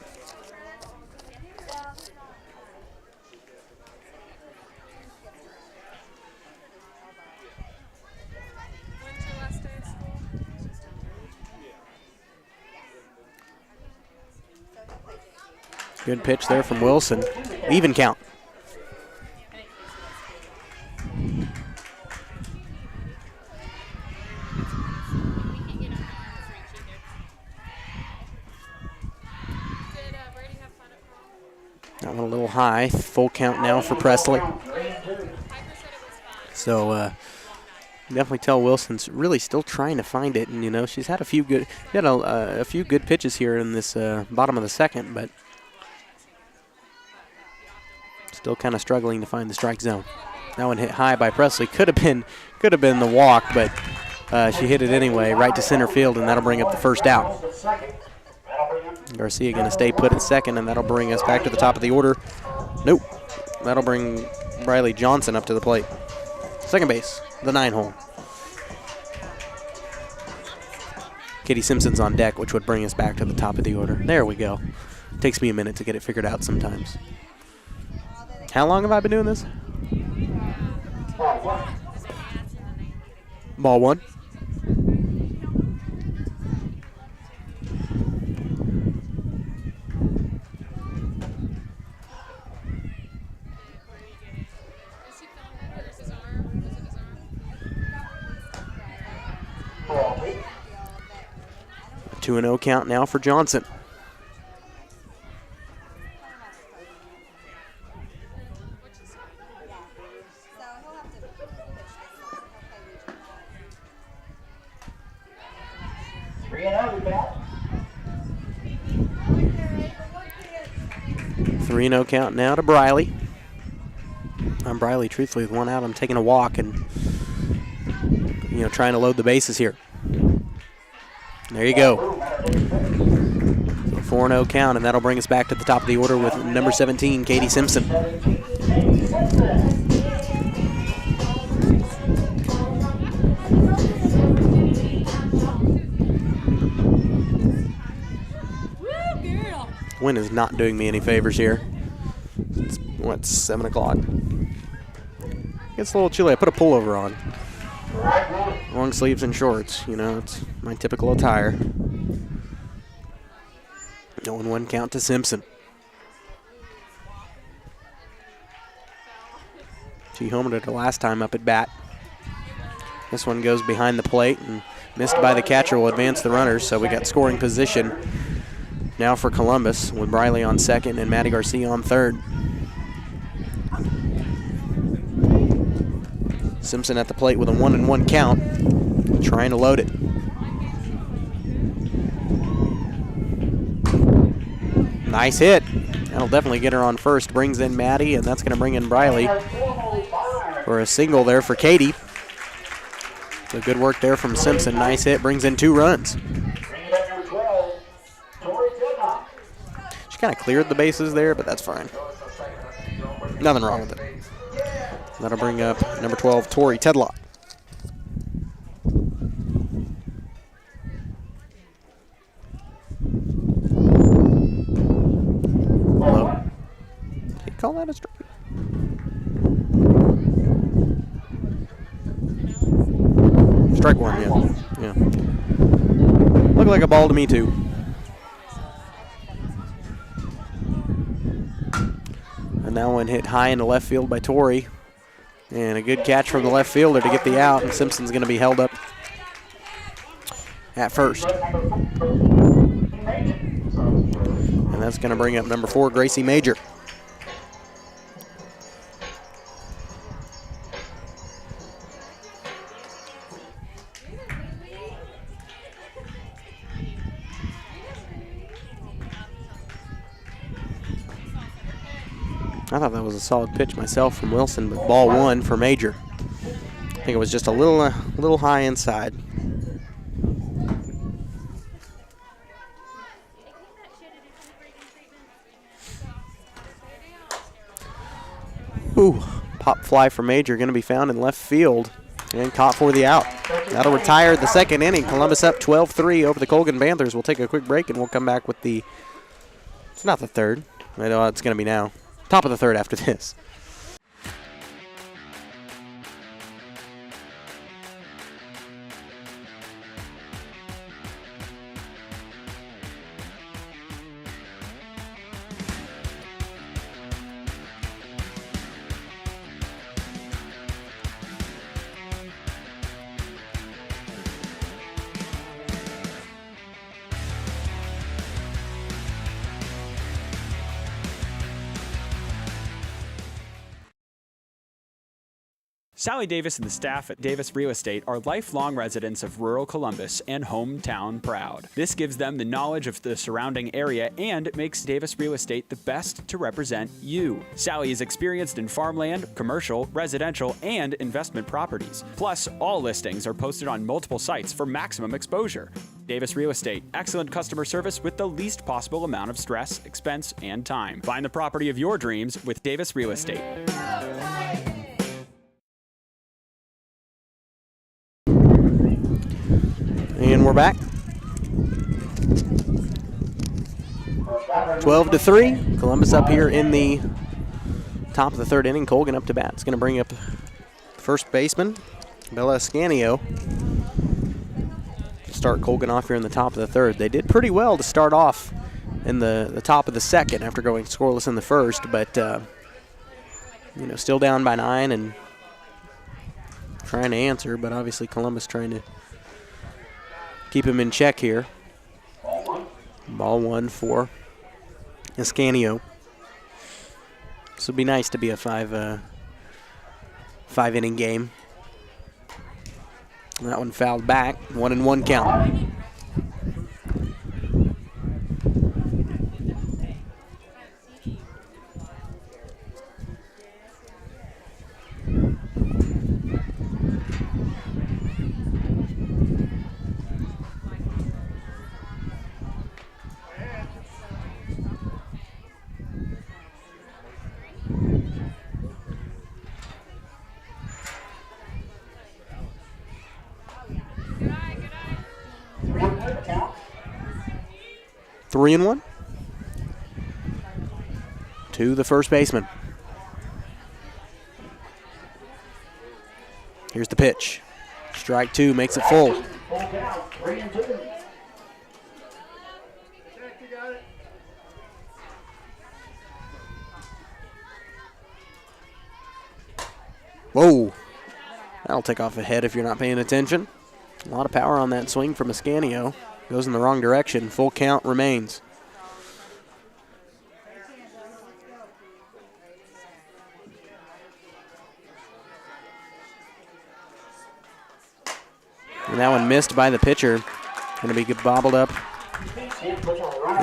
Good pitch there from Wilson. Even count. That one a little high. Full count now for Presley. So definitely tell Wilson's really still trying to find it, and you know she's had a few good, a few good pitches here in this bottom of the second, but still kind of struggling to find the strike zone. That one hit high by Presley. Could have been the walk, but she hit it anyway, right to center field, and that'll bring up the first out. Garcia going to stay put at second, and that'll bring us back to the top of the order. Nope. That'll bring Briley Johnson up to the plate. Second base, the 9-hole. Katie Simpson's on deck, which would bring us back to the top of the order. There we go. Takes me a minute to get it figured out sometimes. How long have I been doing this? Ball one. A 2-0 count now for Johnson. Three 3-0 count now to Briley. I'm Briley, truthfully, with one out. I'm taking a walk and, trying to load the bases here. There you go. So 4-0 count, and that'll bring us back to the top of the order with number 17, Katie Simpson. Wind is not doing me any favors here. It's, what, 7 o'clock? It's a little chilly. I put a pullover on. Long sleeves and shorts, you know, it's my typical attire. 0-1 count to Simpson. She homered it the last time up at bat. This one goes behind the plate and missed by the catcher, will advance the runners, so we got scoring position now for Columbus with Briley on second and Maddie Garcia on third. Simpson at the plate with a 1-1 count, trying to load it. Nice hit. That'll definitely get her on first. Brings in Maddie, and that's going to bring in Briley for a single there for Katie. So good work there from Simpson. Nice hit. Brings in 2 runs. She kind of cleared the bases there, but that's fine. Nothing wrong with it. That'll bring up number 12, Tori Tedlock. Hello. Did you call that a strike? Strike one, yeah. Looked like a ball to me, too. And that one hit high into left field by Tori. And a good catch from the left fielder to get the out, and Simpson's going to be held up at first. And that's going to bring up number 4, Gracie Major. I thought that was a solid pitch myself from Wilson, but ball 1 for Major. I think it was just a little high inside. Ooh, pop fly for Major, going to be found in left field and caught for the out. That'll retire the second inning. Columbus up 12-3 over the Colgan Panthers. We'll take a quick break and we'll come back with the, it's not the third, I know it's going to be now. Top of the third after this. Sally Davis and the staff at Davis Real Estate are lifelong residents of rural Columbus and hometown proud. This gives them the knowledge of the surrounding area and makes Davis Real Estate the best to represent you. Sally is experienced in farmland, commercial, residential, and investment properties. Plus, all listings are posted on multiple sites for maximum exposure. Davis Real Estate, excellent customer service with the least possible amount of stress, expense, and time. Find the property of your dreams with Davis Real Estate. And we're back. 12-3. Columbus up here in the top of the third inning. Colgan up to bat. It's going to bring up first baseman, Bella Scanio. Start Colgan off here in the top of the third. They did pretty well to start off in the top of the second after going scoreless in the first, but you know, still down by 9 and trying to answer, but obviously Columbus trying to keep him in check here. Ball 1 for Escanio. This would be nice to be a five inning game. That one fouled back. 1-1 count. 3-1 to the first baseman. Here's the pitch. Strike 2 makes it full. Full count, 3-2. Whoa. That'll take off a head if you're not paying attention. A lot of power on that swing from Ascanio. Goes in the wrong direction. Full count remains. And that one missed by the pitcher. Going to be bobbled up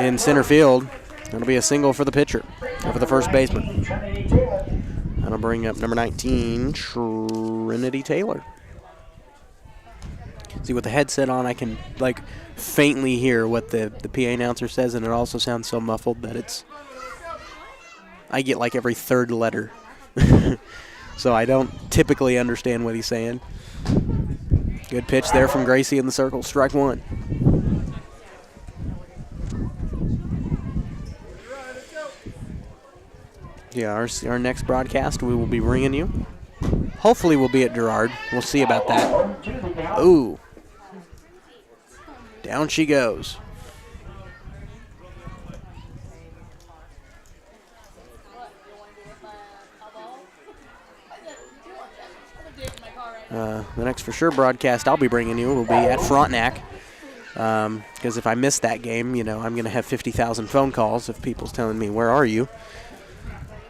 in center field. That'll be a single for the pitcher, or for the first baseman. That'll bring up number 19, Trinity Taylor. See, with the headset on, I can like faintly hear what the PA announcer says, and it also sounds so muffled that I get like every third letter. So I don't typically understand what he's saying. Good pitch there from Gracie in the circle, strike 1. Yeah, our next broadcast we will be bringing you. Hopefully we'll be at Girard. We'll see about that. Ooh. Down she goes. The next for sure broadcast I'll be bringing you will be at Frontenac. Because if I miss that game, you know, I'm going to have 50,000 phone calls if people's telling me, where are you?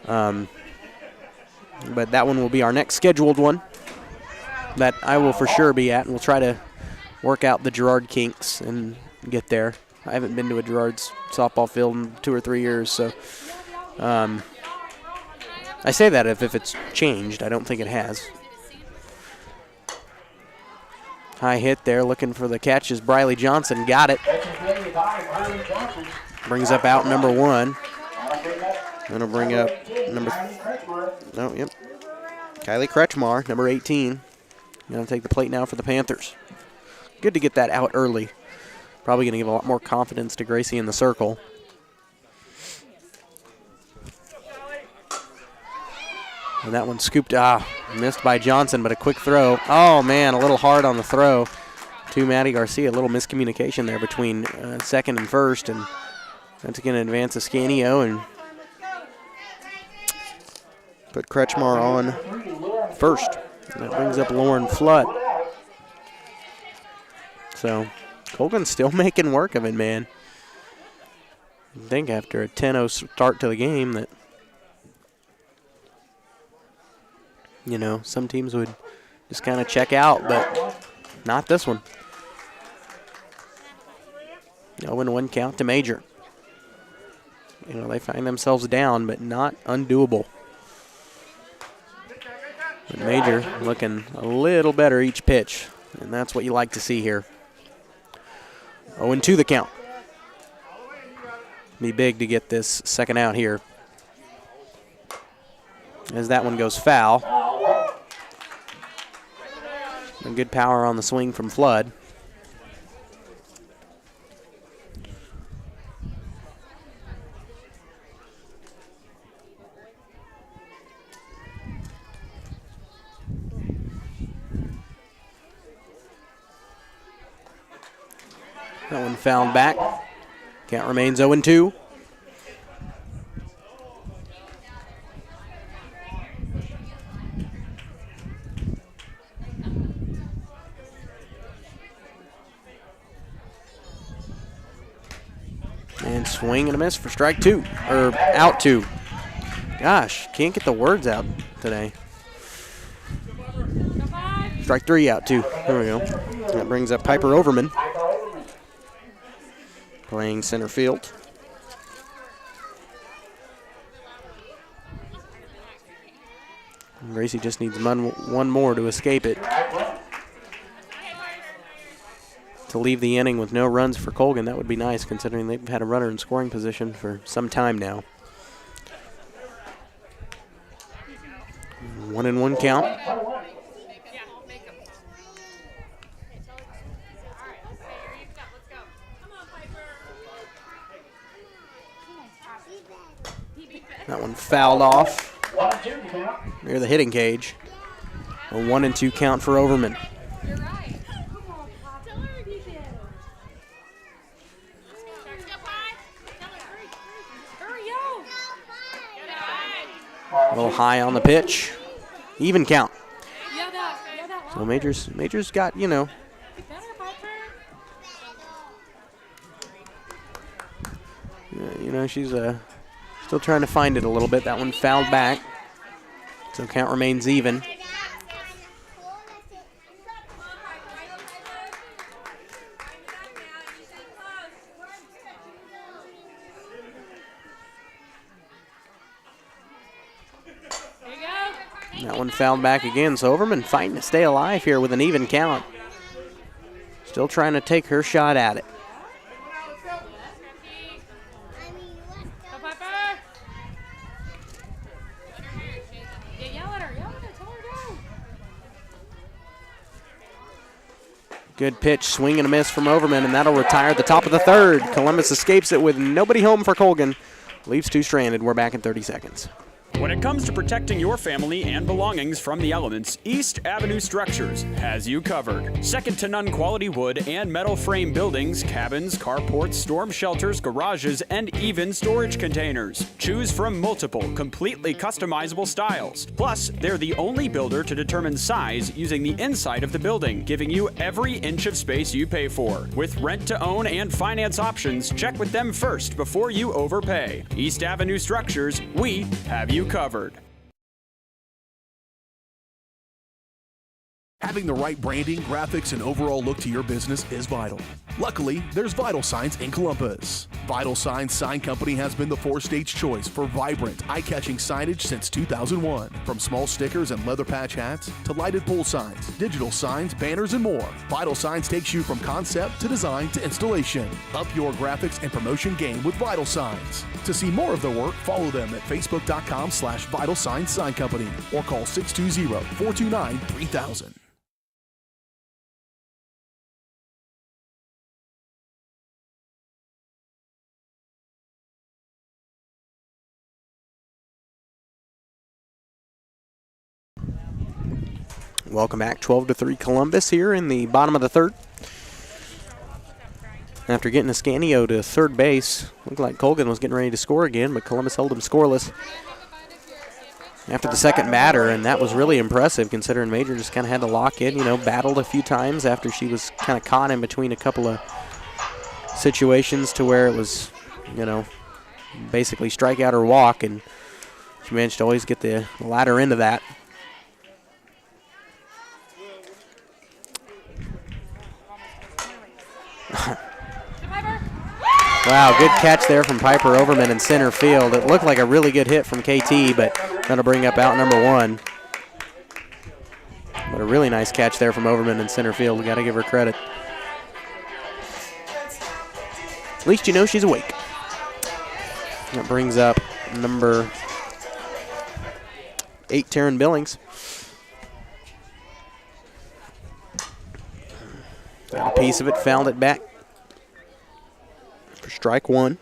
But that one will be our next scheduled one that I will for sure be at, and we'll try to work out the Girard kinks and get there. I haven't been to a Girard's softball field in 2 or 3 years, so I say that if it's changed. I don't think it has. High hit there, looking for the catch is Briley Johnson. Got it. Brings up out number 1. That'll bring up Kylie Kretschmar, number 18. Going to take the plate now for the Panthers. Good to get that out early. Probably going to give a lot more confidence to Gracie in the circle. And that one scooped, missed by Johnson, but a quick throw. Oh, man, a little hard on the throw to Maddie Garcia. A little miscommunication there between second and first, and that's going to advance Ascanio and put Kretschmar on first. And that brings up Lauren Flood. So Colgan's still making work of it, man. I think after a 10-0 start to the game that, you know, some teams would just kind of check out, but not this one. 0-1 count to Major. You know, they find themselves down, but not undoable. But Major looking a little better each pitch, and that's what you like to see here. 0-2 the count. Be big to get this second out here, as that one goes foul. And good power on the swing from Flood. That one fouled back. Count remains 0-2. And swing and a miss for strike 2, or out 2. Gosh, can't get the words out today. Strike 3, out 2. There we go. That brings up Piper Overman, playing center field. Gracie just needs one more to escape it, to leave the inning with no runs for Colgan. That would be nice, considering they've had a runner in scoring position for some time now. 1-1 count. That one fouled off 1-2 count. near the hitting cage. A 1-2 count for Overman. A little high on the pitch. Even count. So Major's got, you know, she's still trying to find it a little bit. That one fouled back. So count remains even. That one fouled back again, so Overman fighting to stay alive here with an even count. Still trying to take her shot at it. Good pitch, swing and a miss from Overman, and that'll retire at the top of the third. Columbus escapes it with nobody home for Colgan. Leaves two stranded. We're back in 30 seconds. When it comes to protecting your family and belongings from the elements, East Avenue Structures has you covered. Second to none quality wood and metal frame buildings, cabins, carports, storm shelters, garages, and even storage containers. Choose from multiple, completely customizable styles. Plus, they're the only builder to determine size using the inside of the building, giving you every inch of space you pay for. With rent to own and finance options, check with them first before you overpay. East Avenue Structures, we have you covered. Having the right branding, graphics, and overall look to your business is vital. Luckily, there's Vital Signs in Columbus. Vital Signs Sign Company has been the four-state's choice for vibrant, eye-catching signage since 2001. From small stickers and leather patch hats to lighted pole signs, digital signs, banners, and more, Vital Signs takes you from concept to design to installation. Up your graphics and promotion game with Vital Signs. To see more of their work, follow them at facebook.com/Vital Signs Sign Company or call 620-429-3000. Welcome back, 12-3 Columbus here in the bottom of the third. After getting Ascanio to third base, looked like Colgan was getting ready to score again, but Columbus held him scoreless after the second batter, and that was really impressive considering Major just kind of had to lock in, battled a few times after she was kind of caught in between a couple of situations to where it was, basically strikeout or walk, and she managed to always get the latter end of that. Wow, good catch there from Piper Overman in center field. It looked like a really good hit from KT, but that'll bring up out number one. But a really nice catch there from Overman in center field. We got to give her credit. At least you know she's awake. That brings up number 8, Taryn Billings. Got a piece of it, fouled it back for strike one.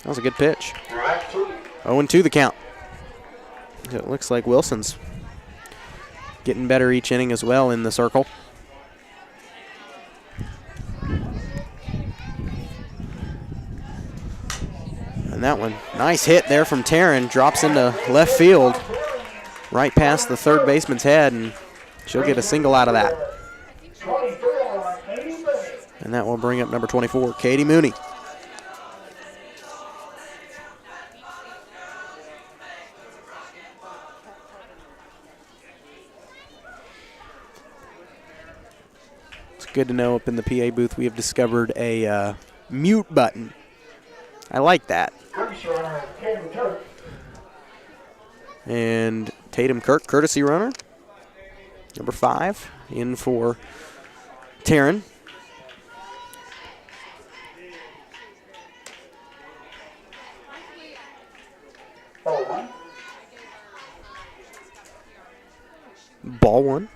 That was a good pitch. 0-2 the count. It looks like Wilson's getting better each inning as well in the circle. And that one, nice hit there from Taryn, drops into left field, right past the third baseman's head, and she'll get a single out of that. And that will bring up number 24, Katie Mooney. It's good to know up in the PA booth we have discovered a mute button. I like that. And Tatum Kirk, courtesy runner. Number 5, in for Taryn. ball one.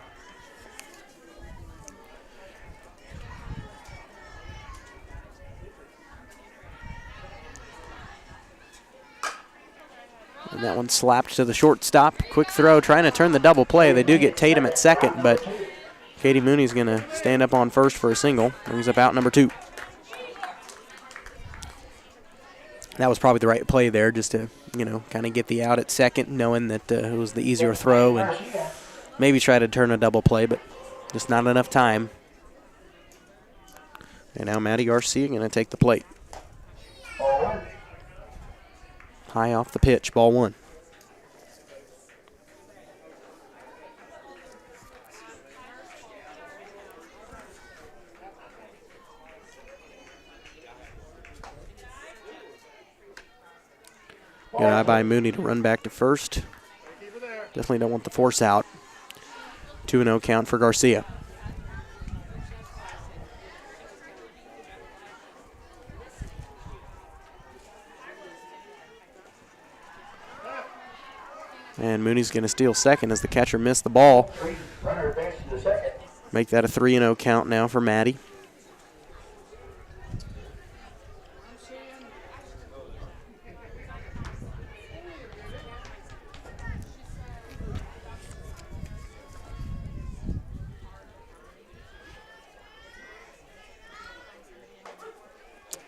And that one slapped to the shortstop. Quick throw, trying to turn the double play. They do get Tatum at second, but Katie Mooney's going to stand up on first for a single. Brings up out number 2. That was probably the right play there, just to, kind of get the out at second, knowing that it was the easier throw, and maybe try to turn a double play, but just not enough time. And now Maddie Garcia going to take the plate. High off the pitch, ball 1. Good eye by Mooney to run back to first. Definitely don't want the force out. 2-0 count for Garcia. And Mooney's going to steal second as the catcher missed the ball. Make that a 3-0 count now for Maddie.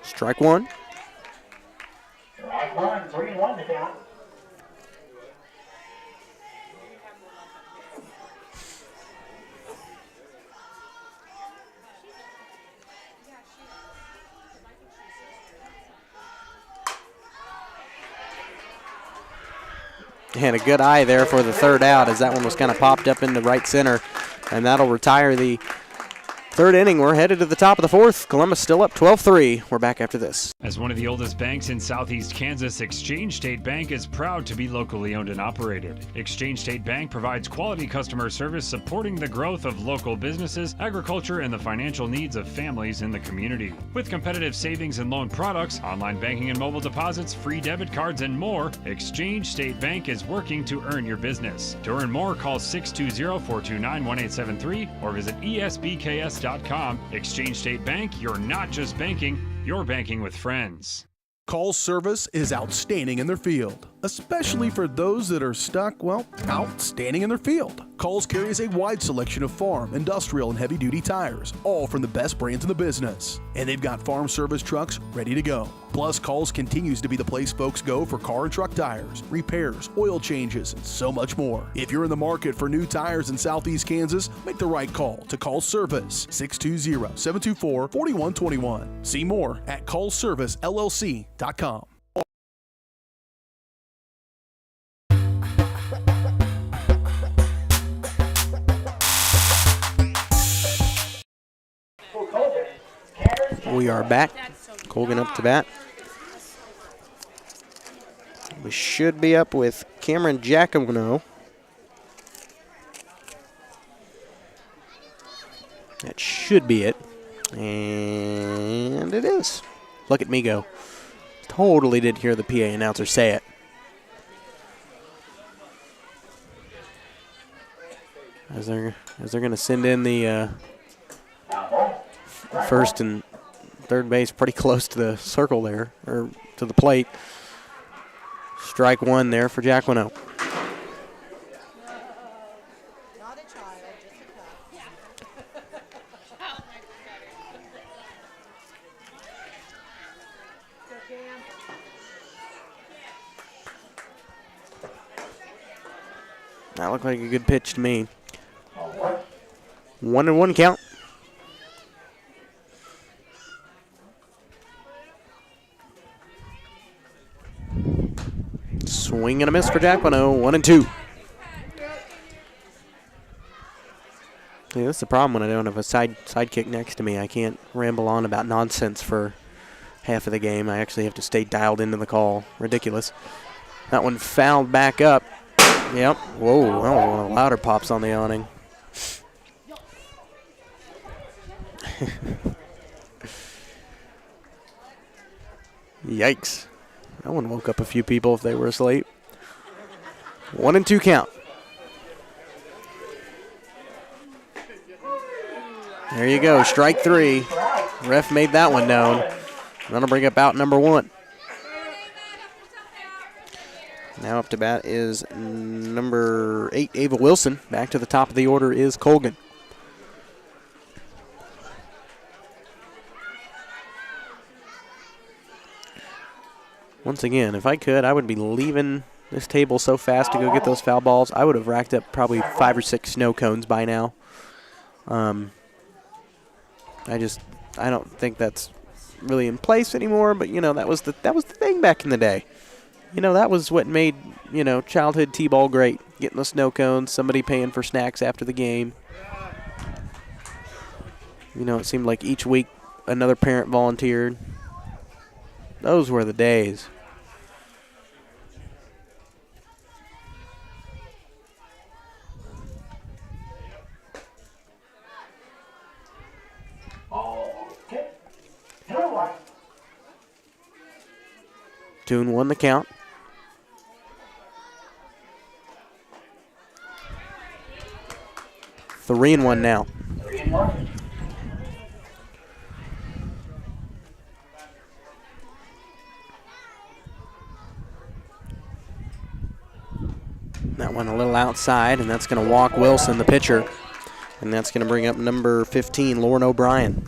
Strike 1. Strike 1, 3-1 to count. And a good eye there for the third out, as that one was kind of popped up into right center. And that'll retire the third inning. We're headed to the top of the fourth. Columbus still up 12-3. We're back after this. As one of the oldest banks in Southeast Kansas, Exchange State Bank is proud to be locally owned and operated. Exchange State Bank provides quality customer service supporting the growth of local businesses, agriculture, and the financial needs of families in the community. With competitive savings and loan products, online banking and mobile deposits, free debit cards, and more, Exchange State Bank is working to earn your business. To earn more, call 620-429-1873 or visit esbks.com. Exchange State Bank, you're not just banking, you're banking with friends. Call's service is outstanding in their field, especially for those that are stuck, outstanding in their field. Call's carries a wide selection of farm, industrial, and heavy-duty tires, all from the best brands in the business. And they've got farm service trucks ready to go. Plus, Call's continues to be the place folks go for car and truck tires, repairs, oil changes, and so much more. If you're in the market for new tires in Southeast Kansas, make the right call to Call's Service, 620-724-4121. See more at callservicellc.com. We are back. Colgan up to bat. We should be up with Cameron Giacomo. That should be it. And it is. Look at me go. Totally didn't hear the PA announcer say it. As they're going to send in the first and third base pretty close to the circle there, or to the plate. Strike 1 there for Jacquino. That looked like a good pitch to me. 1-1 count. Swing and a miss for Jacquino. 1-2. Yeah, that's the problem when I don't have a sidekick next to me. I can't ramble on about nonsense for half of the game. I actually have to stay dialed into the call. Ridiculous. That one fouled back up. Yep. Whoa, that was one of the louder pops on the awning. Yikes. That one woke up a few people if they were asleep. 1-2 count. There you go, strike 3. Ref made that one known. That'll bring up out number 1. Now up to bat is number 8, Ava Wilson. Back to the top of the order is Colgan. Once again, if I could, I would be leaving this table so fast to go get those foul balls. I would have racked up probably 5 or 6 snow cones by now. I don't think that's really in place anymore, but you know, that was the thing back in the day. You know, that was what made, you know, childhood T-ball great. Getting the snow cones, somebody paying for snacks after the game. You know, it seemed like each week another parent volunteered. Those were the days. Okay. 2-1 the count. 3-1 now. 3-1. That one a little outside, and that's going to walk Wilson, the pitcher. And that's going to bring up number 15, Lauren O'Brien.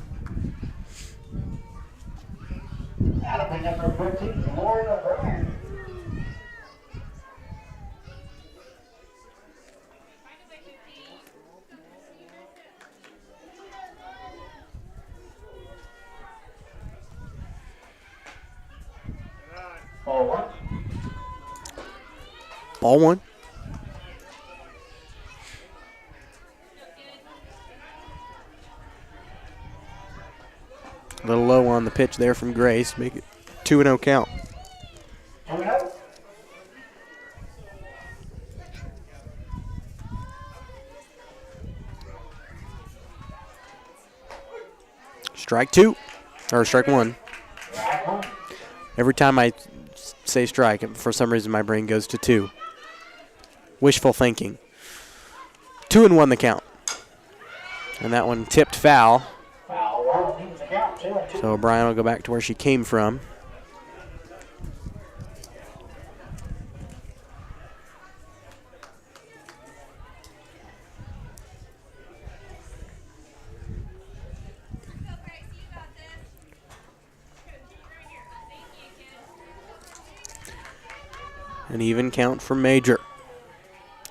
That'll bring up number 15, Lauren O'Brien. Ball 1. Ball 1. A little low on the pitch there from Grace. Make it 2-0 count. 2-0. Strike 2, or strike 1. Every time I say strike, for some reason my brain goes to 2. Wishful thinking. 2-1 the count. And that one tipped foul. So O'Brien will go back to where she came from. An even count for Major.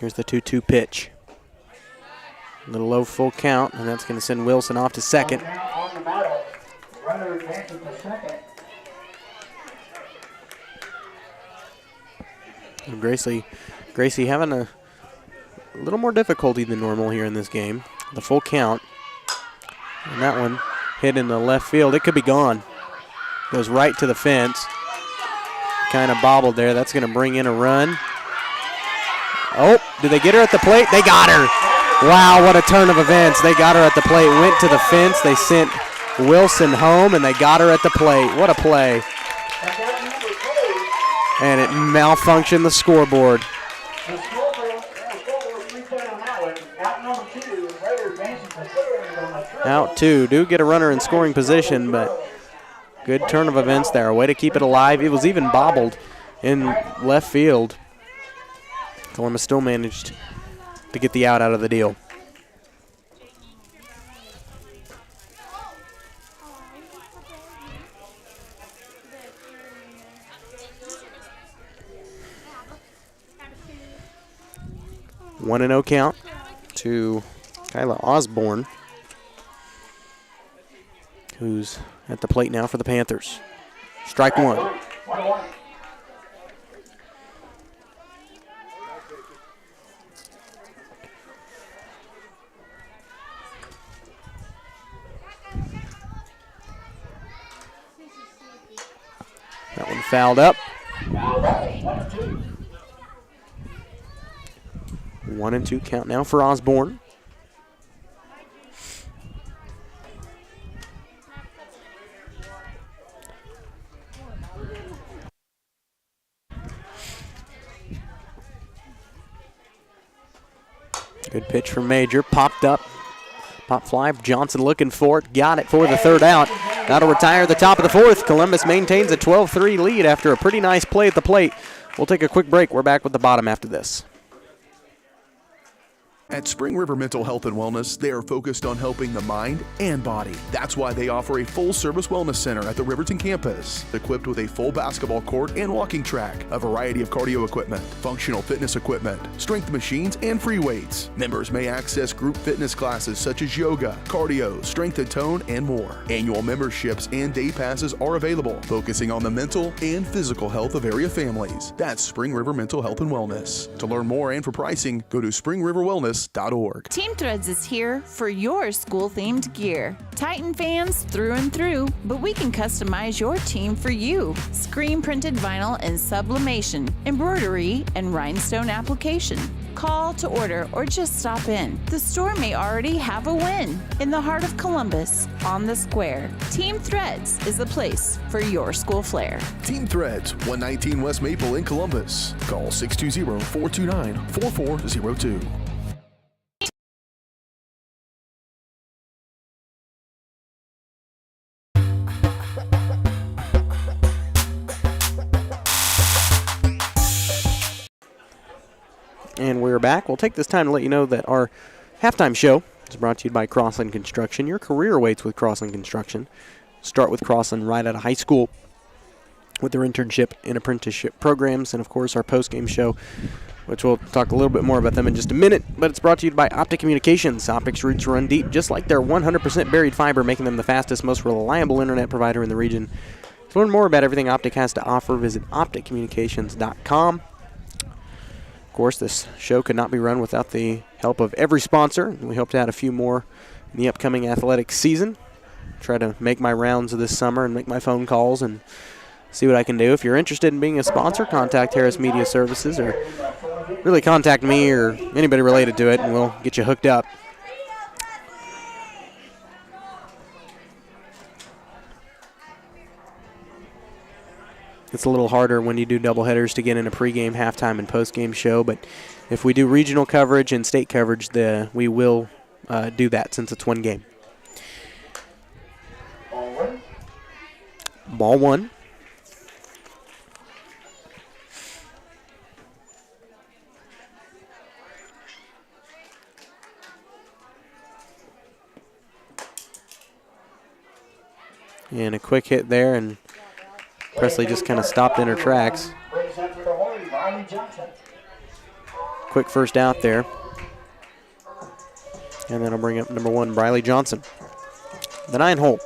Here's the 2-2 pitch. A little low full count, and that's going to send Wilson off to second. On the battle. Runner advances to second. And Gracie having a little more difficulty than normal here in this game. The full count. And that one hit in the left field. It could be gone. Goes right to the fence. Kind of bobbled there. That's going to bring in a run. Oh, did they get her at the plate? They got her. Wow, what a turn of events. They got her at the plate, went to the fence. They sent Wilson home, and they got her at the plate. What a play. And it malfunctioned the scoreboard. Out 2. Do get a runner in scoring position, but good turn of events there. A way to keep it alive. It was even bobbled in left field. Columbus still managed to get the out of the deal. One and 0 count to Kyla Osborne, who's at the plate now for the Panthers. Strike 1. That one fouled up. 1 and 2 count now for Osborne. Good pitch from Major. Popped up Pop fly, Johnson looking for it, got it for the third out. That'll retire the top of the fourth. Columbus maintains a 12-3 lead after a pretty nice play at the plate. We'll take a quick break. We're back with the bottom after this. At Spring River Mental Health and Wellness, they are focused on helping the mind and body. That's why they offer a full-service wellness center at the Riverton campus, equipped with a full basketball court and walking track, a variety of cardio equipment, functional fitness equipment, strength machines, and free weights. Members may access group fitness classes such as yoga, cardio, strength and tone, and more. Annual memberships and day passes are available, focusing on the mental and physical health of area families. That's Spring River Mental Health and Wellness. To learn more and for pricing, go to springriverwellness.org. Team Threads is here for your school-themed gear. Titan fans through and through, but we can customize your team for you. Screen-printed vinyl and sublimation, embroidery, and rhinestone application. Call to order or just stop in. The store may already have a win. In the heart of Columbus, on the square, Team Threads is the place for your school flair. Team Threads, 119 West Maple in Columbus. Call 620-429-4402. And we're back. We'll take this time to let you know that our halftime show is brought to you by Crossland Construction. Your career awaits with Crossland Construction. Start with Crossland right out of high school with their internship and apprenticeship programs. And, of course, our post-game show, which we'll talk a little bit more about them in just a minute. But it's brought to you by Optic Communications. Optic's roots run deep, just like their 100% buried fiber, making them the fastest, most reliable internet provider in the region. To learn more about everything Optic has to offer, visit opticcommunications.com. Of course, this show could not be run without the help of every sponsor. We hope to add a few more in the upcoming athletic season. Try to make my rounds this summer and make my phone calls and see what I can do. If you're interested in being a sponsor, contact Harris Media Services or really contact me or anybody related to it, and we'll get you hooked up. It's a little harder when you do doubleheaders to get in a pregame, halftime, and postgame show, but if we do regional coverage and state coverage, we will do that since it's one game. Ball one. And a quick hit there, and Presley just kind of stopped in her tracks. Quick first out there. And then I'll bring up number 1, Briley Johnson. The 9 hole.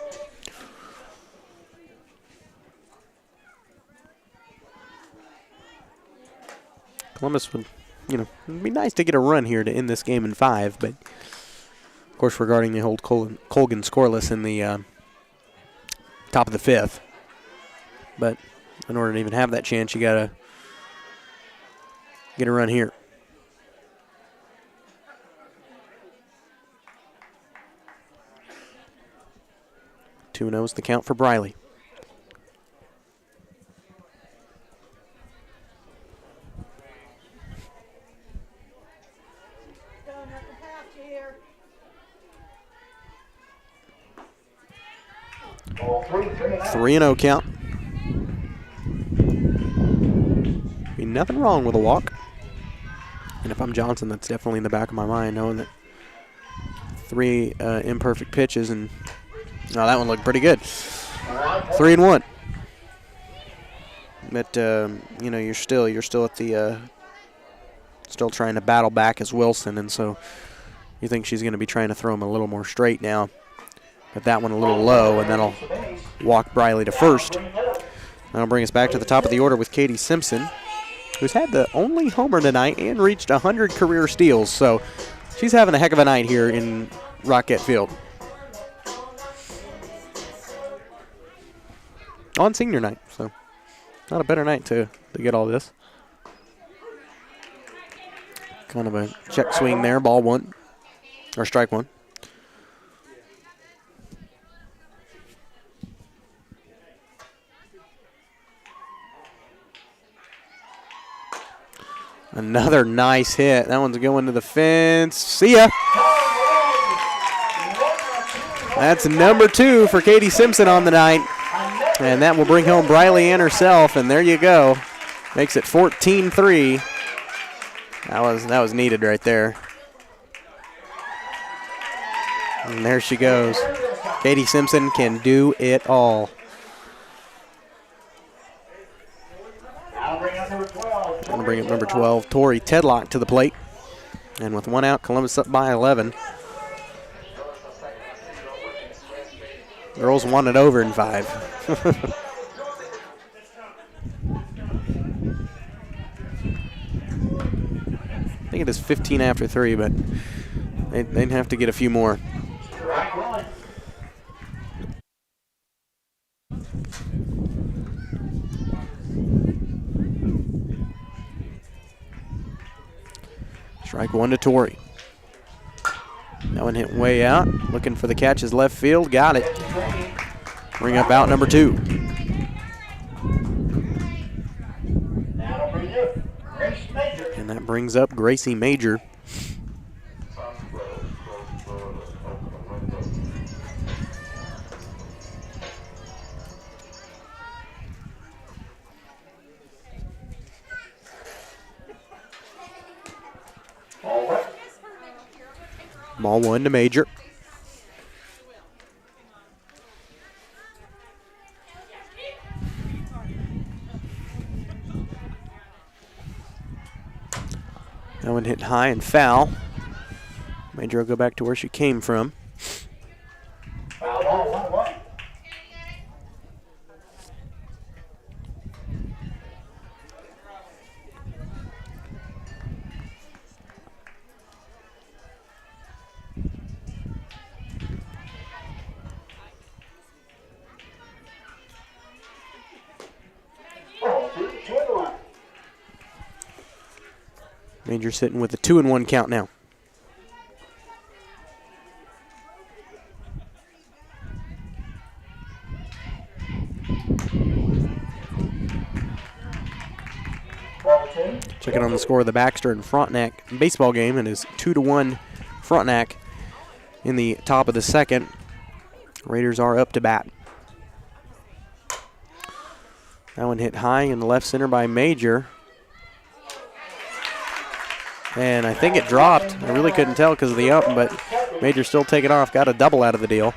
Columbus would, it'd be nice to get a run here to end this game in 5, but of course regarding the old Colgan scoreless in the top of the 5th. But in order to even have that chance, you got to get a run here. 2-0 is the count for Briley. Three and 0 count. Be nothing wrong with a walk. And if I'm Johnson, that's definitely in the back of my mind, knowing that 3 imperfect pitches, and that one looked pretty good. 3 and 1. But you're still at the still trying to battle back as Wilson, and so you think she's going to be trying to throw him a little more straight now. But that one a little low, and that'll walk Briley to first. That'll bring us back to the top of the order with Katie Simpson, who's had the only homer tonight and reached 100 career steals. So she's having a heck of a night here in Rocket Field. On senior night, so not a better night to get all this. Kind of a check swing there, ball 1, or strike 1. Another nice hit. That one's going to the fence. See ya. That's number 2 for Katie Simpson on the night. And that will bring home Briley Ann herself, and there you go. Makes it 14-3. That was needed right there. And there she goes. Katie Simpson can do it all. Going to bring up number 12, Tori Tedlock, to the plate. And with 1 out, Columbus up by 11. Girls won it over in 5. I think it is 15 after 3, but they'd have to get a few more. Strike 1 to Tori. That one hit way out. Looking for the catches left field. Got it. Bring up out number 2. And that brings up Gracie Major. Ball 1 to Major. That one hit high and foul. Major will go back to where she came from. Foul ball, 1-1. Major sitting with a 2-1 count now. Checking on the score of the Baxter and Frontenac baseball game. It is 2-1 Frontenac in the top of the second. Raiders are up to bat. That one hit high in the left center by Major. And I think it dropped. I really couldn't tell because of the ump, but Major still taking off. Got a double out of the deal.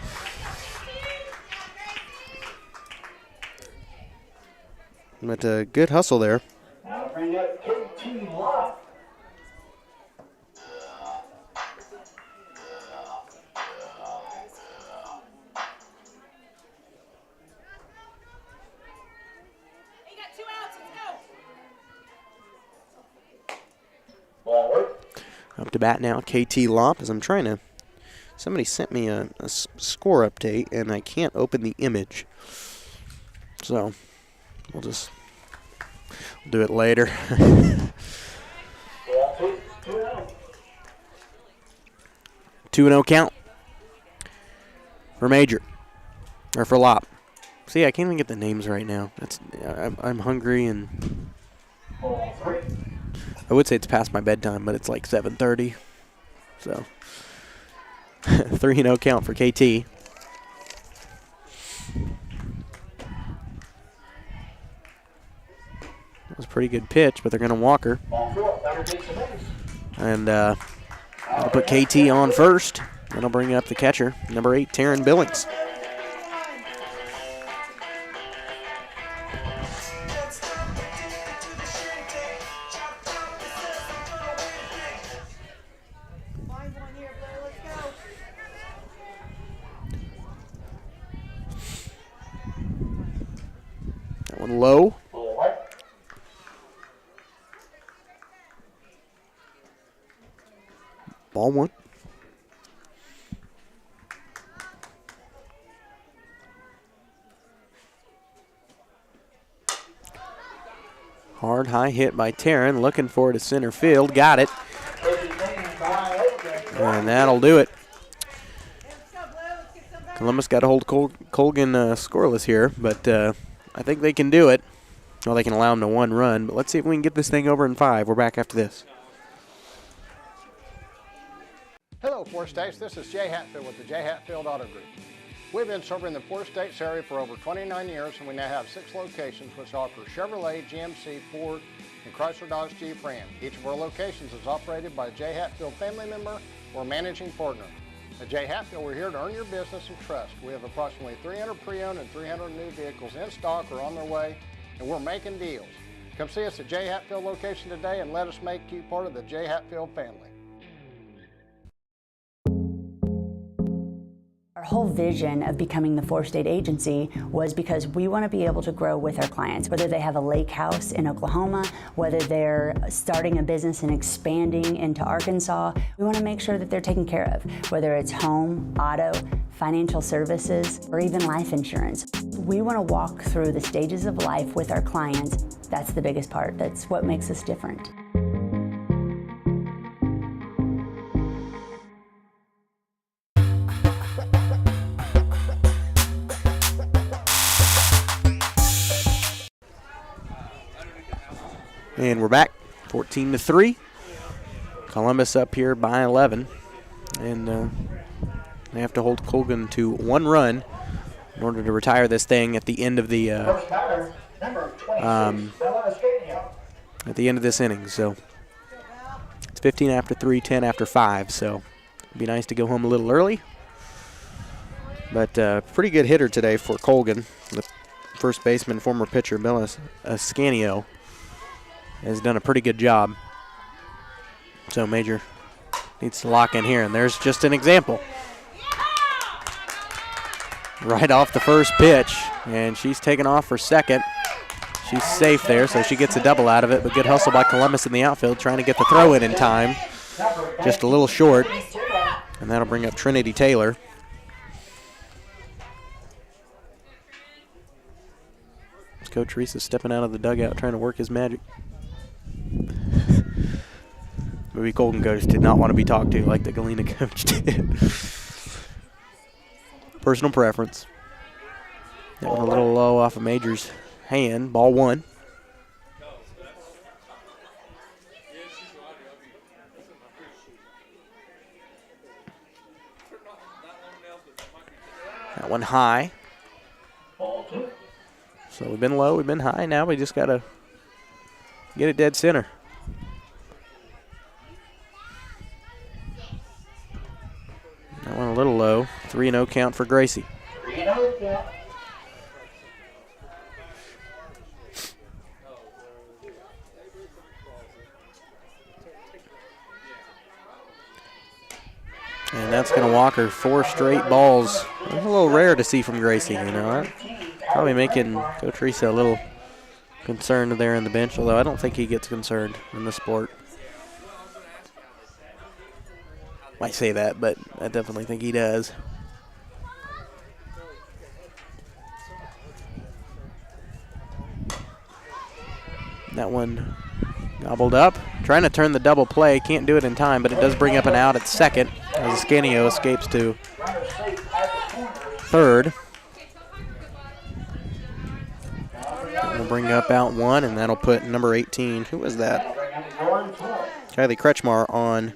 But a good hustle there. Now bring up KT Locke. Up to bat now, KT Lomp, as I'm trying to. Somebody sent me a score update, and I can't open the image. So, we'll do it later. 2-0 count for Major, or for Lop. See, I can't even get the names right now. I'm hungry, and I would say it's past my bedtime, but it's like 7:30. So 3-0 count for KT. That was a pretty good pitch, but they're going to walk her. And I'll put KT on first. Then I'll bring up the catcher, number 8, Taryn Billings. That one low. Ball 1. Hard high hit by Taryn, looking for it to center field. Got it. And that'll do it. Columbus got to hold Colgan scoreless here, but I think they can do it. Well, they can allow them to 1 run, but let's see if we can get this thing over in 5. We're back after this. Hello, Four States. This is Jay Hatfield with the Jay Hatfield Auto Group. We've been serving the Four States area for over 29 years, and we now have 6 locations which offer Chevrolet, GMC, Ford, and Chrysler Dodge Jeep Ram. Each of our locations is operated by a J. Hatfield family member or managing partner. At J. Hatfield, we're here to earn your business and trust. We have approximately 300 pre-owned and 300 new vehicles in stock or on their way, and we're making deals. Come see us at J. Hatfield location today and let us make you part of the J. Hatfield family. Our whole vision of becoming the four-state agency was because we want to be able to grow with our clients, whether they have a lake house in Oklahoma, whether they're starting a business and expanding into Arkansas. We want to make sure that they're taken care of, whether it's home, auto, financial services, or even life insurance. We want to walk through the stages of life with our clients. That's the biggest part. That's what makes us different. And we're back, 14-3. Columbus up here by 11, and they have to hold Colgan to 1 run in order to retire this thing at the end of the at the end of this inning. So it's 15 after 3, 10 after 5. So it'd be nice to go home a little early. But pretty good hitter today for Colgan. The first baseman, former pitcher Bill Ascanio, has done a pretty good job. So Major needs to lock in here, and there's just an example. Right off the first pitch, and she's taken off for second. She's safe there, so she gets a double out of it, but good hustle by Columbus in the outfield, trying to get the throw in time. Just a little short, and that'll bring up Trinity Taylor. Coach Reese is stepping out of the dugout, trying to work his magic. Maybe Colgan coach did not want to be talked to like the Galena coach did. Personal preference. That one a little low off of Major's hand. Ball 1. That one high. So we've been low, we've been high. Now we just got to get it dead center. That one a little low. 3-0 count for Gracie. 3-0 count. And that's going to walk her 4 straight balls. That's a little rare to see from Gracie, you know. Probably making Coach Reese a little concerned there in the bench, although I don't think he gets concerned in the sport. Might say that, but I definitely think he does. That one gobbled up. Trying to turn the double play. Can't do it in time, but it does bring up an out at second as Ascanio escapes to third. We'll bring up out 1, and that'll put number 18. Who was that? Kylie Kretschmar on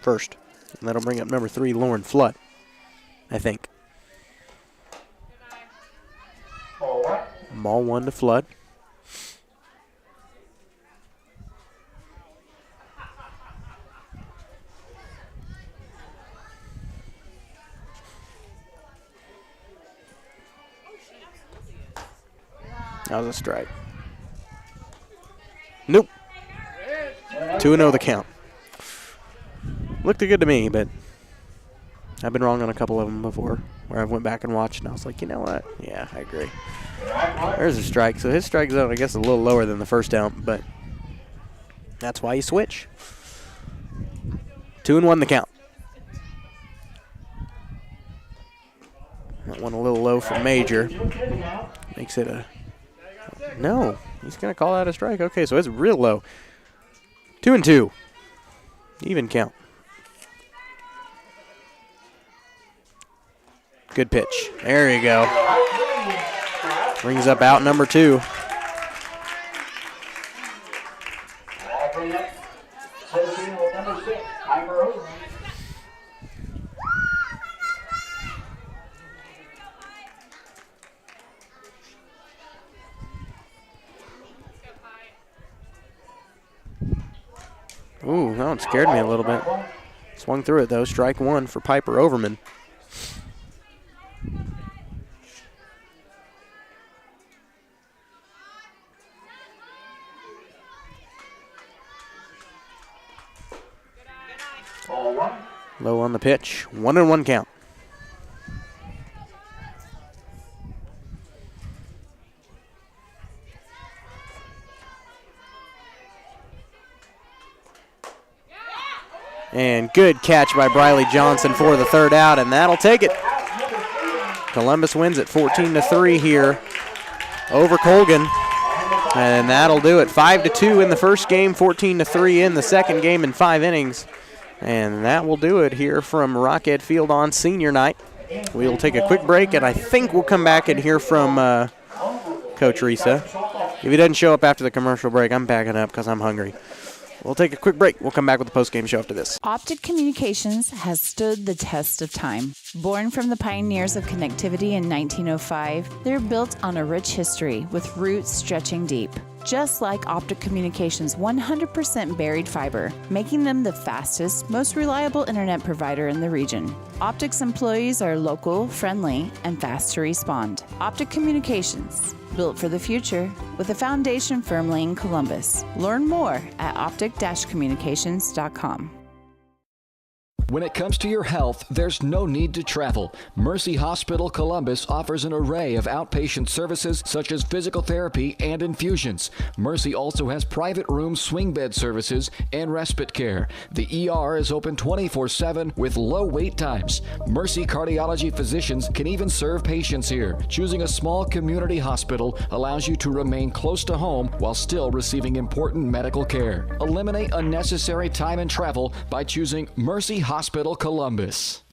first. And that'll bring up number 3, Lauren Flood, I think. Ball 1 to Flood. That was a strike. Nope. 2-0 the count. Looked good to me, but I've been wrong on a couple of them before where I went back and watched, and I was like, you know what? Yeah, I agree. There's a strike. So his strike zone, I guess, is a little lower than the first down, but that's why you switch. 2-1 the count. That one a little low for Major. Makes it a... No, he's going to call out a strike. Okay, so it's real low. 2-2. Even count. Good pitch. There you go. Brings up out number 2. Ooh, that one scared me a little bit. Swung through it, though. Strike one for Piper Overman. Low on the pitch. 1-1 count. And good catch by Briley Johnson for the third out, and that'll take it. Columbus wins it 14-3 here over Colgan. And that'll do it. 5-2 in the first game, 14-3 in the second game in 5 innings. And that will do it here from Rockett Field on senior night. We'll take a quick break, and I think we'll come back and hear from Coach Risa. If he doesn't show up after the commercial break, I'm backing up because I'm hungry. We'll take a quick break. We'll come back with the post-game show after this. Optic Communications has stood the test of time. Born from the pioneers of connectivity in 1905, they're built on a rich history with roots stretching deep. Just like Optic Communications' 100% buried fiber, making them the fastest, most reliable internet provider in the region. Optic's employees are local, friendly, and fast to respond. Optic Communications, built for the future, with a foundation firmly in Columbus. Learn more at optic-communications.com. When it comes to your health, there's no need to travel. Mercy Hospital Columbus offers an array of outpatient services such as physical therapy and infusions. Mercy also has private room swing bed services and respite care. The ER is open 24/7 with low wait times. Mercy cardiology physicians can even serve patients here. Choosing a small community hospital allows you to remain close to home while still receiving important medical care. Eliminate unnecessary time and travel by choosing Mercy Hospital Columbus.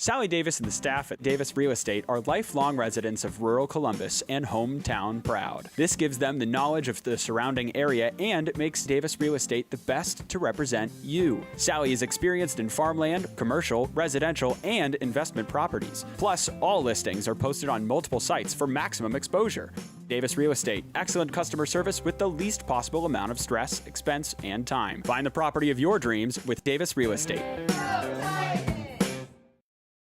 Sally Davis and the staff at Davis Real Estate are lifelong residents of rural Columbus and hometown proud. This gives them the knowledge of the surrounding area and makes Davis Real Estate the best to represent you. Sally is experienced in farmland, commercial, residential, and investment properties. Plus, all listings are posted on multiple sites for maximum exposure. Davis Real Estate, excellent customer service with the least possible amount of stress, expense, and time. Find the property of your dreams with Davis Real Estate.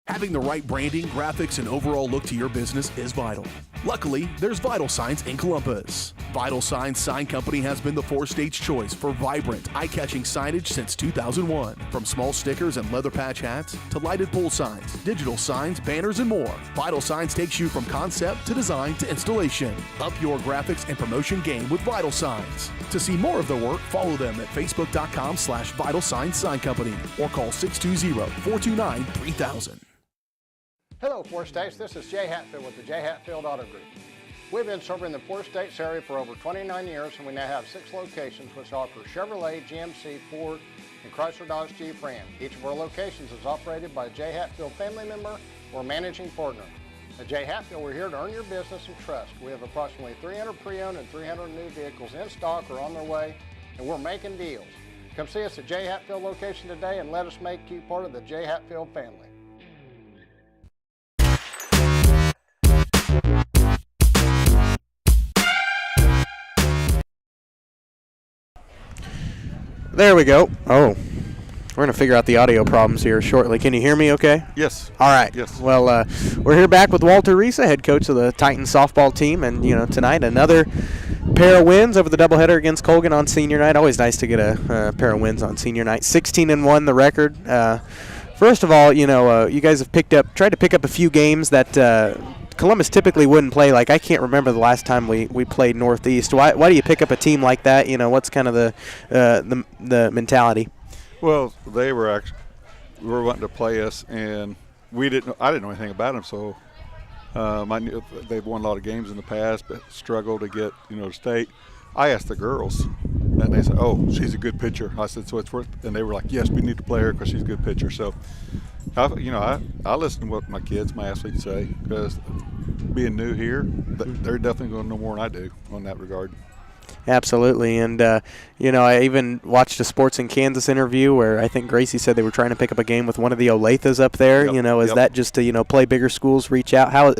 Having the right branding, graphics, and overall look to your business is vital. Luckily, there's Vital Signs in Columbus. Vital Signs Sign Company has been the four-state's choice for vibrant, eye-catching signage since 2001. From small stickers and leather patch hats to lighted pole signs, digital signs, banners, and more, Vital Signs takes you from concept to design to installation. Up your graphics and promotion game with Vital Signs. To see more of their work, follow them at facebook.com/Vital Signs Sign Company or call 620-429-3000. Hello, Four States. This is Jay Hatfield with the Jay Hatfield Auto Group. We've been serving the Four States area for over 29 years, and we now have 6 locations which offer Chevrolet, GMC, Ford, and Chrysler Dodge Jeep Ram. Each of our locations is operated by a Jay Hatfield family member or managing partner. At Jay Hatfield, we're here to earn your business and trust. We have approximately 300 pre-owned and 300 new vehicles in stock or on their way, and we're making deals. Come see us at Jay Hatfield location today and let us make you part of the Jay Hatfield family. There we go. Oh, we're going to figure out the audio problems here shortly. Can you hear me okay? Yes. All right. Yes. Well, we're here back with Walter Risa, head coach of the Titans softball team. And, tonight another pair of wins over the doubleheader against Colgan on senior night. Always nice to get a pair of wins on senior night. 16-1 the record. First of all, you guys have tried to pick up a few games that Columbus typically wouldn't play. Like, I can't remember the last time we played Northeast. Why do you pick up a team like that? What's kind of the mentality? Well, they were wanting to play us, and I didn't know anything about them. So I knew they've won a lot of games in the past, but struggled to get to state. I asked the girls And they said, "Oh, she's a good pitcher." I said, "So it's worth." And they were like, "Yes, we need to play her because she's a good pitcher." So, I listen to what my kids, my athletes say, because being new here, they're definitely going to know more than I do on that regard. Absolutely. And, I even watched a Sports in Kansas interview where I think Gracie said they were trying to pick up a game with one of the Olathes up there. Yep. Is that just to, play bigger schools, reach out? How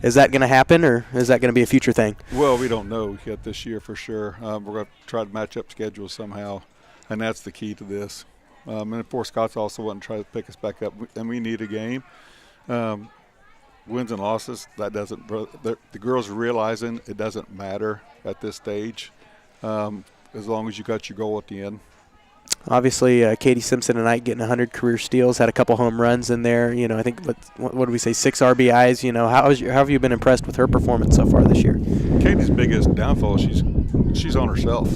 is that going to happen, or is that going to be a future thing? Well, we don't know yet this year for sure. We're going to try to match up schedules somehow, and that's the key to this. And, of course, Scott's also wanting to try to pick us back up, and we need a game. Wins and losses, that doesn't – the girls are realizing it doesn't matter at this stage. As long as you got your goal at the end. Obviously, Katie Simpson tonight getting 100 career steals, had a couple home runs in there. I think, what did we say, 6 RBIs. How have you been impressed with her performance so far this year? Katie's biggest downfall, she's on herself.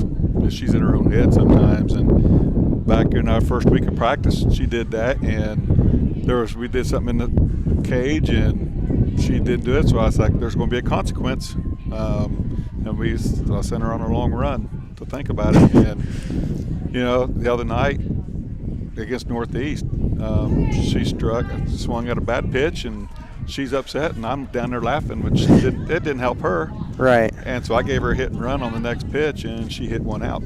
She's in her own head sometimes. And back in our first week of practice, she did that. And we did something in the cage, and she didn't do it. So I was like, there's going to be a consequence. And I sent her on a long run to think about it. And, the other night against Northeast, she swung at a bad pitch, and she's upset, and I'm down there laughing, which it didn't help her. Right. And so I gave her a hit and run on the next pitch, and she hit one out.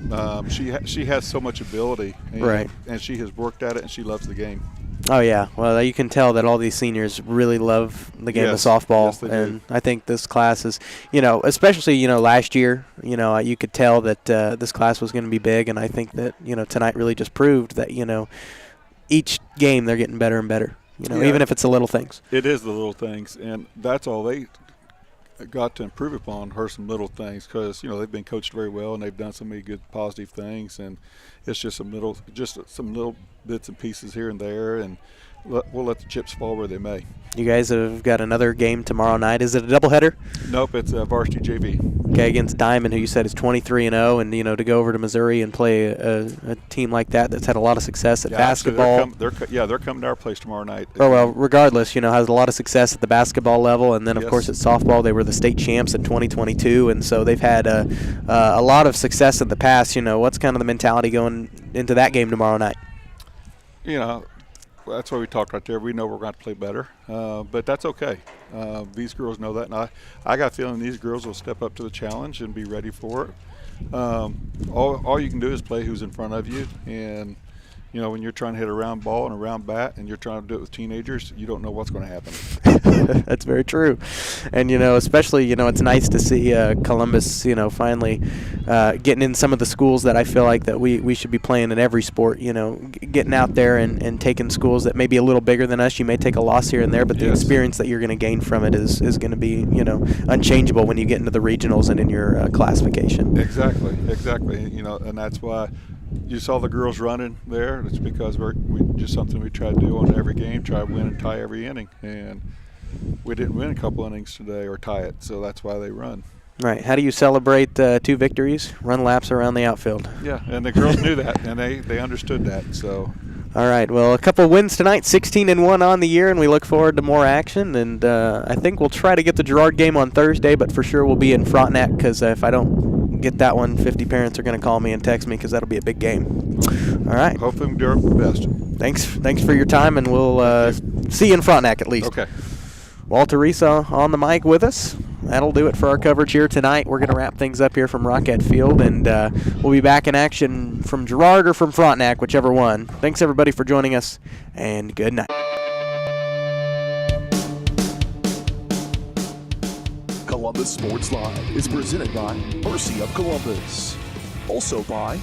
She has so much ability. Right. And she has worked at it, and she loves the game. Oh, yeah. Well, you can tell that all these seniors really love the game of softball. Yes, they and do. I think this class is, especially, last year, you could tell that this class was going to be big. And I think that, tonight really just proved that, each game they're getting better and better, even if it's the little things. It is the little things. And that's all they got to improve upon, her some little things, because, they've been coached very well and they've done so many good positive things. And it's just some little bits and pieces here and there, and we'll let the chips fall where they may. You guys have got another game tomorrow night. Is it a doubleheader? Nope, it's a varsity JV. Okay, against Diamond, who you said is 23-0, and to go over to Missouri and play a team like that's had a lot of success at basketball. They're coming to our place tomorrow night. Oh, well, regardless, has a lot of success at the basketball level, and then of course at softball they were the state champs in 2022, and so they've had a lot of success in the past. What's kind of the mentality going into that game tomorrow night? That's what we talked right there. We know we're going to play better, but that's okay. These girls know that, and I got a feeling these girls will step up to the challenge and be ready for it. All you can do is play who's in front of you, and when you're trying to hit a round ball and a round bat and you're trying to do it with teenagers, you don't know what's going to happen. That's very true. And, especially, it's nice to see Columbus, finally getting in some of the schools that I feel like that we should be playing in every sport, getting out there and taking schools that may be a little bigger than us. You may take a loss here and there, but the experience that you're going to gain from it is going to be, unchangeable when you get into the regionals and in your classification. Exactly. And that's why you saw the girls running there. It's because we just something we try to do on every game, try to win and tie every inning. And we didn't win a couple innings today or tie it, so that's why they run. Right. How do you celebrate 2 victories? Run laps around the outfield. Yeah, and the girls knew that, and they understood that. So. All right. Well, a couple wins tonight, 16-1 on the year, and we look forward to more action. And I think we'll try to get the Girard game on Thursday, but for sure we'll be in Frontenac, because if I don't get that one, 50 parents are going to call me and text me, because that'll be a big game. All right. Hopefully we can do our best. Thanks for your time, and we'll see you in Frontenac at least. Okay. Walter Risa on the mic with us. That'll do it for our coverage here tonight. We're going to wrap things up here from Rocket Field, and we'll be back in action from Girard or from Frontenac, whichever one. Thanks, everybody, for joining us, and good night. Columbus Sports Live is presented by Mercy of Columbus. Also by